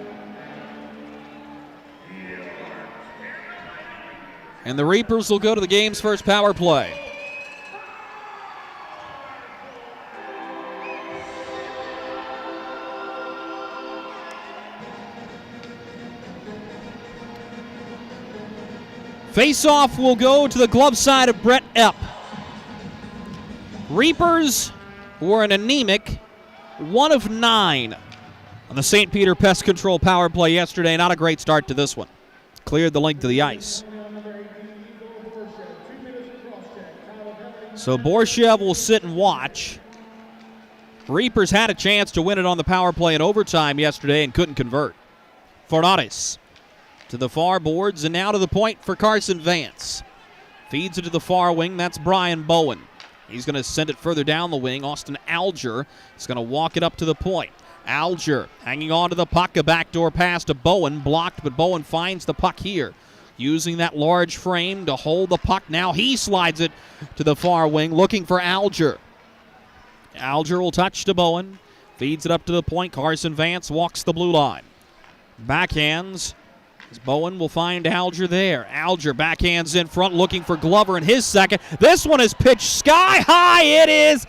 And the Reapers will go to the game's first power play. Face-off will go to the glove side of Brett Epp. Reapers were an anemic 1 of 9 on the St. Peter Pest Control power play yesterday. Not a great start to this one. Cleared the length of the ice. So Borshev will sit and watch. Reapers had a chance to win it on the power play in overtime yesterday and couldn't convert. Fornares to the far boards and now to the point for Carson Vance. Feeds it to the far wing. That's Brian Bowen. He's going to send it further down the wing. Austin Alger is going to walk it up to the point. Alger hanging on to the puck. A backdoor pass to Bowen. Blocked, but Bowen finds the puck here. Using that large frame to hold the puck. Now he slides it to the far wing, looking for Alger. Alger will touch to Bowen. Feeds it up to the point. Carson Vance walks the blue line. Backhands. As Bowen will find Alger there. Alger backhands in front, looking for Glover in his second. This one is pitched sky high. It is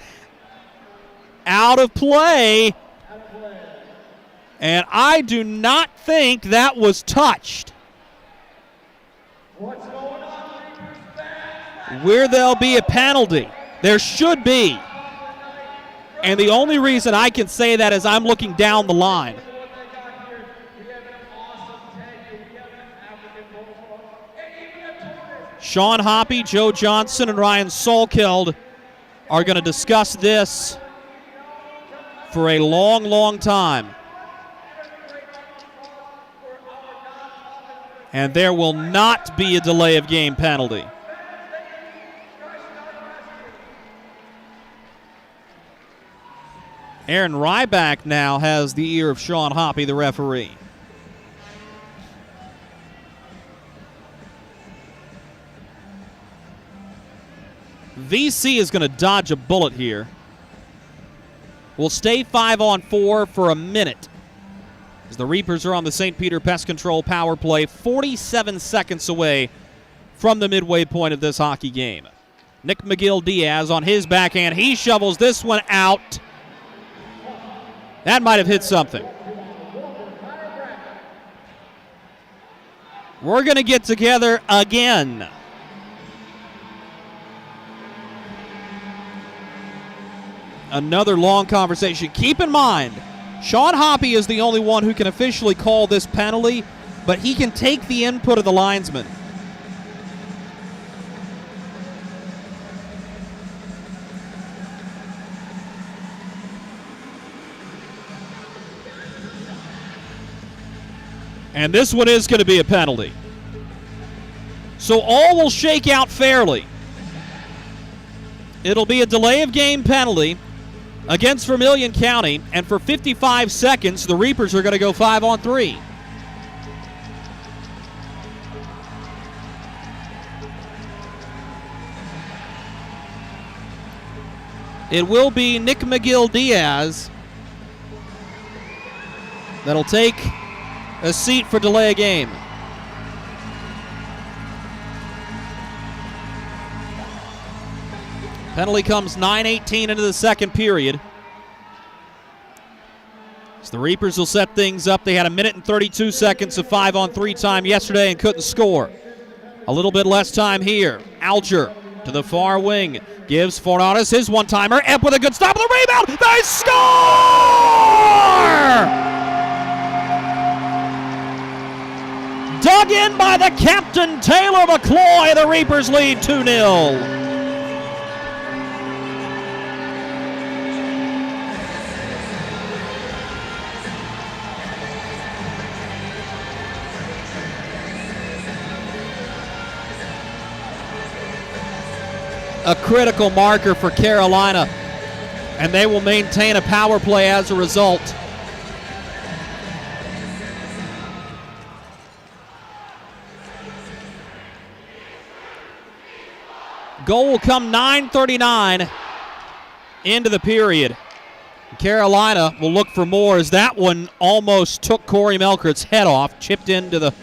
out of play. And I do not think that was touched. Where there'll be a penalty. There should be. And the only reason I can say that is I'm looking down the line. Sean Hoppy, Joe Johnson, and Ryan Solkeld are going to discuss this for a long, long time. And there will not be a delay of game penalty. Aaron Ryback now has the ear of Sean Hoppy, the referee. VC is going to dodge a bullet here. We'll stay 5-on-4 for a minute as the Reapers are on the St. Peter Pest Control power play, 47 seconds away from the midway point of this hockey game. Nick McGill-Diaz on his backhand. He shovels this one out. That might have hit something. We're going to get together again. Another long conversation. Keep in mind, Sean Hoppy is the only one who can officially call this penalty, but he can take the input of the linesman. And this one is going to be a penalty. So all will shake out fairly. It'll be a delay of game penalty against Vermilion County, and for 55 seconds, the Reapers are going to go 5-on-3. It will be Nick McGill-Diaz that'll take a seat for delay of game. Penalty comes 9:18 into the second period. So the Reapers will set things up. They had 1 minute and 32 seconds of 5-on-3 time yesterday and couldn't score. A little bit less time here. Alger to the far wing. Gives Fornatus his one-timer. Epp with a good stop of the rebound. They score! Dug in by the captain, Taylor McCloy. The Reapers lead 2-0. A critical marker for Carolina, and they will maintain a power play as a result. Goal will come 9:39 into the period. Carolina will look for more as that one almost took Corey Melkert's head off, chipped into the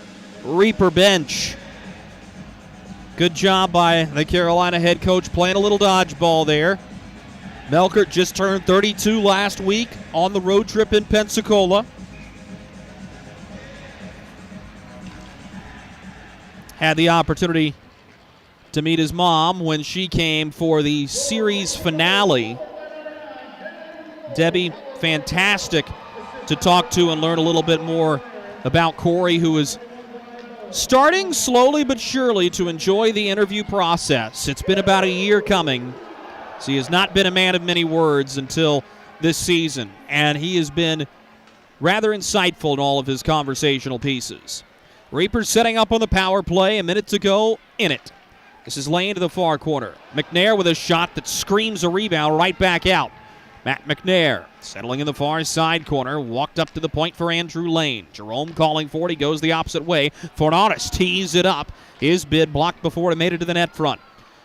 Reaper bench. Good job by the Carolina head coach playing a little dodgeball there. Melkert just turned 32 last week on the road trip in Pensacola. Had the opportunity to meet his mom when she came for the series finale. Debbie, fantastic to talk to and learn a little bit more about Corey, who is starting slowly but surely to enjoy the interview process. It's been about a year coming, so he has not been a man of many words until this season, and he has been rather insightful in all of his conversational pieces. Reapers setting up on the power play, a minute to go in it. This is Lane to the far corner. McNair with a shot that screams a rebound right back out. Matt McNair settling in the far side corner, walked up to the point for Andrew Lane. Jerome calling for it, he goes the opposite way. Fornatus tees it up. His bid blocked before it made it to the net front.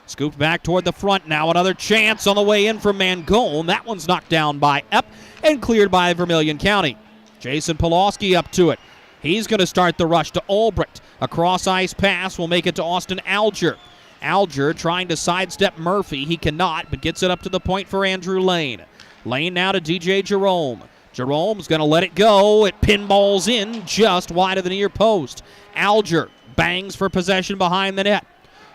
Scooped back toward the front now, another chance on the way in from Mangone. That one's knocked down by Epp and cleared by Vermilion County. Jason Pulaski up to it. He's going to start the rush to Albrecht. A cross-ice pass will make it to Austin Alger. Alger trying to sidestep Murphy. He cannot, but gets it up to the point for Andrew Lane. Lane now to DJ Jerome. Jerome's going to let it go. It pinballs in just wide of the near post. Alger bangs for possession behind the net.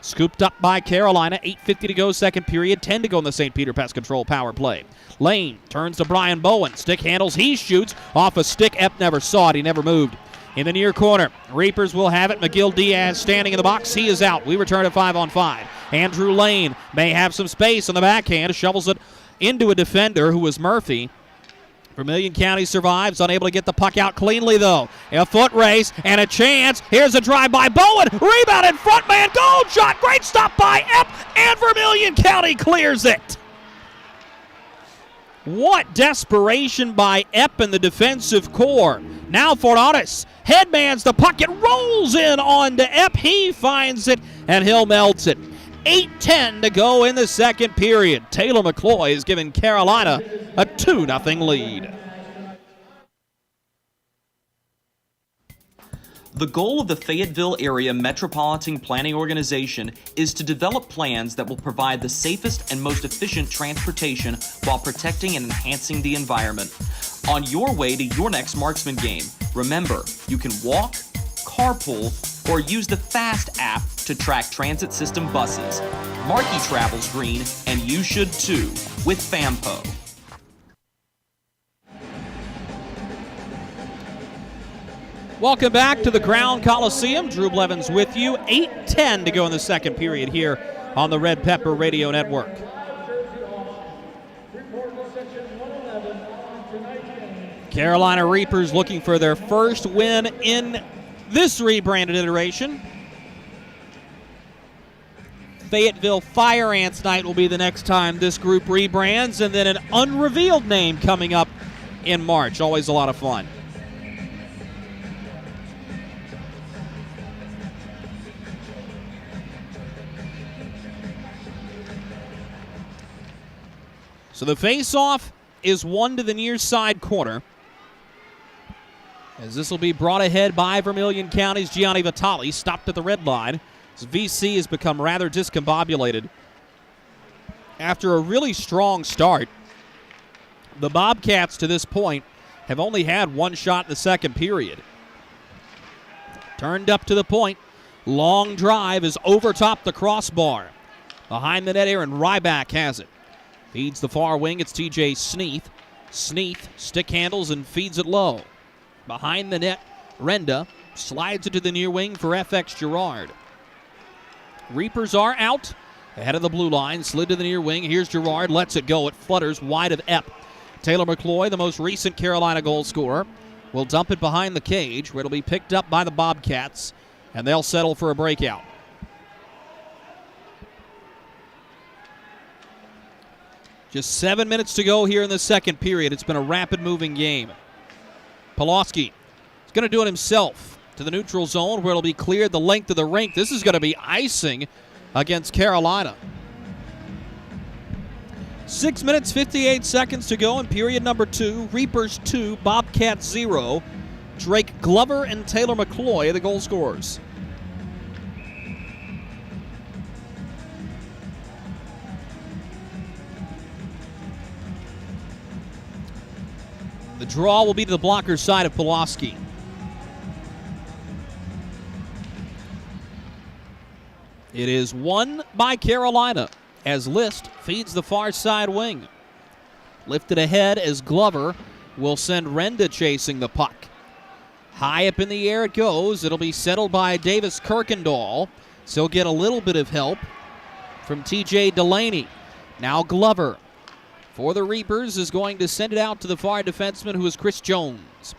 Scooped up by Carolina. 8:50 to go, second period. 10 to go in the St. Peter Pest Control power play. Lane turns to Brian Bowen. Stick handles. He shoots off a stick. Epp never saw it. He never moved. In the near corner, Reapers will have it. McGill-Diaz standing in the box. He is out. We return to 5-on-5. Andrew Lane may have some space on the backhand. Shovels it into a defender who was Murphy. Vermilion County survives, unable to get the puck out cleanly, though. A foot race and a chance. Here's a drive by Bowen. Rebound in front, man. Goal shot. Great stop by Epp, and Vermilion County clears it. What desperation by Epp and the defensive core. Now Fornatus headmans the puck. It rolls in onto Epp. He finds it, and he'll melt it. 8:10 to go in the second period. Taylor McCloy has given Carolina a 2-0 lead. The goal of the Fayetteville Area Metropolitan Planning Organization is to develop plans that will provide the safest and most efficient transportation while protecting and enhancing the environment. On your way to your next marksman game, remember, you can walk, carpool, or use the FAST app to track transit system buses. Markey travels green, and you should too, with FAMPO. Welcome back to the Crown Coliseum. Drew Blevins with you. 8:10 to go in the second period here on the Red Pepper Radio Network. Carolina Reapers looking for their first win in this rebranded iteration. Fayetteville Fire Ants Night will be the next time this group rebrands, and then an unrevealed name coming up in March. Always a lot of fun. So the face-off is one to the near side corner, as this will be brought ahead by Vermilion County's Gianni Vitale, stopped at the red line. As VC has become rather discombobulated after a really strong start. The Bobcats to this point have only had one shot in the second period. Turned up to the point. Long drive is over top the crossbar. Behind the net, Aaron Ryback has it. Feeds the far wing, it's TJ Sneath. Sneath stick handles and feeds it low. Behind the net, Renda slides it to the near wing for FX Girard. Reapers are out. Ahead of the blue line, slid to the near wing. Here's Girard, lets it go. It flutters wide of Epp. Taylor McCloy, the most recent Carolina goal scorer, will dump it behind the cage, where it'll be picked up by the Bobcats, and they'll settle for a breakout. Just 7 minutes to go here in the second period. It's been a rapid-moving game. Pulaski is going to do it himself to the neutral zone, where it'll be cleared the length of the rink. This is going to be icing against Carolina. 6 minutes, 58 seconds to go in period number 2. Reapers 2, Bobcats 0. Drake Glover and Taylor McCloy are the goal scorers. The draw will be to the blocker side of Pulaski. It is won by Carolina as List feeds the far side wing. Lifted ahead as Glover will send Renda chasing the puck. High up in the air it goes. It'll be settled by Davis Kirkendall. So he'll get a little bit of help from TJ Delaney. Now Glover for the Reapers is going to send it out to the far defenseman, who is Chris Jones.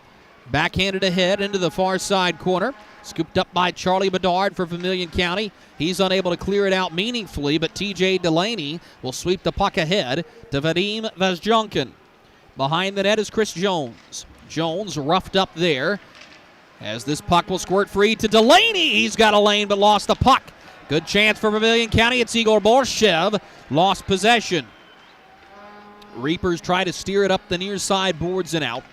Backhanded ahead into the far side corner. Scooped up by Charlie Bedard for Vermilion County. He's unable to clear it out meaningfully, but TJ Delaney will sweep the puck ahead to Vadim Vazjonkin. Behind the net is Chris Jones. Jones roughed up there as this puck will squirt free to Delaney. He's got a lane but lost the puck. Good chance for Vermilion County. It's Igor Borshev. Lost possession. Reapers try to steer it up the near side boards and out.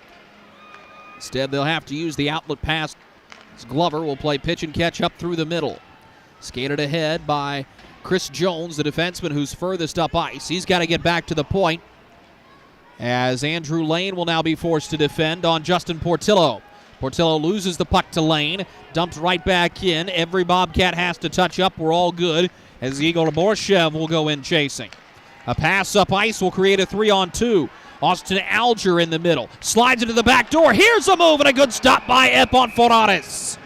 Instead, they'll have to use the outlet pass. Glover will play pitch and catch up through the middle. Skated ahead by Chris Jones, the defenseman who's furthest up ice. He's got to get back to the point, as Andrew Lane will now be forced to defend on Justin Portillo. Portillo loses the puck to Lane, dumped right back in. Every Bobcat has to touch up. We're all good, as Igor Borshev will go in chasing. A pass up ice will create a 3-on-2. Austin Alger in the middle. Slides into the back door. Here's a move and a good stop by Epp on Fornares.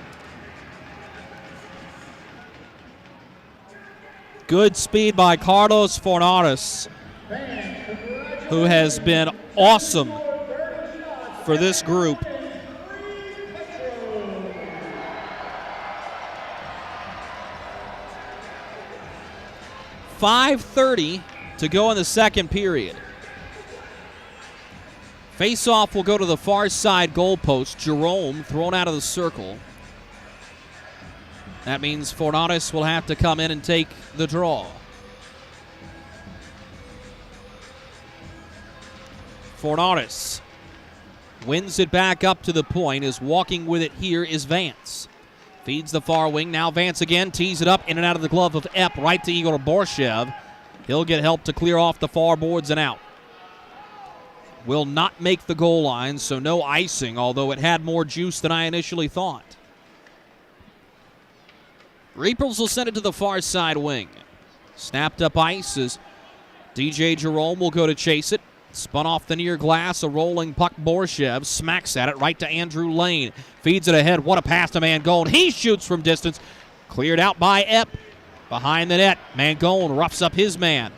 Good speed by Carlos Fornares, who has been awesome for this group. .530 to go in the second period. Face-off will go to the far side goalpost. Jerome thrown out of the circle. That means Fornares will have to come in and take the draw. Fornares wins it back up to the point. As walking with it here is Vance. Feeds the far wing. Now Vance again. Tees it up in and out of the glove of Epp. Right to Igor Borshev. He'll get help to clear off the far boards and out. Will not make the goal line, so no icing, although it had more juice than I initially thought. Reapers will send it to the far side wing. Snapped up ice as DJ Jerome will go to chase it. Spun off the near glass, a rolling puck. Borshev smacks at it right to Andrew Lane. Feeds it ahead. What a pass to Mangone. He shoots from distance. Cleared out by Epp. Behind the net, Mangone roughs up his man.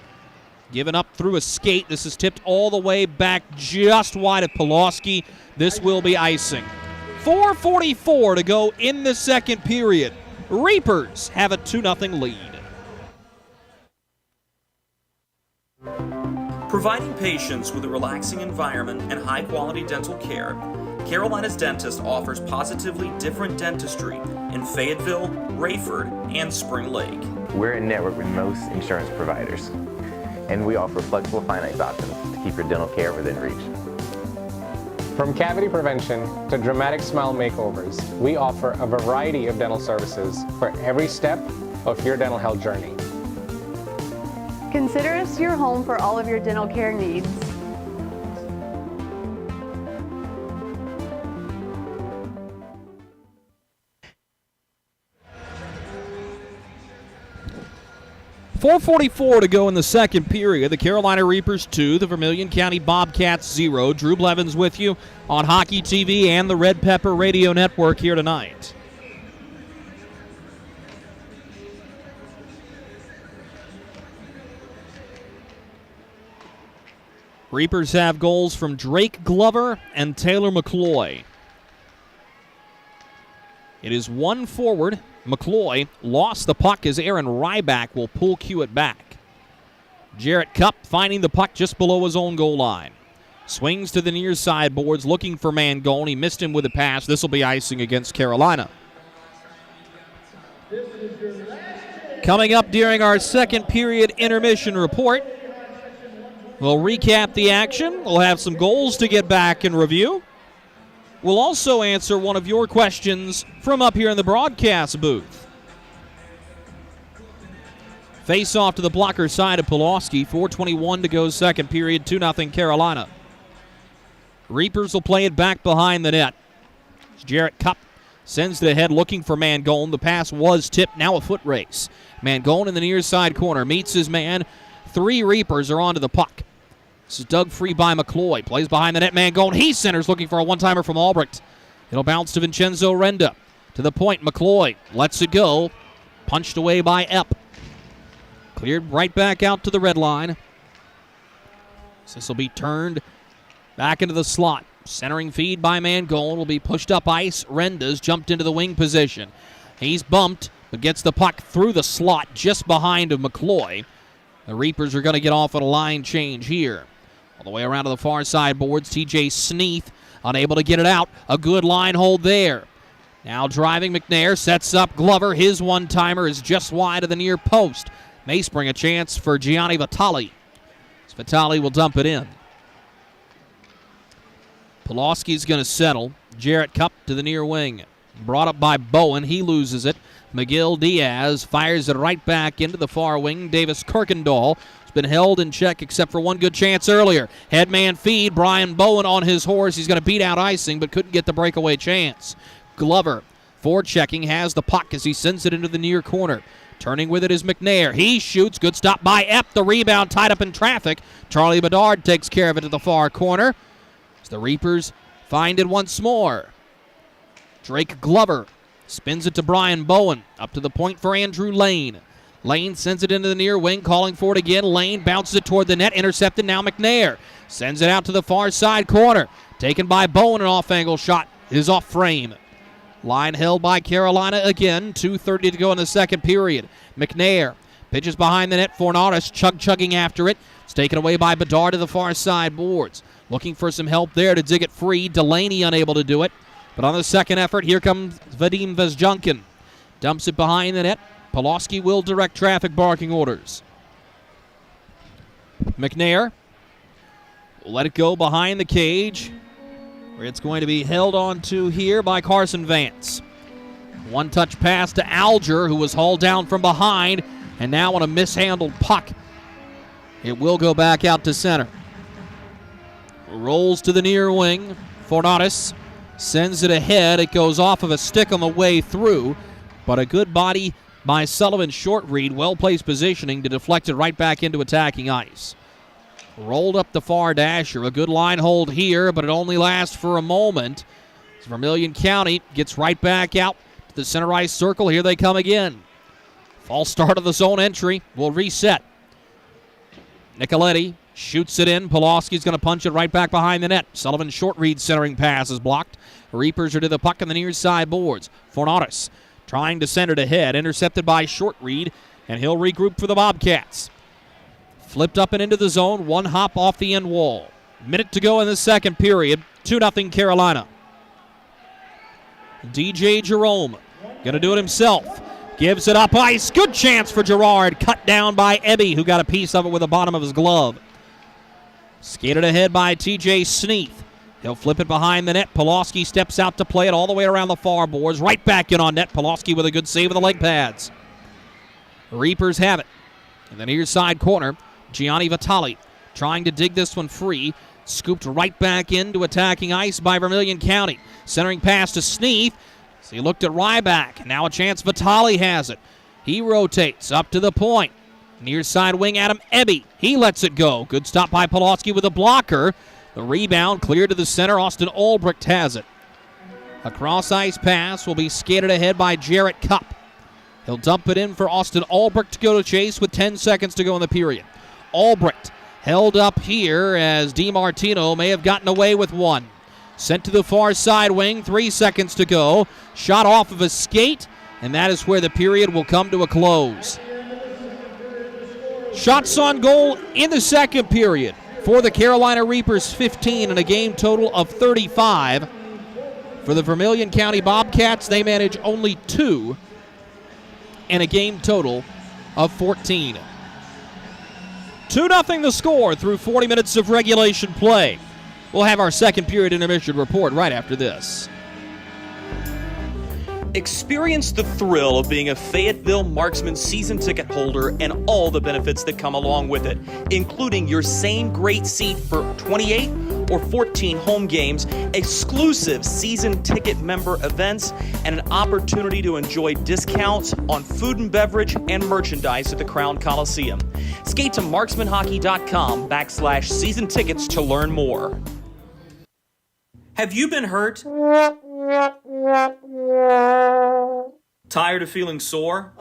Given up through a skate. This is tipped all the way back just wide of Pulaski. This will be icing. 4:44 to go in the second period. Reapers have a 2-0 lead. Providing patients with a relaxing environment and high-quality dental care, Carolina's Dentist offers positively different dentistry in Fayetteville, Rayford, and Spring Lake. We're in network with most insurance providers. and we offer flexible finance options to keep your dental care within reach. From cavity prevention to dramatic smile makeovers, we offer a variety of dental services for every step of your dental health journey. Consider us your home for all of your dental care needs. .444 to go in the second period. The Carolina Reapers 2, the Vermilion County Bobcats 0. Drew Blevins with you on Hockey TV and the Red Pepper Radio Network here tonight. Reapers have goals from Drake Glover and Taylor McCloy. It is one forward. McCloy lost the puck as Aaron Ryback will pull cue it back. Jarrett Cupp finding the puck just below his own goal line. Swings to the near side boards looking for Mangone. He missed him with a pass. This will be icing against Carolina. Coming up during our second period intermission report, we'll recap the action. We'll have some goals to get back and review. We'll also answer one of your questions from up here in the broadcast booth. Face off to the blocker side of Pulaski. 4:21 to go second period, 2-0 Carolina. Reapers will play it back behind the net. Jarrett Cupp sends it ahead looking for Mangone. The pass was tipped, now a foot race. Mangone in the near side corner meets his man. 3 Reapers are onto the puck. This is dug free by McCloy. Plays behind the net. Mangone. He centers looking for a one-timer from Albrecht. It'll bounce to Vincenzo Renda. To the point. McCloy lets it go. Punched away by Epp. Cleared right back out to the red line. So this will be turned back into the slot. Centering feed by Mangone will be pushed up ice. Renda's jumped into the wing position. He's bumped, but gets the puck through the slot just behind of McCloy. The Reapers are going to get off on a line change here. All the way around to the far side boards, TJ Sneath unable to get it out. A good line hold there. Now driving McNair, sets up Glover. His one-timer is just wide of the near post. May spring a chance for Gianni Vitali. Vitali will dump it in. Pulaski's going to settle. Jarrett Cupp to the near wing. Brought up by Bowen. He loses it. McGill Diaz fires it right back into the far wing. Davis Kirkendall has been held in check except for one good chance earlier. Headman feed. Brian Bowen on his horse. He's going to beat out icing but couldn't get the breakaway chance. Glover forechecking has the puck as he sends it into the near corner. Turning with it is McNair. He shoots. Good stop by Epp. The rebound tied up in traffic. Charlie Bedard takes care of it to the far corner. As the Reapers find it once more. Drake Glover spins it to Brian Bowen. Up to the point for Andrew Lane. Lane sends it into the near wing, calling for it again. Lane bounces it toward the net, intercepted now McNair. Sends it out to the far side corner. Taken by Bowen, an off-angle shot is off frame. Line held by Carolina again. 2:30 to go in the second period. McNair pitches behind the net. Fornaris chugging after it. It's taken away by Bedard to the far side boards. Looking for some help there to dig it free. Delaney unable to do it. But on the second effort, here comes Vadim Vezjunkin. Dumps it behind the net. Pulaski will direct traffic barking orders. McNair will let it go behind the cage, where it's going to be held on to here by Carson Vance. One-touch pass to Alger, who was hauled down from behind, and now on a mishandled puck, it will go back out to center. Rolls to the near wing. Fornatis sends it ahead. It goes off of a stick on the way through, but a good body by Sullivan. Short read, well-placed positioning to deflect it right back into attacking ice. Rolled up the far dasher. A good line hold here, but it only lasts for a moment. As Vermilion County gets right back out to the center ice circle. Here they come again. False start of the zone entry. Will reset. Nicoletti shoots it in. Pulaski's going to punch it right back behind the net. Sullivan's short read centering pass is blocked. Reapers are to the puck on the near side boards. Fornatis trying to send it ahead. Intercepted by short read, and he'll regroup for the Bobcats. Flipped up and into the zone. One hop off the end wall. Minute to go in the second period. 2-0 Carolina. DJ Jerome going to do it himself. Gives it up ice. Good chance for Gerard. Cut down by Ebby, who got a piece of it with the bottom of his glove. Skated ahead by TJ Sneath. He'll flip it behind the net. Pulaski steps out to play it all the way around the far boards. Right back in on net. Pulaski with a good save of the leg pads. Reapers have it. And then here's side corner. Gianni Vitali trying to dig this one free. Scooped right back into attacking ice by Vermilion County. Centering pass to Sneath. So he looked at Ryback. Now a chance Vitali has it. He rotates up to the point. Near side wing Adam Ebby. He lets it go. Good stop by Pulaski with a blocker. The rebound cleared to the center. Austin Olbricht has it. A cross-ice pass will be skated ahead by Jarrett Cupp. He'll dump it in for Austin Olbricht to go to chase with 10 seconds to go in the period. Olbricht held up here as DiMartino may have gotten away with one. Sent to the far side wing, 3 seconds to go. Shot off of a skate, and that is where the period will come to a close. Shots on goal in the second period for the Carolina Reapers, 15 and a game total of 35. For the Vermilion County Bobcats, they manage only 2 and a game total of 14. 2-0 the score through 40 minutes of regulation play. We'll have our second period intermission report right after this. Experience the thrill of being a Fayetteville Marksman season ticket holder and all the benefits that come along with it, including your same great seat for 28 or 14 home games, exclusive season ticket member events, and an opportunity to enjoy discounts on food and beverage and merchandise at the Crown Coliseum. Skate to marksmanhockey.com/season tickets to learn more. Have you been hurt? Tired of feeling sore?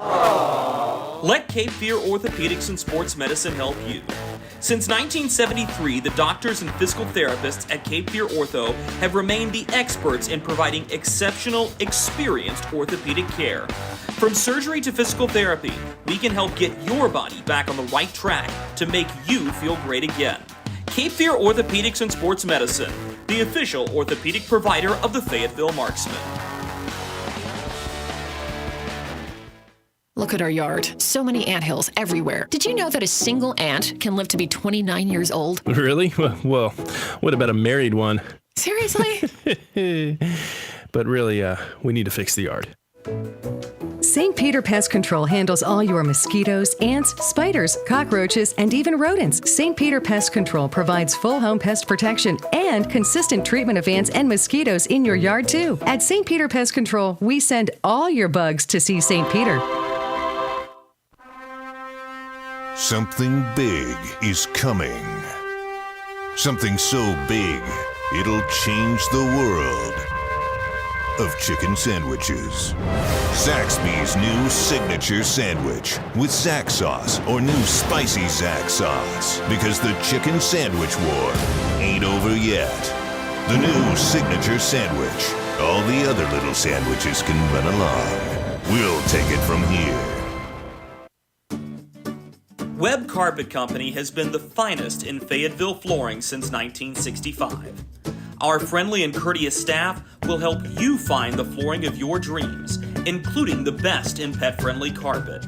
Let Cape Fear Orthopedics and Sports Medicine help you. Since 1973, the doctors and physical therapists at Cape Fear Ortho have remained the experts in providing exceptional, experienced orthopedic care. From surgery to physical therapy, we can help get your body back on the right track to make you feel great again. Cape Fear Orthopedics and Sports Medicine, the official orthopedic provider of the Fayetteville Marksmen. Look at our yard. So many anthills everywhere. Did you know that a single ant can live to be 29 years old? Really? Well, what about a married one? Seriously? But really, we need to fix the yard. St. Peter Pest Control handles all your mosquitoes, ants, spiders, cockroaches, and even rodents. St. Peter Pest Control provides full home pest protection and consistent treatment of ants and mosquitoes in your yard, too. At St. Peter Pest Control, we send all your bugs to see St. Peter. Something big is coming. Something so big, it'll change the world of chicken sandwiches. Zaxby's new signature sandwich with Zax sauce or new spicy Zax sauce. Because the chicken sandwich war ain't over yet. The new signature sandwich. All the other little sandwiches can run along. We'll take it from here. Webb Carpet Company has been the finest in Fayetteville flooring since 1965. Our friendly and courteous staff will help you find the flooring of your dreams, including the best in pet-friendly carpet.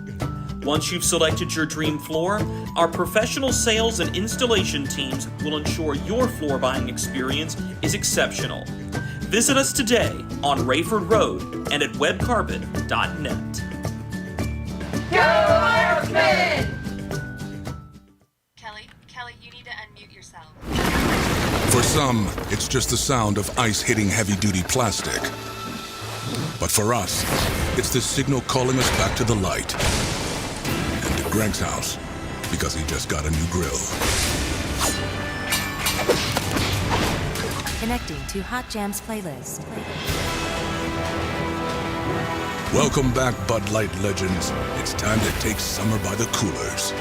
Once you've selected your dream floor, our professional sales and installation teams will ensure your floor buying experience is exceptional. Visit us today on Rayford Road and at webcarpet.net. Go Marksmen! Kelly, you need to unmute yourself. For some, it's just the sound of ice hitting heavy-duty plastic. But for us, it's the signal calling us back to the light. And to Greg's house, because he just got a new grill. Connecting to Hot Jams playlist. Welcome back, Bud Light legends. It's time to take summer by the coolers.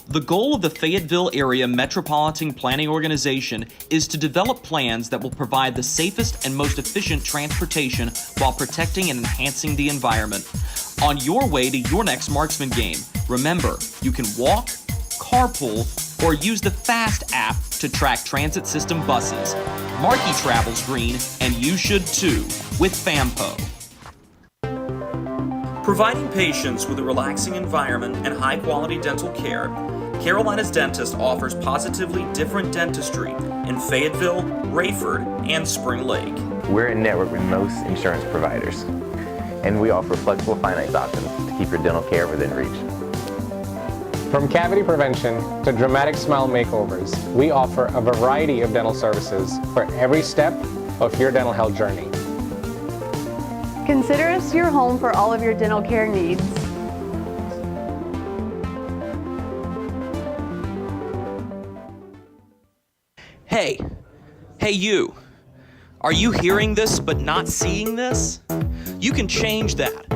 The goal of the Fayetteville Area Metropolitan Planning Organization is to develop plans that will provide the safest and most efficient transportation while protecting and enhancing the environment. On your way to your next Marksman game, remember, you can walk, carpool, or use the FAST app to track transit system buses. Markey travels green, and you should too, with FAMPO. Providing patients with a relaxing environment and high-quality dental care, Carolina's Dentist offers positively different dentistry in Fayetteville, Rayford, and Spring Lake. We're in network with most insurance providers, and we offer flexible finance options to keep your dental care within reach. From cavity prevention to dramatic smile makeovers, we offer a variety of dental services for every step of your dental health journey. Consider us your home for all of your dental care needs. Hey you. Are you hearing this but not seeing this? You can change that.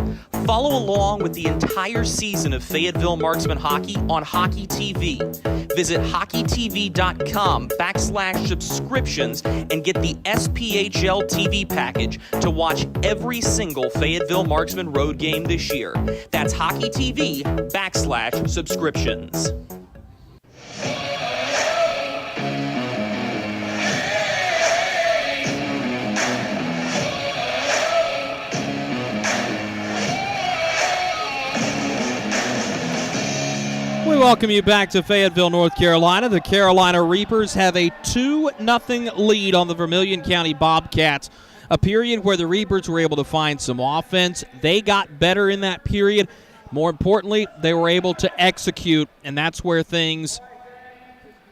Follow along with the entire season of Fayetteville Marksman Hockey on Hockey TV. Visit hockeytv.com/subscriptions and get the SPHL TV package to watch every single Fayetteville Marksman road game this year. That's hockeytv.com/subscriptions. We welcome you back to Fayetteville, North Carolina. The Carolina Reapers have a 2-0 lead on the Vermilion County Bobcats, a period where the Reapers were able to find some offense. They got better in that period. More importantly, they were able to execute, and that's where things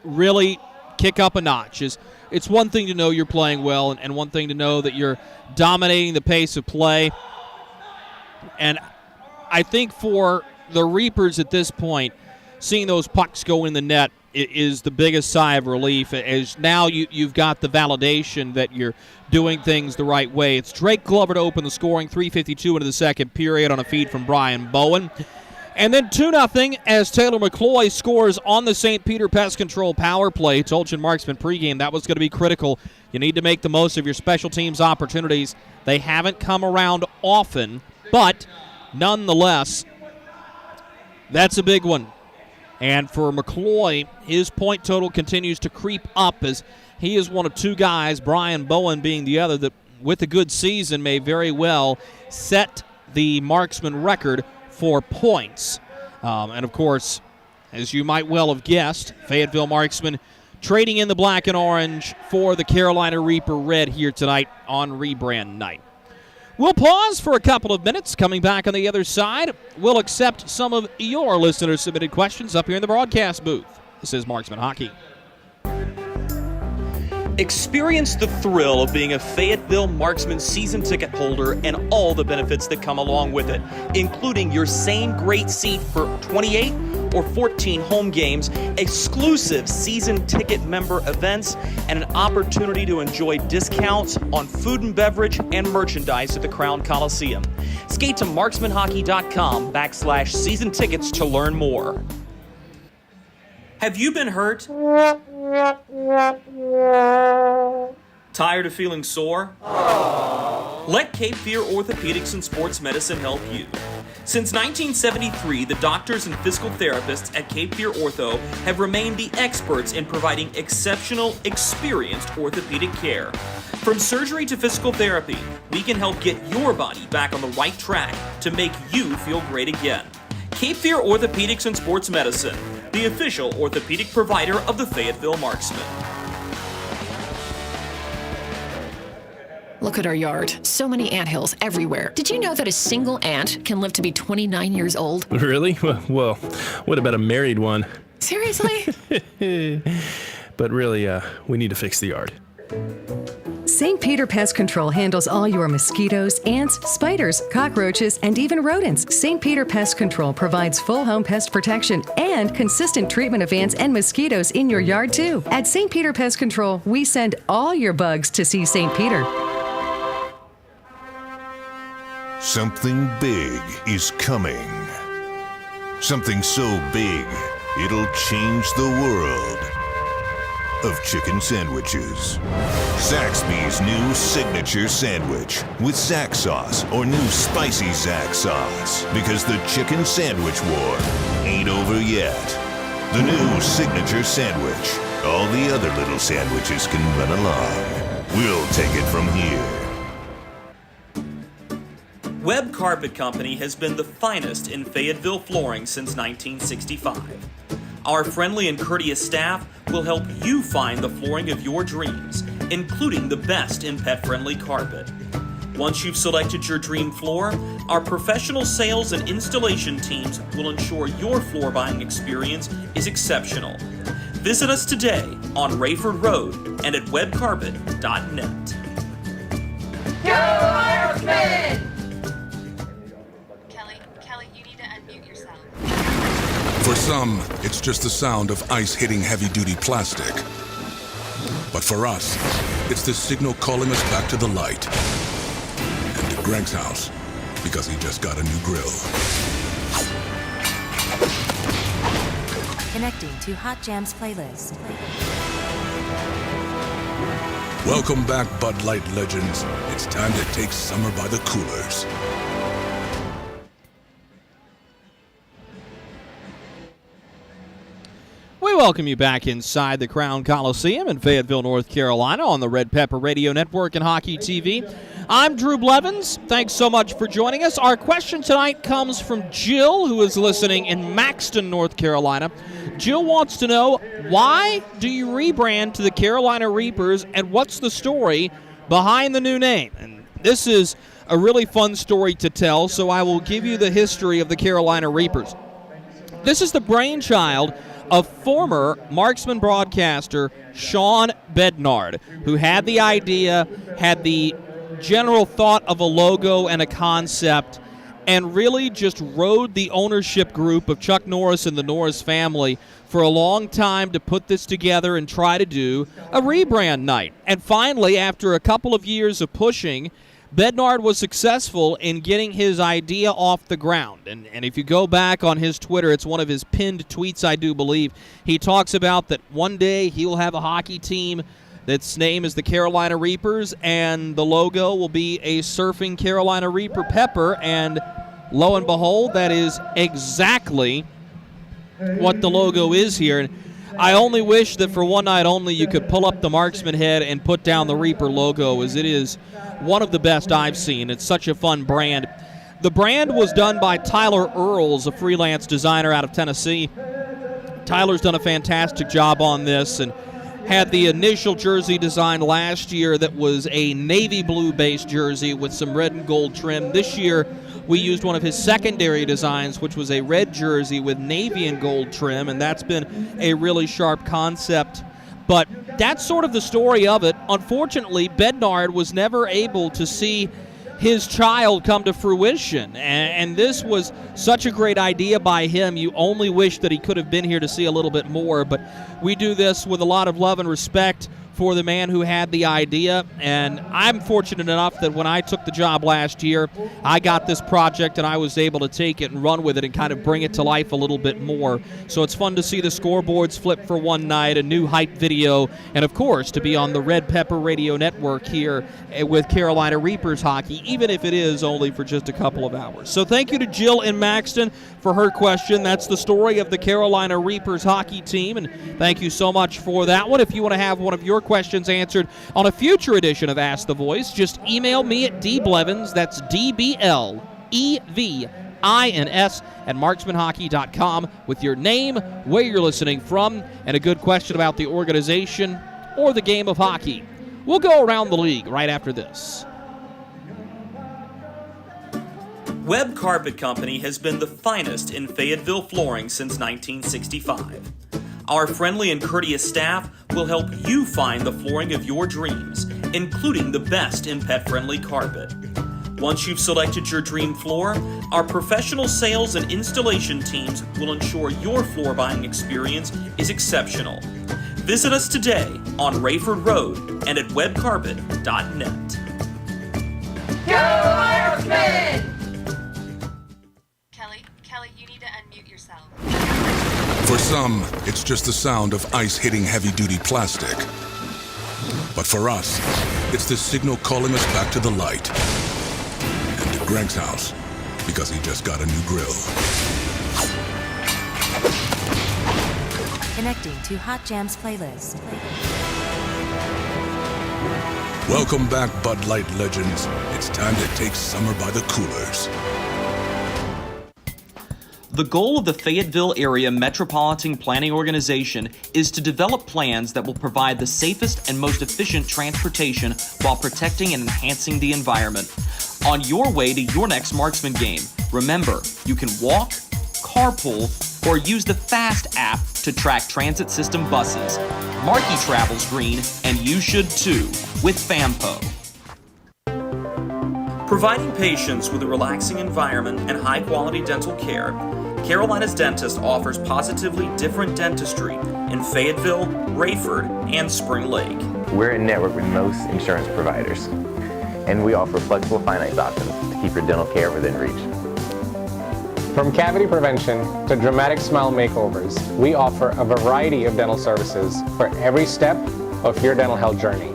really kick up a notch. It's one thing to know you're playing well and one thing to know that you're dominating the pace of play. And I think for the Reapers at this point, seeing those pucks go in the net is the biggest sigh of relief, as now you've got the validation that you're doing things the right way. It's Drake Glover to open the scoring, 3:52 into the second period on a feed from Brian Bowen. And then 2-0 as Taylor McCloy scores on the St. Peter Pest Control power play. Told you in Marksman pregame that was going to be critical. You need to make the most of your special teams opportunities. They haven't come around often, but nonetheless, that's a big one. And for McCloy, his point total continues to creep up as he is one of two guys, Brian Bowen being the other, that with a good season may very well set the marksman record for points. And, of course, as you might well have guessed, Fayetteville Marksman trading in the black and orange for the Carolina Reaper red here tonight on rebrand night. We'll pause for a couple of minutes. Coming back on the other side, we'll accept some of your listener-submitted questions up here in the broadcast booth. This is Marksman Hockey. Experience the thrill of being a Fayetteville Marksman season ticket holder and all the benefits that come along with it, including your same great seat for 28 or 14 home games, exclusive season ticket member events, and an opportunity to enjoy discounts on food and beverage and merchandise at the Crown Coliseum. Skate to marksmanhockey.com/season tickets to learn more. Have you been hurt? Tired of feeling sore? Let Cape Fear Orthopedics and Sports Medicine help you. Since 1973, the doctors and physical therapists at Cape Fear Ortho have remained the experts in providing exceptional, experienced orthopedic care. From surgery to physical therapy, we can help get your body back on the right track to make you feel great again. Cape Fear Orthopedics and Sports Medicine, the official orthopedic provider of the Fayetteville Marksmen. Look at our yard. So many anthills everywhere. Did you know that a single ant can live to be 29 years old? Really? Well, what about a married one? Seriously? But really, we need to fix the yard. St. Peter Pest Control handles all your mosquitoes, ants, spiders, cockroaches, and even rodents. St. Peter Pest Control provides full home pest protection and consistent treatment of ants and mosquitoes in your yard, too. At St. Peter Pest Control, we send all your bugs to see St. Peter. Something big is coming. Something so big, it'll change the world of chicken sandwiches. Zaxby's new signature sandwich with Zax sauce or new spicy Zax sauce. Because the chicken sandwich war ain't over yet. The new signature sandwich. All the other little sandwiches can run along. We'll take it from here. Webb Carpet Company has been the finest in Fayetteville flooring since 1965. Our friendly and courteous staff will help you find the flooring of your dreams, including the best in pet-friendly carpet. Once you've selected your dream floor, our professional sales and installation teams will ensure your floor buying experience is exceptional. Visit us today on Rayford Road and at webcarpet.net. Go Marksmen! Kelly, you need to unmute yourself. For some, it's just the sound of ice hitting heavy-duty plastic. But for us, it's the signal calling us back to the light. And to Greg's house, because he just got a new grill. Connecting to Hot Jams playlist. Welcome back, Bud Light legends. It's time to take summer by the coolers. We welcome you back inside the Crown Coliseum in Fayetteville, North Carolina on the Red Pepper Radio Network and Hockey TV. I'm Drew Blevins. Thanks so much for joining us. Our question tonight comes from Jill, who is listening in Maxton, North Carolina. Jill wants to know, why do you rebrand to the Carolina Reapers, and what's the story behind the new name? And this is a really fun story to tell, so I will give you the history of the Carolina Reapers. This is the brainchild of former Marksman broadcaster Sean Bednard, who had the idea, had the general thought of a logo and a concept, and really just rode the ownership group of Chuck Norris and the Norris family for a long time to put this together and try to do a rebrand night. And finally, after a couple of years of pushing, Bednard was successful in getting his idea off the ground. And if you go back on his Twitter, it's one of his pinned tweets, I do believe. He talks about that one day he will have a hockey team that's name is the Carolina Reapers, and the logo will be a surfing Carolina Reaper pepper. And lo and behold, that is exactly what the logo is here. And I only wish that for one night only you could pull up the Marksman head and put down the Reaper logo, as it is one of the best I've seen. It's such a fun brand. The brand was done by Tyler Earls, a freelance designer out of Tennessee. Tyler's done a fantastic job on this and had the initial jersey design last year that was a navy blue-based jersey with some red and gold trim. This year, we used one of his secondary designs, which was a red jersey with navy and gold trim, and that's been a really sharp concept. But that's sort of the story of it. Unfortunately, Bednard was never able to see his child come to fruition, and this was such a great idea by him. You only wish that he could have been here to see a little bit more, but we do this with a lot of love and respect for the man who had the idea, and I'm fortunate enough that when I took the job last year, I got this project and I was able to take it and run with it and kind of bring it to life a little bit more. So it's fun to see the scoreboards flip for one night, a new hype video, and of course to be on the Red Pepper Radio Network here with Carolina Reapers hockey, even if it is only for just a couple of hours. So thank you to Jill in Maxton for her question. That's the story of the Carolina Reapers hockey team, and thank you so much for that one. If you want to have one of your questions answered on a future edition of Ask the Voice, just email me at dblevins, that's DBLEVINS at marksmanhockey.com with your name, where you're listening from, and a good question about the organization or the game of hockey. We'll go around the league right after this. Webb Carpet Company has been the finest in Fayetteville flooring since 1965. Our friendly and courteous staff will help you find the flooring of your dreams, including the best in pet-friendly carpet. Once you've selected your dream floor, our professional sales and installation teams will ensure your floor buying experience is exceptional. Visit us today on Rayford Road and at webcarpet.net. Go Marksmen! Kelly, you need to unmute yourself. For some, it's just the sound of ice hitting heavy-duty plastic. But for us, it's the signal calling us back to the light. And to Greg's house, because he just got a new grill. Connecting to Hot Jams playlist. Welcome back, Bud Light legends. It's time to take summer by the coolers. The goal of the Fayetteville Area Metropolitan Planning Organization is to develop plans that will provide the safest and most efficient transportation while protecting and enhancing the environment. On your way to your next Marksman game, remember, you can walk, carpool, or use the FAST app to track transit system buses. Markey travels green, and you should too, with FAMPO. Providing patients with a relaxing environment and high-quality dental care, Carolina's Dentist offers positively different dentistry in Fayetteville, Rayford, and Spring Lake. We're in network with most insurance providers, and we offer flexible finance options to keep your dental care within reach. From cavity prevention to dramatic smile makeovers, we offer a variety of dental services for every step of your dental health journey.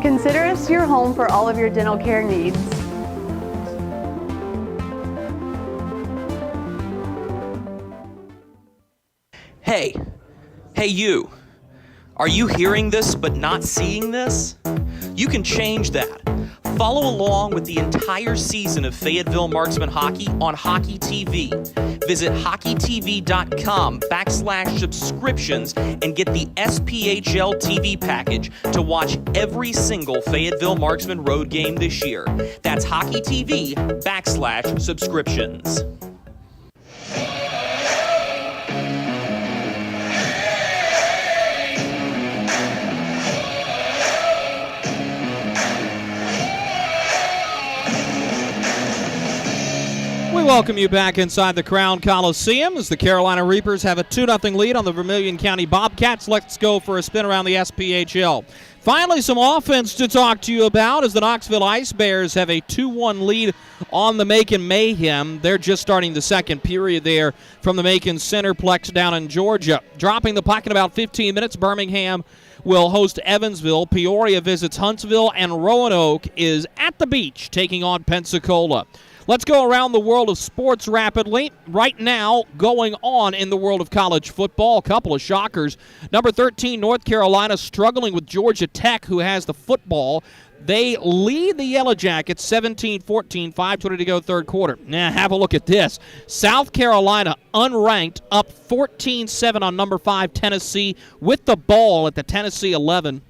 Consider us your home for all of your dental care needs. Hey you. Are you hearing this but not seeing this? You can change that. Follow along with the entire season of Fayetteville Marksman Hockey on Hockey TV. Visit hockeytv.com/subscriptions and get the SPHL TV package to watch every single Fayetteville Marksman road game this year. That's hockeytv.com/subscriptions. We welcome you back inside the Crown Coliseum as the Carolina Reapers have a 2-0 lead on the Vermilion County Bobcats. Let's go for a spin around the SPHL. Finally, some offense to talk to you about as the Knoxville Ice Bears have a 2-1 lead on the Macon Mayhem. They're just starting the second period there from the Macon Centerplex down in Georgia. Dropping the puck in about 15 minutes, Birmingham will host Evansville. Peoria visits Huntsville, and Roanoke is at the beach taking on Pensacola. Let's go around the world of sports rapidly. Right now, going on in the world of college football, a couple of shockers. Number 13, North Carolina, struggling with Georgia Tech, who has the football. They lead the Yellow Jackets 17-14, 5:20 to go third quarter. Now, have a look at this. South Carolina, unranked, up 14-7 on number 5, Tennessee, with the ball at the Tennessee 11.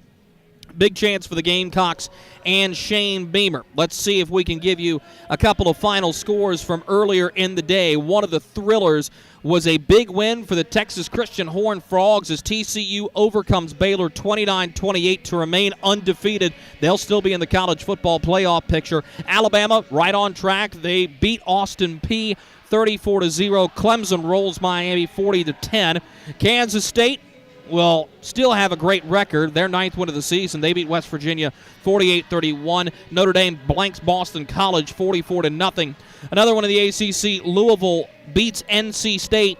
Big chance for the Gamecocks and Shane Beamer. Let's see if we can give you a couple of final scores from earlier in the day. One of the thrillers was a big win for the Texas Christian Horned Frogs as TCU overcomes Baylor 29-28 to remain undefeated. They'll still be in the college football playoff picture. Alabama right on track. They beat Austin Peay 34-0. Clemson rolls Miami 40-10. Kansas State will still have a great record. Their 9th win of the season. They beat West Virginia 48-31. Notre Dame blanks Boston College 44-0. Another one in the ACC, Louisville beats NC State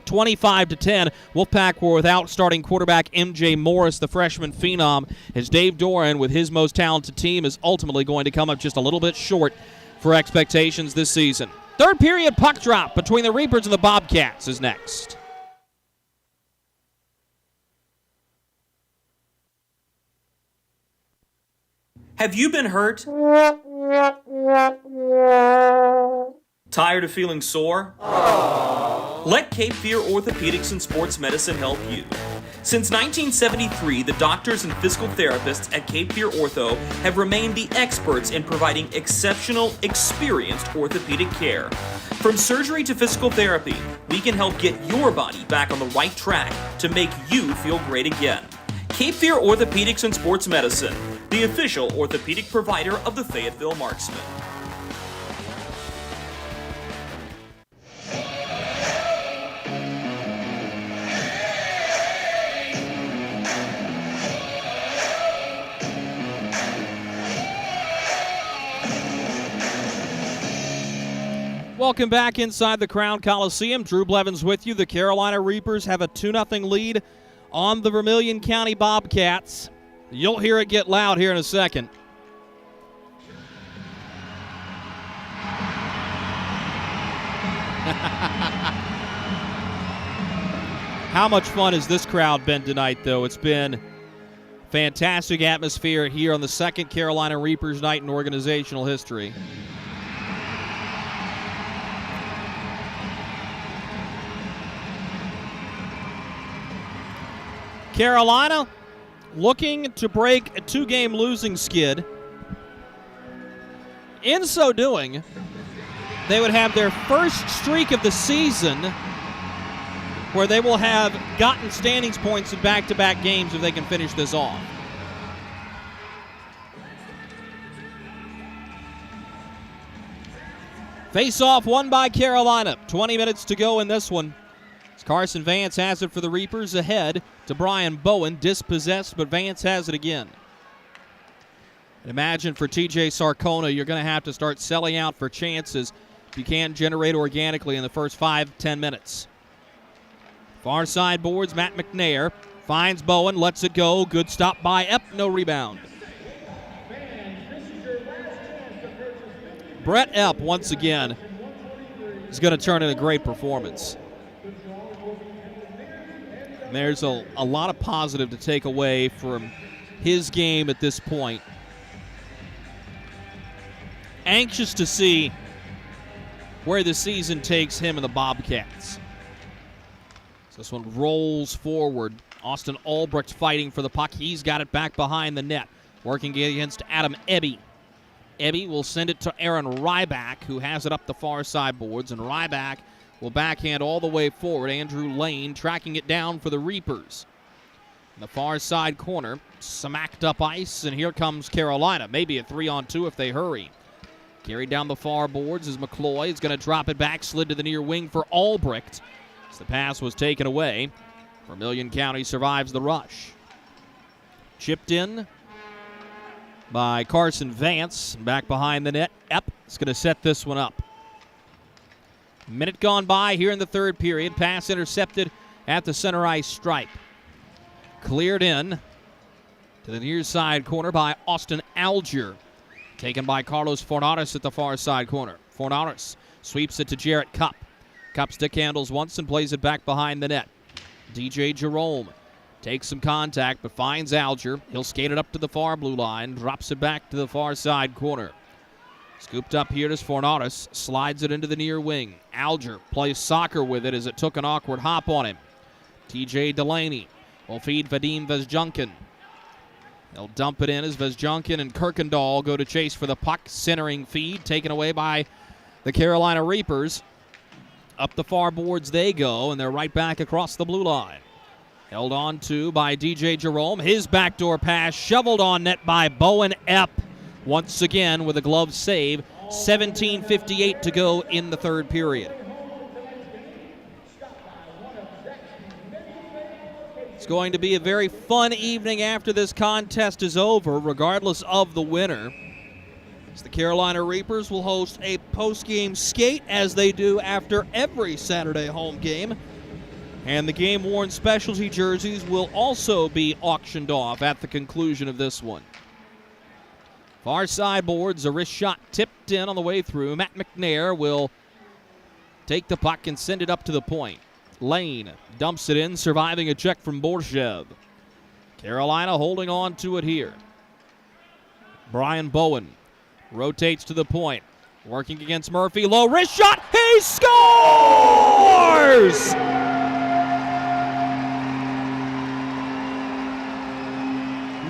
25-10. Wolfpack were without starting quarterback M.J. Morris, the freshman phenom, as Dave Doran, with his most talented team, is ultimately going to come up just a little bit short for expectations this season. Third period puck drop between the Reapers and the Bobcats is next. Have you been hurt? Tired of feeling sore? Let Cape Fear Orthopedics and Sports Medicine help you. Since 1973, the doctors and physical therapists at Cape Fear Ortho have remained the experts in providing exceptional, experienced orthopedic care. From surgery to physical therapy, we can help get your body back on the right track to make you feel great again. Cape Fear Orthopedics and Sports Medicine, the official orthopedic provider of the Fayetteville Marksmen. Welcome back inside the Crown Coliseum. Drew Blevins with you. The Carolina Reapers have a 2-0 lead on the Vermilion County Bobcats. You'll hear it get loud here in a second. How much fun has this crowd been tonight, though? It's been Fantastic atmosphere here on the second Carolina Reapers night in organizational history. Carolina looking to break a 2-game losing skid. In so doing, they would have their first streak of the season where they will have gotten standings points in back-to-back games if they can finish this off. Face-off won by Carolina. 20 minutes to go in this one. As Carson Vance has it for the Reapers, ahead to Brian Bowen, dispossessed, but Vance has it again. And imagine for TJ Sarcona, you're going to have to start selling out for chances if you can't generate organically in the first 5-10 minutes. Far side boards, Matt McNair finds Bowen, lets it go. Good stop by Epp, no rebound. Brett Epp, once again, is going to turn in a great performance. And there's a lot of positive to take away from his game at this point. Anxious to see where the season takes him and the Bobcats. So this one rolls forward. Austin Albrecht fighting for the puck. He's got it back behind the net, working against Adam Ebby. Ebby will send it to Aaron Ryback, who has it up the far side boards, and Ryback will backhand all the way forward. Andrew Lane tracking it down for the Reapers. In the far side corner, smacked up ice, and here comes Carolina. Maybe a 3-on-2 if they hurry. Carried down the far boards as McCloy is going to drop it back, slid to the near wing for Albrecht. As the pass was taken away, Vermilion County survives the rush. Chipped in by Carson Vance. Back behind the net, Epp is going to set this one up. Minute gone by here in the third period. Pass intercepted at the center ice stripe. Cleared in to the near side corner by Austin Alger. Taken by Carlos Fornares at the far side corner. Fornares sweeps it to Jarrett Cupp. Cupp stick handles once and plays it back behind the net. DJ Jerome takes some contact but finds Alger. He'll skate it up to the far blue line. Drops it back to the far side corner. Scooped up here is Fornares. Slides it into the near wing. Alger plays soccer with it as it took an awkward hop on him. TJ Delaney will feed Vadim Vezjunkin. They'll dump it in as Vezjunkin and Kirkendall go to chase for the puck. Centering feed taken away by the Carolina Reapers. Up the far boards they go, and they're right back across the blue line. Held on to by DJ Jerome. His backdoor pass shoveled on net by Bowen Epp. Once again with a glove save. 17:58 to go in the third period. It's going to be a very fun evening after this contest is over, regardless of the winner. As the Carolina Reapers will host a post-game skate, as they do after every Saturday home game. And the game-worn specialty jerseys will also be auctioned off at the conclusion of this one. Far side boards, a wrist shot tipped in on the way through. Matt McNair will take the puck and send it up to the point. Lane dumps it in, surviving a check from Borshev. Carolina holding on to it here. Brian Bowen rotates to the point. Working against Murphy. Low wrist shot. He scores!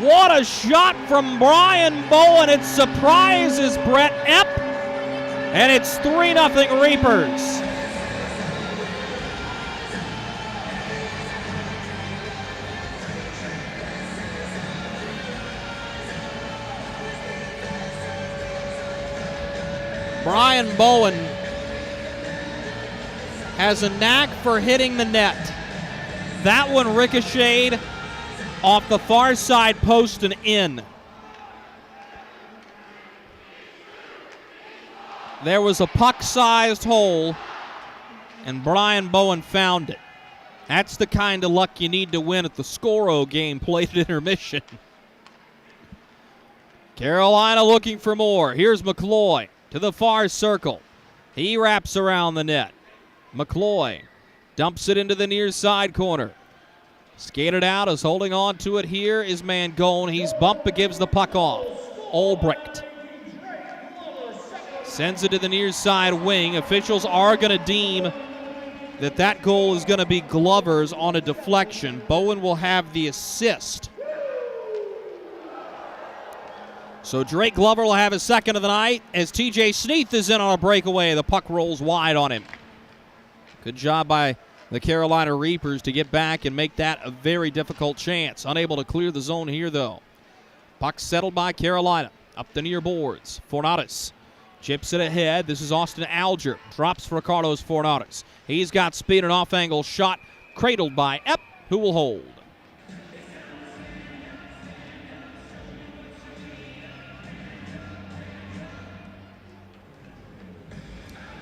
What a shot from Brian Bowen. It surprises Brett Epp. And it's 3-0 Reapers. Brian Bowen has a knack for hitting the net. That one ricocheted off the far side post and in. There was a puck-sized hole, and Brian Bowen found it. That's the kind of luck you need to win at the Scoro game played at intermission. Carolina looking for more. Here's McCloy to the far circle. He wraps around the net. McCloy dumps it into the near side corner. Skated out, is holding on to it. Here is Mangone. He's bumped but gives the puck off. Albrecht sends it to the near side wing. Officials are going to deem that goal is going to be Glover's on a deflection. Bowen will have the assist. So Drake Glover will have his second of the night as TJ Sneath is in on a breakaway. The puck rolls wide on him. Good job by the Carolina Reapers to get back and make that a very difficult chance. Unable to clear the zone here, though. Puck settled by Carolina. Up the near boards. Fornatus chips it ahead. This is Austin Alger. Drops for Carlos Fornatus. He's got speed, an off-angle shot. Cradled by Epp, who will hold.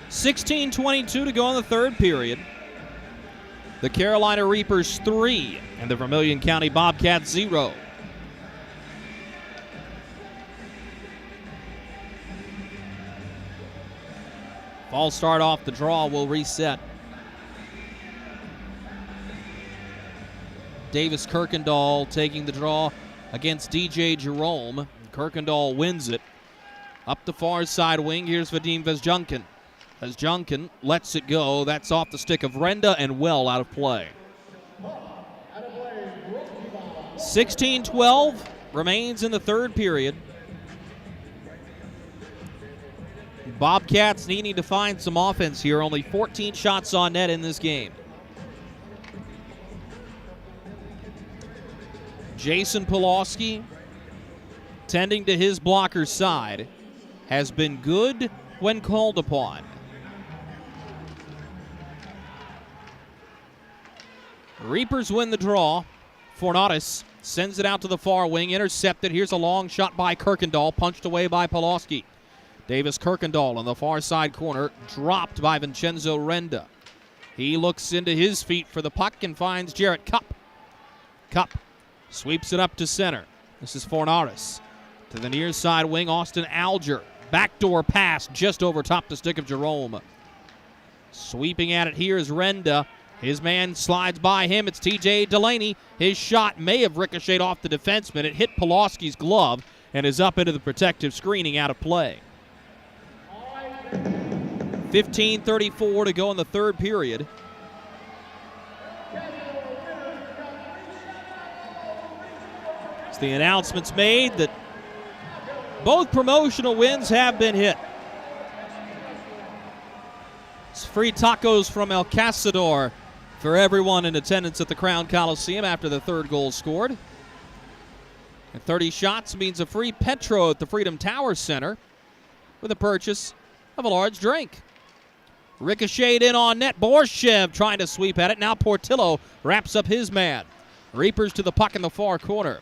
.16:22 to go in the third period. The Carolina Reapers 3 and the Vermilion County Bobcats 0. False start off the draw will reset. Davis Kirkendall taking the draw against DJ Jerome. Kirkendall wins it. Up the far side wing, here's Vadim Vezjunkin. Vezjunkin lets it go. That's off the stick of Renda and well out of play. 16-12 remains in the third period. Bobcats needing to find some offense here. Only 14 shots on net in this game. Jason Pulaski, tending to his blocker's side, has been good when called upon. Reapers win the draw. Fornatus sends it out to the far wing, intercepted. Here's a long shot by Kirkendall, punched away by Pulaski. Davis Kirkendall on the far side corner, dropped by Vincenzo Renda. He looks into his feet for the puck and finds Jarrett Cupp. Cupp sweeps it up to center. This is Fornatus. To the near side wing, Austin Alger. Backdoor pass just over top the stick of Jerome. Sweeping at it here is Renda. His man slides by him. It's TJ Delaney. His shot may have ricocheted off the defenseman. It hit Pulaski's glove and is up into the protective screening, out of play. 15:34 to go in the third period. As the announcement's made that both promotional wins have been hit. It's free tacos from El Cazador for everyone in attendance at the Crown Coliseum after the third goal scored. And 30 shots means a free Petro at the Freedom Tower Center with a purchase of a large drink. Ricocheted in on net. Borshev trying to sweep at it. Now Portillo wraps up his man. Reapers to the puck in the far corner.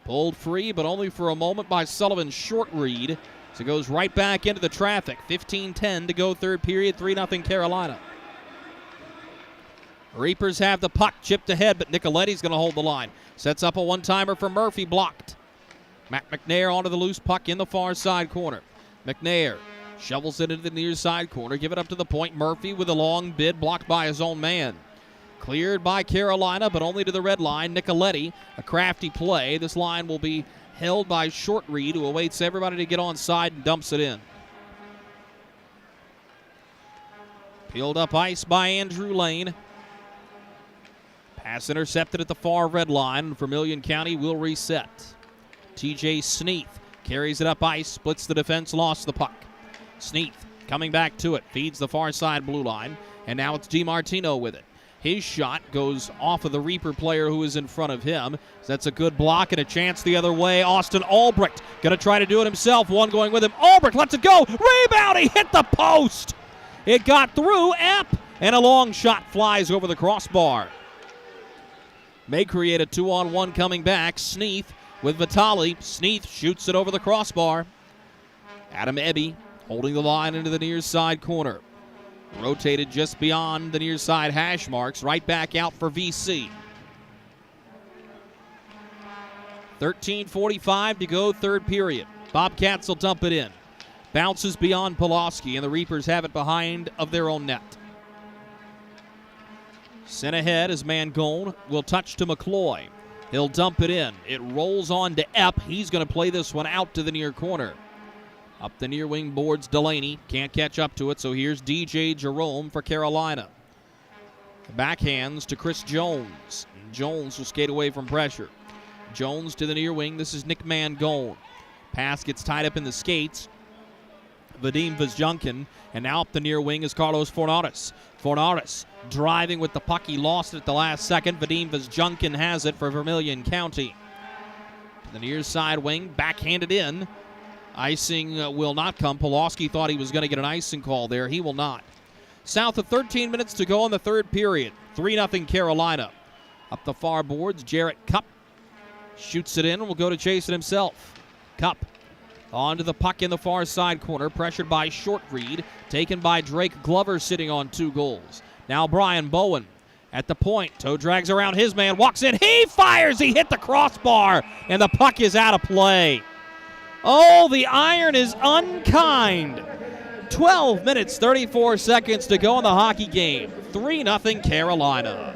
Pulled free, but only for a moment by Sullivan's short read. So it goes right back into the traffic. 15:10 to go third period. 3-0 Carolina. Reapers have the puck chipped ahead, but Nicoletti's going to hold the line. Sets up a one-timer for Murphy, blocked. Matt McNair onto the loose puck in the far side corner. McNair shovels it into the near side corner. Give it up to the point. Murphy with a long bid, blocked by his own man. Cleared by Carolina, but only to the red line. Nicoletti, a crafty play. This line will be held by Short Reed, who awaits everybody to get on side and dumps it in. Peeled up ice by Andrew Lane. Pass intercepted at the far red line. Vermilion County will reset. TJ Sneath carries it up ice, splits the defense, lost the puck. Sneath coming back to it, feeds the far side blue line, and now it's DiMartino with it. His shot goes off of the Reaper player who is in front of him. That's a good block and a chance the other way. Austin Albrecht going to try to do it himself. One going with him. Albrecht lets it go. Rebound. He hit the post. It got through Epp, and a long shot flies over the crossbar. May create a 2-on-1 coming back. Sneath with Vitali. Sneath shoots it over the crossbar. Adam Ebby holding the line into the near side corner. Rotated just beyond the near side hash marks. Right back out for VC. 13:45 to go, third period. Bobcats will dump it in. Bounces beyond Pulaski, and the Reapers have it behind of their own net. Sent ahead as Mangone will touch to McCloy. He'll dump it in. It rolls on to Epp. He's going to play this one out to the near corner. Up the near wing boards, Delaney. Can't catch up to it, so here's DJ Jerome for Carolina. Backhands to Chris Jones. Jones will skate away from pressure. Jones to the near wing. This is Nick Mangone. Pass gets tied up in the skates. Vadim Vazjunkin. And now up the near wing is Carlos Fornares. Fornares driving with the puck. He lost it at the last second. Vadim Vazjunkin has it for Vermilion County. To the near side wing, backhanded in. Icing will not come. Pulaski thought he was going to get an icing call there. He will not. South of 13 minutes to go in the third period. 3-0 Carolina. Up the far boards, Jarrett Cup shoots it in and will go to chase it himself. Cup onto the puck in the far side corner, pressured by Shortreed, taken by Drake Glover sitting on 2 goals. Now Brian Bowen at the point. Toe drags around his man, walks in, he fires, he hit the crossbar, and the puck is out of play. Oh, the iron is unkind. 12 minutes, 34 seconds to go in the hockey game. 3-0 Carolina.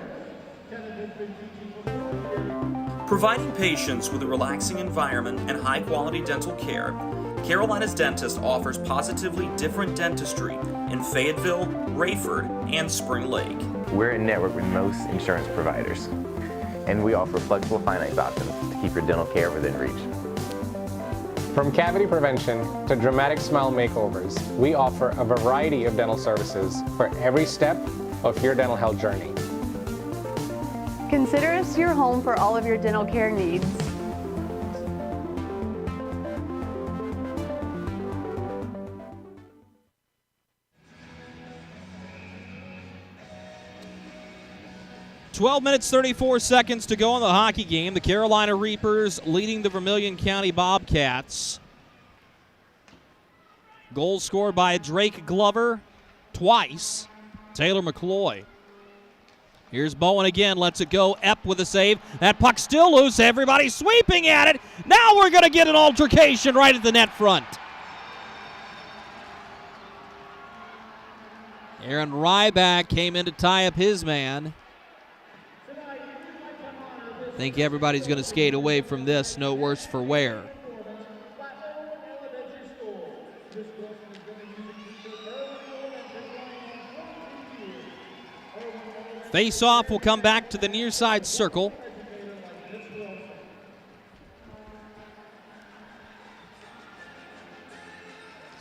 Providing patients with a relaxing environment and high-quality dental care, Carolina's Dentist offers positively different dentistry in Fayetteville, Rayford, and Spring Lake. We're in network with most insurance providers, and we offer flexible finance options to keep your dental care within reach. From cavity prevention to dramatic smile makeovers, we offer a variety of dental services for every step of your dental health journey. Consider us your home for all of your dental care needs. "12 minutes, 34 seconds to go in the hockey game. The Carolina Reapers leading the Vermilion County Bobcats. Goal scored by Drake Glover twice. Taylor McCloy. Here's Bowen again, lets it go. Epp with a save. That puck still loose. Everybody sweeping at it. Now we're going to get an altercation right at the net front. Aaron Ryback came in to tie up his man. I think everybody's going to skate away from this. No worse for wear. Face-off will come back to the near side circle.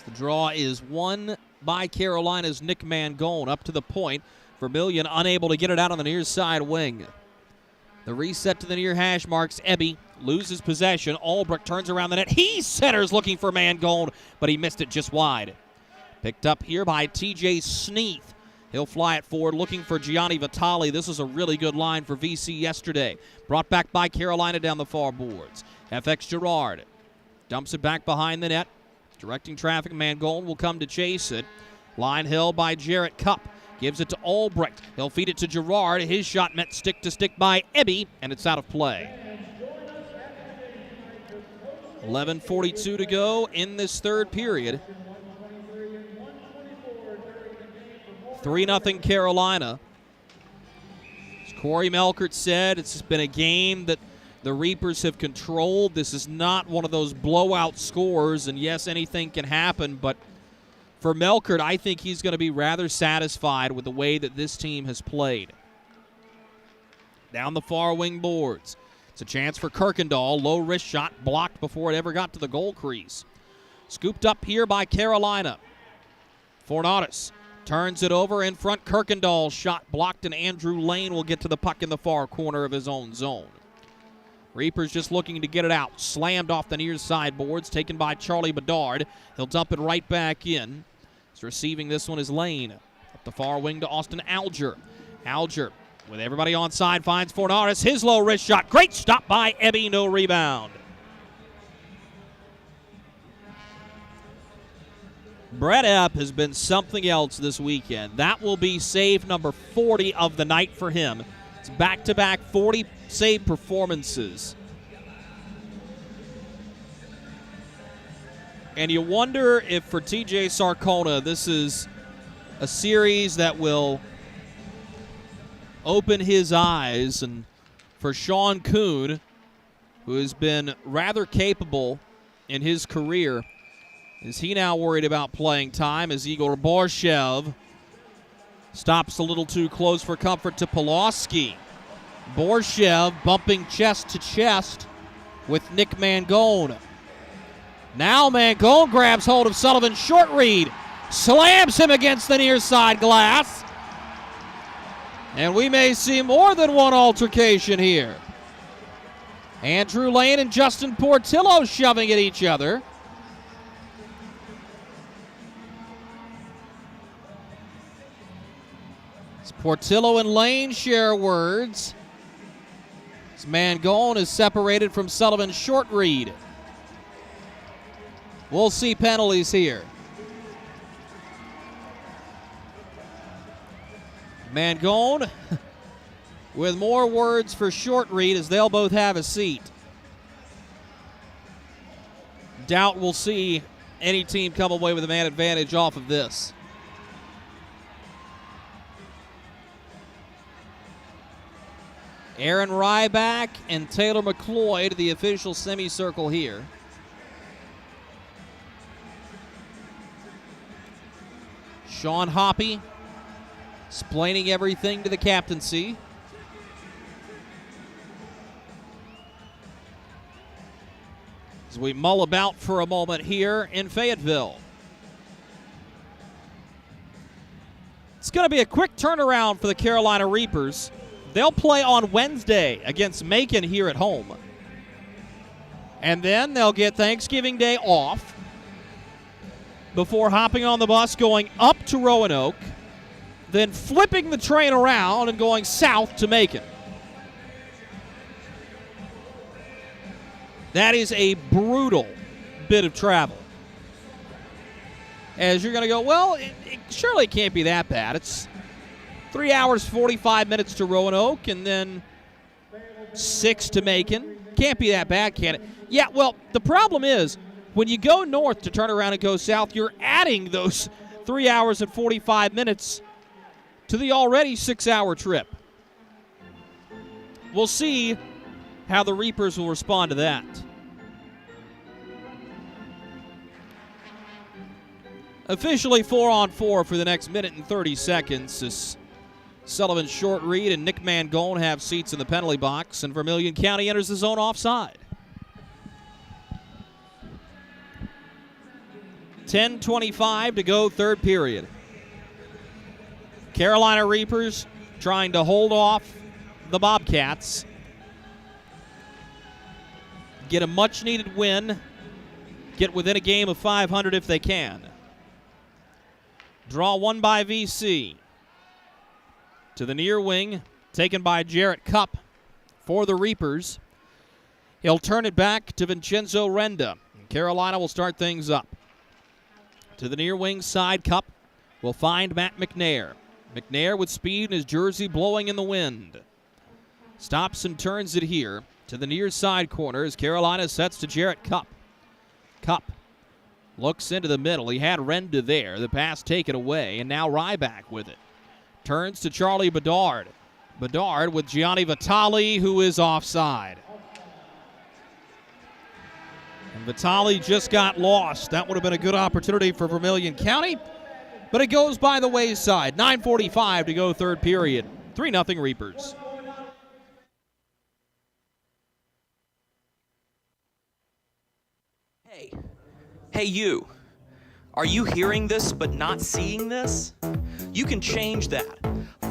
The draw is won by Carolina's Nick Mangone up to the point. Vermilion unable to get it out on the near side wing. The reset to the near hash marks. Ebby loses possession. Albrecht turns around the net. He centers looking for Mangone, but he missed it just wide. Picked up here by TJ Sneath. He'll fly it forward looking for Gianni Vitale. This was a really good line for VC yesterday. Brought back by Carolina down the far boards. FX Girard dumps it back behind the net. Directing traffic, Mangone will come to chase it. Line held by Jarrett Cup. Gives it to Albrecht. He'll feed it to Girard. His shot met stick to stick by Ebby, and it's out of play. 11:42 to go in this third period. 3-0 Carolina. As Corey Melkert said, it's been a game that the Reapers have controlled. This is not one of those blowout scores, and yes, anything can happen, but for Melkert, I think he's going to be rather satisfied with the way that this team has played. Down the far wing boards. It's a chance for Kirkendall. Low wrist shot blocked before it ever got to the goal crease. Scooped up here by Carolina. Fornatus turns it over in front. Kirkendall's shot blocked, and Andrew Lane will get to the puck in the far corner of his own zone. Reapers just looking to get it out. Slammed off the near side boards, taken by Charlie Bedard. He'll dump it right back in. He's receiving this one is Lane. Up the far wing to Austin Alger. Alger, with everybody on side, finds Fornaris. His low wrist shot. Great stop by Ebby, no rebound. Brett Epp has been something else this weekend. That will be save number 40 of the night for him. It's back-to-back 40 save performances. And you wonder if for TJ Sarcona, this is a series that will open his eyes. And for Sean Kuhn, who has been rather capable in his career, is he now worried about playing time as Igor Borshev stops a little too close for comfort to Pulaski. Borshev bumping chest to chest with Nick Mangone. Now Mangone grabs hold of Sullivan's short read, slams him against the near side glass. And we may see more than one altercation here. Andrew Lane and Justin Portillo shoving at each other. As Portillo and Lane share words, as Mangone is separated from Sullivan's short read. We'll see penalties here. Mangone with more words for short read as they'll both have a seat. Doubt we'll see any team come away with a man advantage off of this. Aaron Ryback and Taylor McCloy to the official semicircle here. Sean Hoppe explaining everything to the captaincy. As we mull about for a moment here in Fayetteville. It's going to be a quick turnaround for the Carolina Reapers. They'll play on Wednesday against Macon here at home. And then they'll get Thanksgiving Day off before hopping on the bus going up to Roanoke, then flipping the train around and going south to Macon. That is a brutal bit of travel. As you're going to go, well, it surely can't be that bad. It's 3 hours, 45 minutes to Roanoke, and then 6 to Macon. Can't be that bad, can it? Yeah, well, the problem is, when you go north to turn around and go south, you're adding those 3 hours and 45 minutes to the already 6-hour trip. We'll see how the Reapers will respond to that. Officially 4-on-4 for the next minute and 30 seconds as Sullivan short read and Nick Mangone have seats in the penalty box, and Vermilion County enters the zone offside. 10:25 to go, third period. Carolina Reapers trying to hold off the Bobcats. Get a much-needed win. Get within a game of 500 if they can. Draw one by VC. To the near wing, taken by Jarrett Cupp for the Reapers. He'll turn it back to Vincenzo Renda. Carolina will start things up. To the near wing side, Cupp will find Matt McNair. McNair with speed and his jersey blowing in the wind. Stops and turns it here to the near side corner as Carolina sets to Jarrett Cupp. Cupp looks into the middle. He had Renda there. The pass taken away, and now Ryback with it. Turns to Charlie Bedard. Bedard with Gianni Vitale, who is offside. And Vitale just got lost. That would have been a good opportunity for Vermilion County, but it goes by the wayside. 9:45 to go, third period. 3-0 Reapers. Hey you, are you hearing this but not seeing this? You can change that.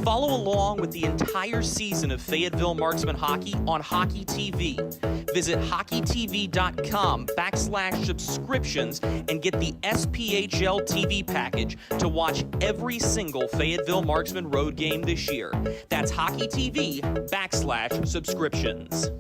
Follow along with the entire season of Fayetteville Marksman Hockey on Hockey TV. Visit hockeytv.com/subscriptions and get the SPHL TV package to watch every single Fayetteville Marksman road game this year. That's hockeytv.com/subscriptions.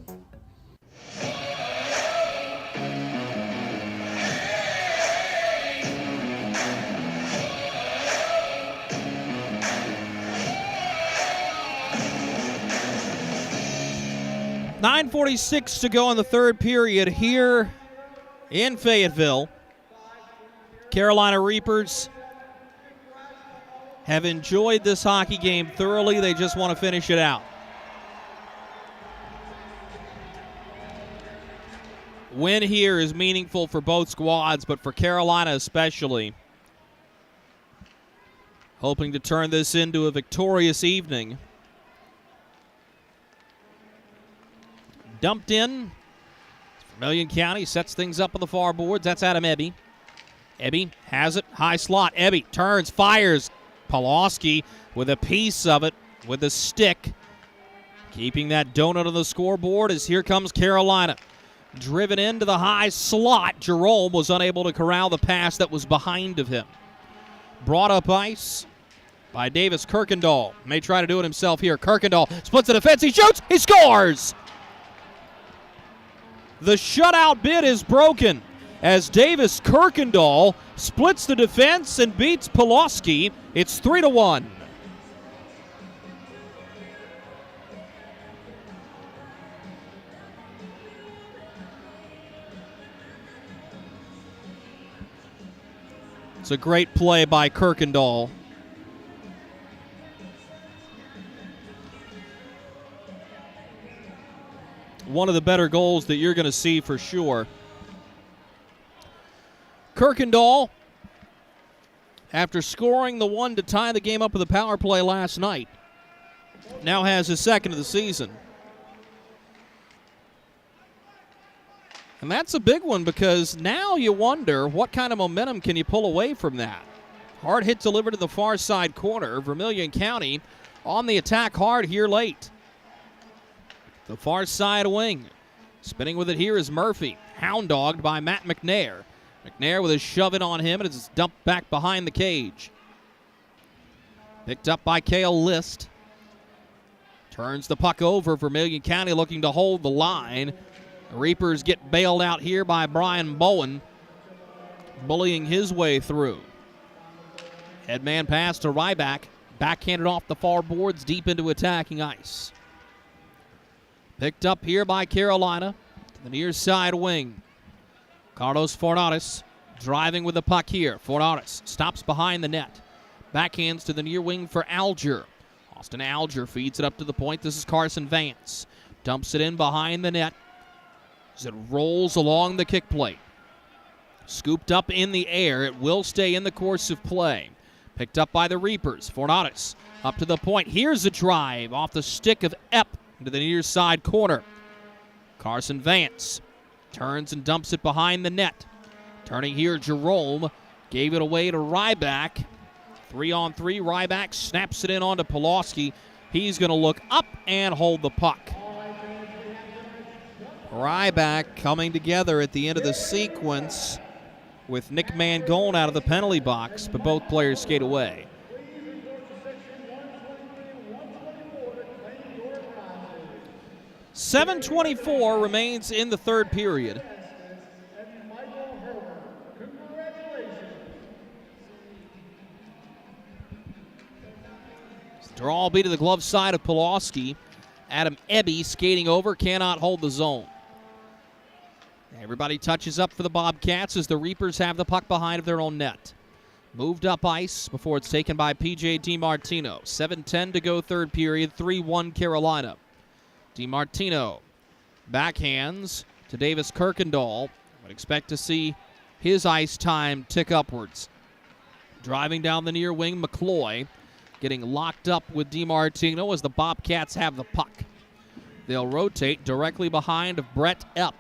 .946 to go in the third period here in Fayetteville. Carolina Reapers have enjoyed this hockey game thoroughly. They just want to finish it out. Win here is meaningful for both squads, but for Carolina especially. Hoping to turn this into a victorious evening. Dumped in. Vermilion County sets things up on the far boards. That's Adam Eby. Eby has it. High slot. Eby turns, fires. Pulaski with a piece of it with a stick. Keeping that donut on the scoreboard as here comes Carolina. Driven into the high slot. Jerome was unable to corral the pass that was behind of him. Brought up ice by Davis Kirkendall. May try to do it himself here. Kirkendall splits the defense. He shoots. He scores. The shutout bid is broken as Davis Kirkendall splits the defense and beats Pulaski. It's 3-1. It's a great play by Kirkendall. One of the better goals that you're going to see for sure. Kirkendall, after scoring the one to tie the game up with a power play last night, now has his second of the season. And that's a big one because now you wonder what kind of momentum can you pull away from that. Hard hit delivered to the far side corner. Vermilion County on the attack hard here late. The far side wing. Spinning with it here is Murphy. Hound-dogged by Matt McNair. McNair with a shove it on him, and it's dumped back behind the cage. Picked up by Cale List. Turns the puck over. Vermilion County looking to hold the line. The Reapers get bailed out here by Brian Bowen, bullying his way through. Headman pass to Ryback. Backhanded off the far boards deep into attacking ice. Picked up here by Carolina to the near side wing. Carlos Fornares driving with the puck here. Fornares stops behind the net. Backhands to the near wing for Alger. Austin Alger feeds it up to the point. This is Carson Vance. Dumps it in behind the net as it rolls along the kick plate. Scooped up in the air. It will stay in the course of play. Picked up by the Reapers. Fornares up to the point. Here's a drive off the stick of Epp into the near side corner. Carson Vance turns and dumps it behind the net. Turning here, Jerome gave it away to Ryback. 3-on-3, Ryback snaps it in onto Pulaski. He's going to look up and hold the puck. Ryback coming together at the end of the sequence with Nick Mangone out of the penalty box, but both players skate away. .724 remains in the third period. Draw will be to the glove side of Pulaski. Adam Eby skating over, cannot hold the zone. Everybody touches up for the Bobcats as the Reapers have the puck behind of their own net. Moved up ice before it's taken by P.J. DiMartino. 7:10 to go third period, 3-1 Carolina. DiMartino backhands to Davis Kirkendall. Would expect to see his ice time tick upwards. Driving down the near wing, McCloy getting locked up with DiMartino as the Bobcats have the puck. They'll rotate directly behind of Brett Epp.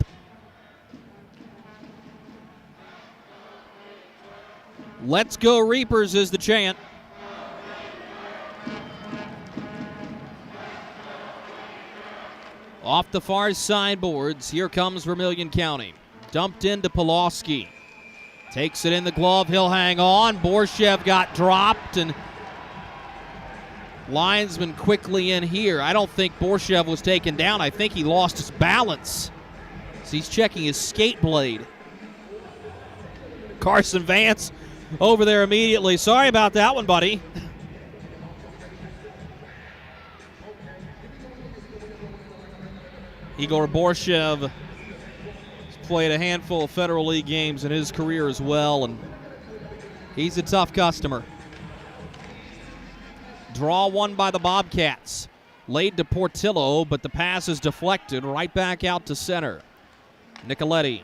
Let's go Reapers is the chant. Off the far side boards, here comes Vermilion County. Dumped into Pulaski. Takes it in the glove, he'll hang on. Borshev got dropped, and linesman quickly in here. I don't think Borshev was taken down. I think he lost his balance. So he's checking his skate blade. Carson Vance over there immediately. Sorry about that one, buddy. Igor Borshev has played a handful of Federal League games in his career as well, and he's a tough customer. Draw one by the Bobcats. Laid to Portillo, but the pass is deflected right back out to center. Nicoletti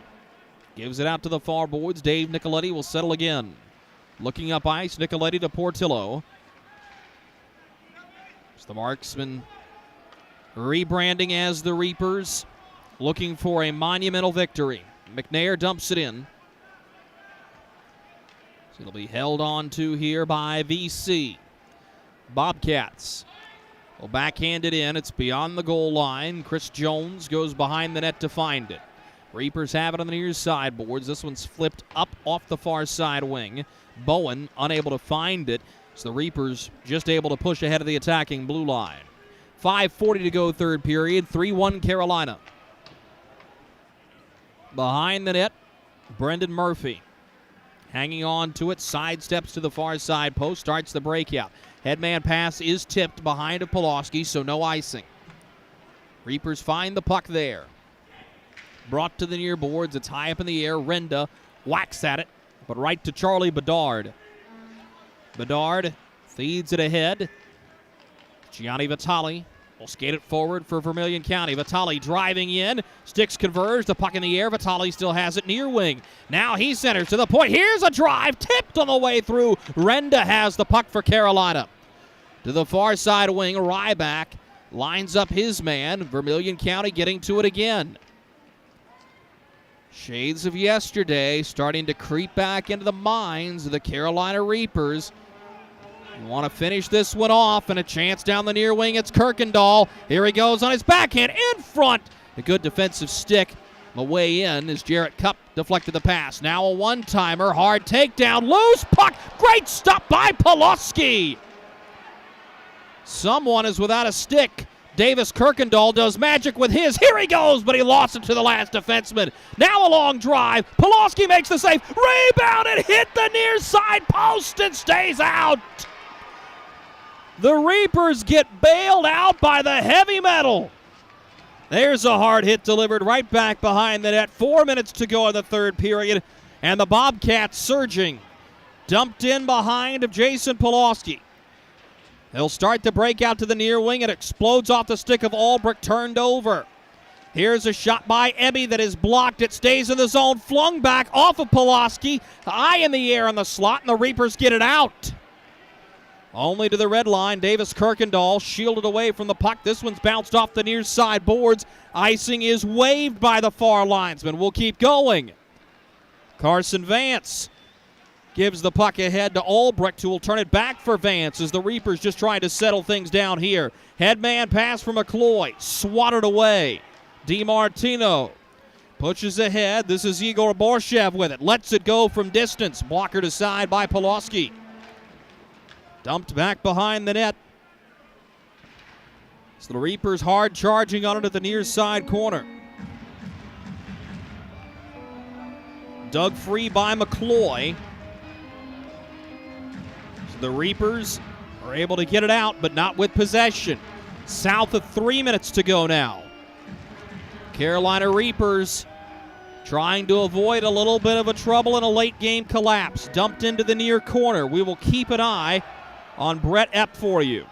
gives it out to the far boards. Dave Nicoletti will settle again. Looking up ice, Nicoletti to Portillo. It's the Marksmen rebranding as the Reapers, looking for a monumental victory. McNair dumps it in. So it'll be held on to here by VC. Bobcats will backhand it in. It's beyond the goal line. Chris Jones goes behind the net to find it. Reapers have it on the near sideboards. This one's flipped up off the far side wing. Bowen unable to find it. So the Reapers just able to push ahead of the attacking blue line. 5:40 to go third period. 3-1 Carolina. Behind the net, Brendan Murphy. Hanging on to it, sidesteps to the far side post, starts the breakout. Headman pass is tipped behind of Pulaski, so no icing. Reapers find the puck there. Brought to the near boards, it's high up in the air. Renda whacks at it, but right to Charlie Bedard. Bedard feeds it ahead. Gianni Vitale will skate it forward for Vermilion County. Vitale driving in. Sticks converge. The puck in the air. Vitale still has it near wing. Now he centers to the point. Here's a drive. Tipped on the way through. Renda has the puck for Carolina. To the far side wing. Ryback lines up his man. Vermilion County getting to it again. Shades of yesterday starting to creep back into the minds of the Carolina Reapers. You want to finish this one off, and a chance down the near wing. It's Kirkendall. Here he goes on his backhand in front. A good defensive stick. The way in as Jarrett Cupp deflected the pass. Now a one-timer. Hard takedown. Loose puck. Great stop by Pulaski. Someone is without a stick. Davis Kirkendall does magic with his. Here he goes, but he lost it to the last defenseman. Now a long drive. Pulaski makes the save. Rebound and hit the near side post and stays out. The Reapers get bailed out by the heavy metal. There's a hard hit delivered right back behind the net. 4 minutes to go in the third period, and the Bobcats surging. Dumped in behind of Jason Pulaski. They'll start the breakout to the near wing. It explodes off the stick of Albrecht, turned over. Here's a shot by Ebby that is blocked. It stays in the zone, flung back off of Pulaski. High in the air on the slot, and the Reapers get it out. Only to the red line. Davis Kirkendall shielded away from the puck. This one's bounced off the near side boards. Icing is waved by the far linesman. We'll keep going. Carson Vance gives the puck ahead to Albrecht, who will turn it back for Vance as the Reapers just trying to settle things down here. Headman pass for McCloy. Swatted away. DiMartino pushes ahead. This is Igor Borshev with it. Lets it go from distance. Blockered aside by Pulaski. Dumped back behind the net. So the Reapers hard charging on it at the near side corner. Dug free by McCloy. So the Reapers are able to get it out, but not with possession. South of 3 minutes to go now. Carolina Reapers trying to avoid a little bit of a trouble in a late game collapse. Dumped into the near corner. We will keep an eye on Brett Epp for you.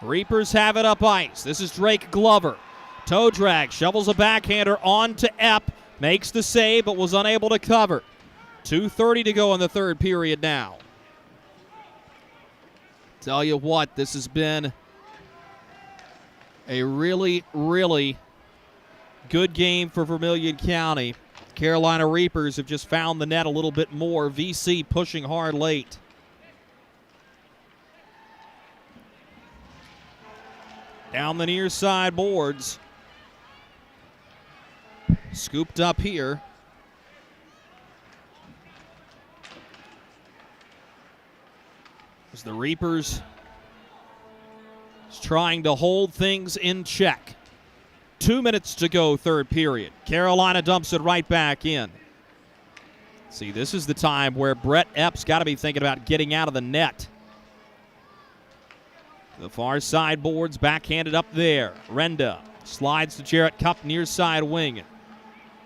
Reapers have it up ice. This is Drake Glover. Toe drag, shovels a backhander on to Epp. Makes the save, but was unable to cover. 2:30 to go in the third period now. Tell you what, this has been a really, really good game for Vermilion County. Carolina Reapers have just found the net a little bit more. VC pushing hard late. Down the near side boards. Scooped up here. As the Reapers is trying to hold things in check. 2 minutes to go, third period. Carolina dumps it right back in. See, this is the time where Brett Epp's got to be thinking about getting out of the net. The far side boards backhanded up there. Renda slides to Jarrett Cupp near side wing.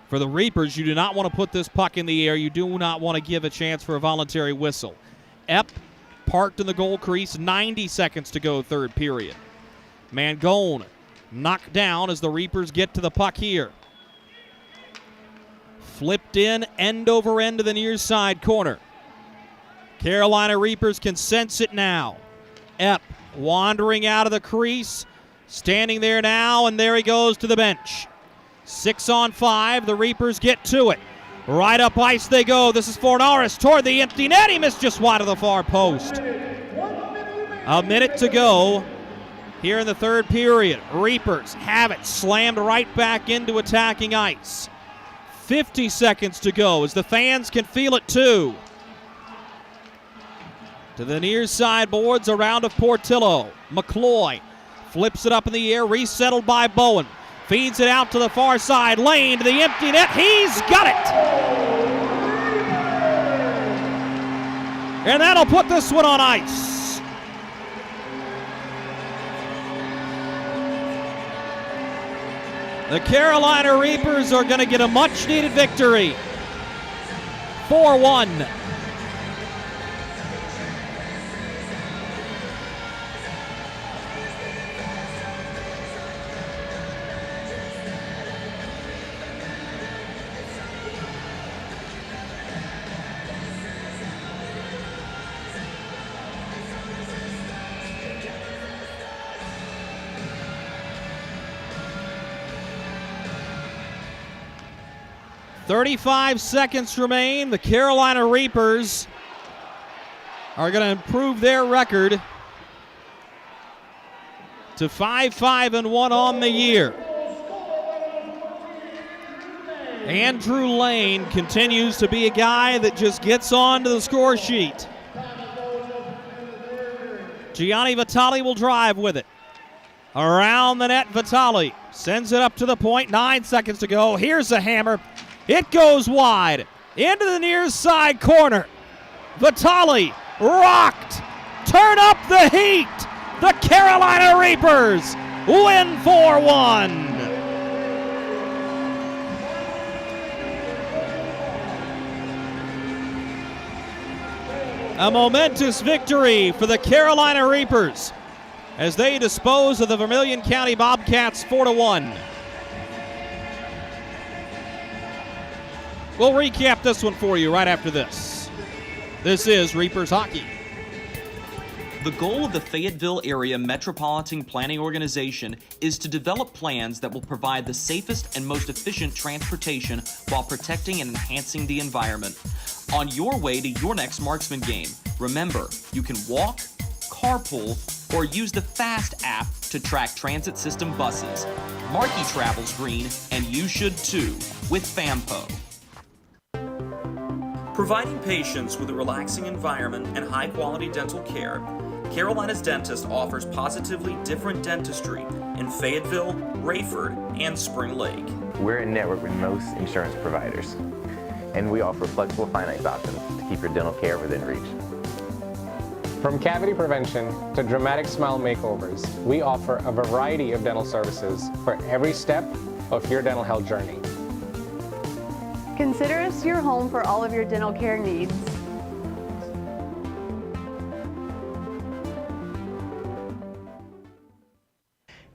For the Reapers, you do not want to put this puck in the air. You do not want to give a chance for a voluntary whistle. Epp parked in the goal crease. 90 seconds to go, third period. Mangone knocked down as the Reapers get to the puck here. Flipped in, end over end to the near side corner. Carolina Reapers can sense it now. Epp wandering out of the crease, standing there now, and there he goes to the bench. 6-on-5, the Reapers get to it. Right up ice they go. This is for Norris toward the empty net. He missed just wide of the far post. A minute to go here in the third period. Reapers have it slammed right back into attacking ice. 50 seconds to go as the fans can feel it too. To the near side boards, around of Portillo. McCloy flips it up in the air, resettled by Bowen. Feeds it out to the far side lane to the empty net. He's got it! And that'll put this one on ice. The Carolina Reapers are going to get a much-needed victory. 4-1. .35 seconds remain. The Carolina Reapers are going to improve their record to 5-5-1 on the year. Andrew Lane continues to be a guy that just gets onto the score sheet. Gianni Vitale will drive with it. Around the net, Vitale sends it up to the point. 9 seconds to go. Here's the hammer. It goes wide into the near side corner. Vitale rocked. Turn up the heat. The Carolina Reapers win 4-1. A momentous victory for the Carolina Reapers as they dispose of the Vermilion County Bobcats 4-1. We'll recap this one for you right after this. This is Reapers Hockey. The goal of the Fayetteville Area Metropolitan Planning Organization is to develop plans that will provide the safest and most efficient transportation while protecting and enhancing the environment. On your way to your next marksman game, remember, you can walk, carpool, or use the FAST app to track transit system buses. Markey travels green, and you should too, with FAMPO. Providing patients with a relaxing environment and high-quality dental care, Carolina's Dentist offers positively different dentistry in Fayetteville, Rayford, and Spring Lake. We're in network with most insurance providers, and we offer flexible finance options to keep your dental care within reach. From cavity prevention to dramatic smile makeovers, we offer a variety of dental services for every step of your dental health journey. Consider us your home for all of your dental care needs.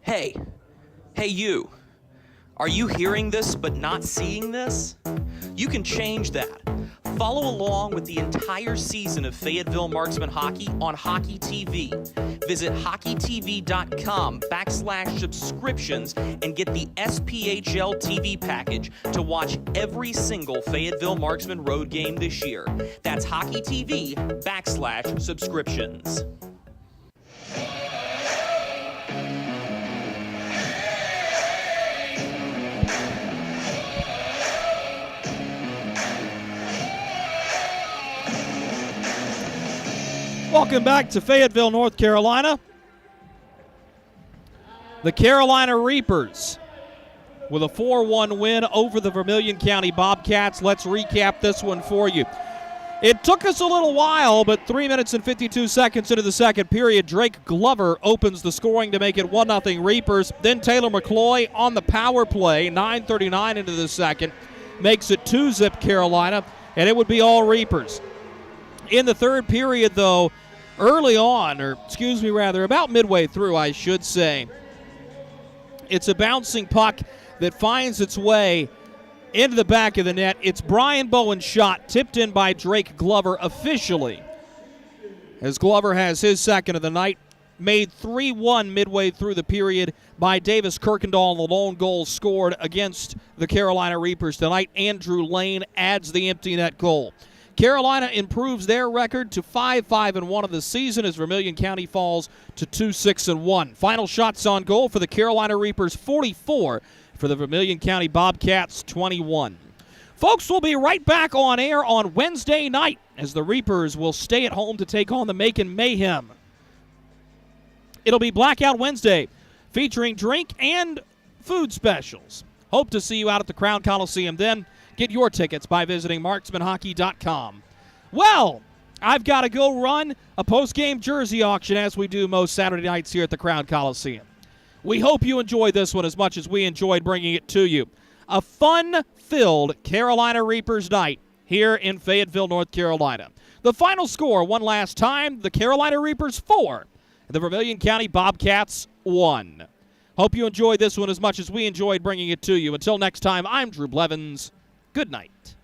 Hey you. Are you hearing this but not seeing this? You can change that. Follow along with the entire season of Fayetteville Marksman Hockey on Hockey TV. Visit hockeytv.com/subscriptions and get the SPHL TV package to watch every single Fayetteville Marksman road game this year. That's hockeytv.com/subscriptions. Welcome back to Fayetteville, North Carolina. The Carolina Reapers with a 4-1 win over the Vermilion County Bobcats. Let's recap this one for you. It took us a little while, but 3 minutes and 52 seconds into the second period, Drake Glover opens the scoring to make it 1-0 Reapers. Then Taylor McCloy on the power play, 9:39 into the second, makes it 2-0 Carolina, and it would be all Reapers. In the third period, though, early on, about midway through, I should say. It's a bouncing puck that finds its way into the back of the net. It's Brian Bowen's shot, tipped in by Drake Glover officially, as Glover has his second of the night. Made 3-1 midway through the period by Davis Kirkendall. The lone goal scored against the Carolina Reapers tonight. Andrew Lane adds the empty net goal. Carolina improves their record to 5-5-1 of the season as Vermilion County falls to 2-6-1. Final shots on goal for the Carolina Reapers, 44, for the Vermilion County Bobcats, 21. Folks, we'll be right back on air on Wednesday night as the Reapers will stay at home to take on the Macon Mayhem. It'll be Blackout Wednesday, featuring drink and food specials. Hope to see you out at the Crown Coliseum then. Get your tickets by visiting marksmanhockey.com. Well, I've got to go run a post-game jersey auction as we do most Saturday nights here at the Crown Coliseum. We hope you enjoyed this one as much as we enjoyed bringing it to you. A fun-filled Carolina Reapers night here in Fayetteville, North Carolina. The final score, one last time, the Carolina Reapers 4, the Vermilion County Bobcats 1. Hope you enjoyed this one as much as we enjoyed bringing it to you. Until next time, I'm Drew Blevins. Good night.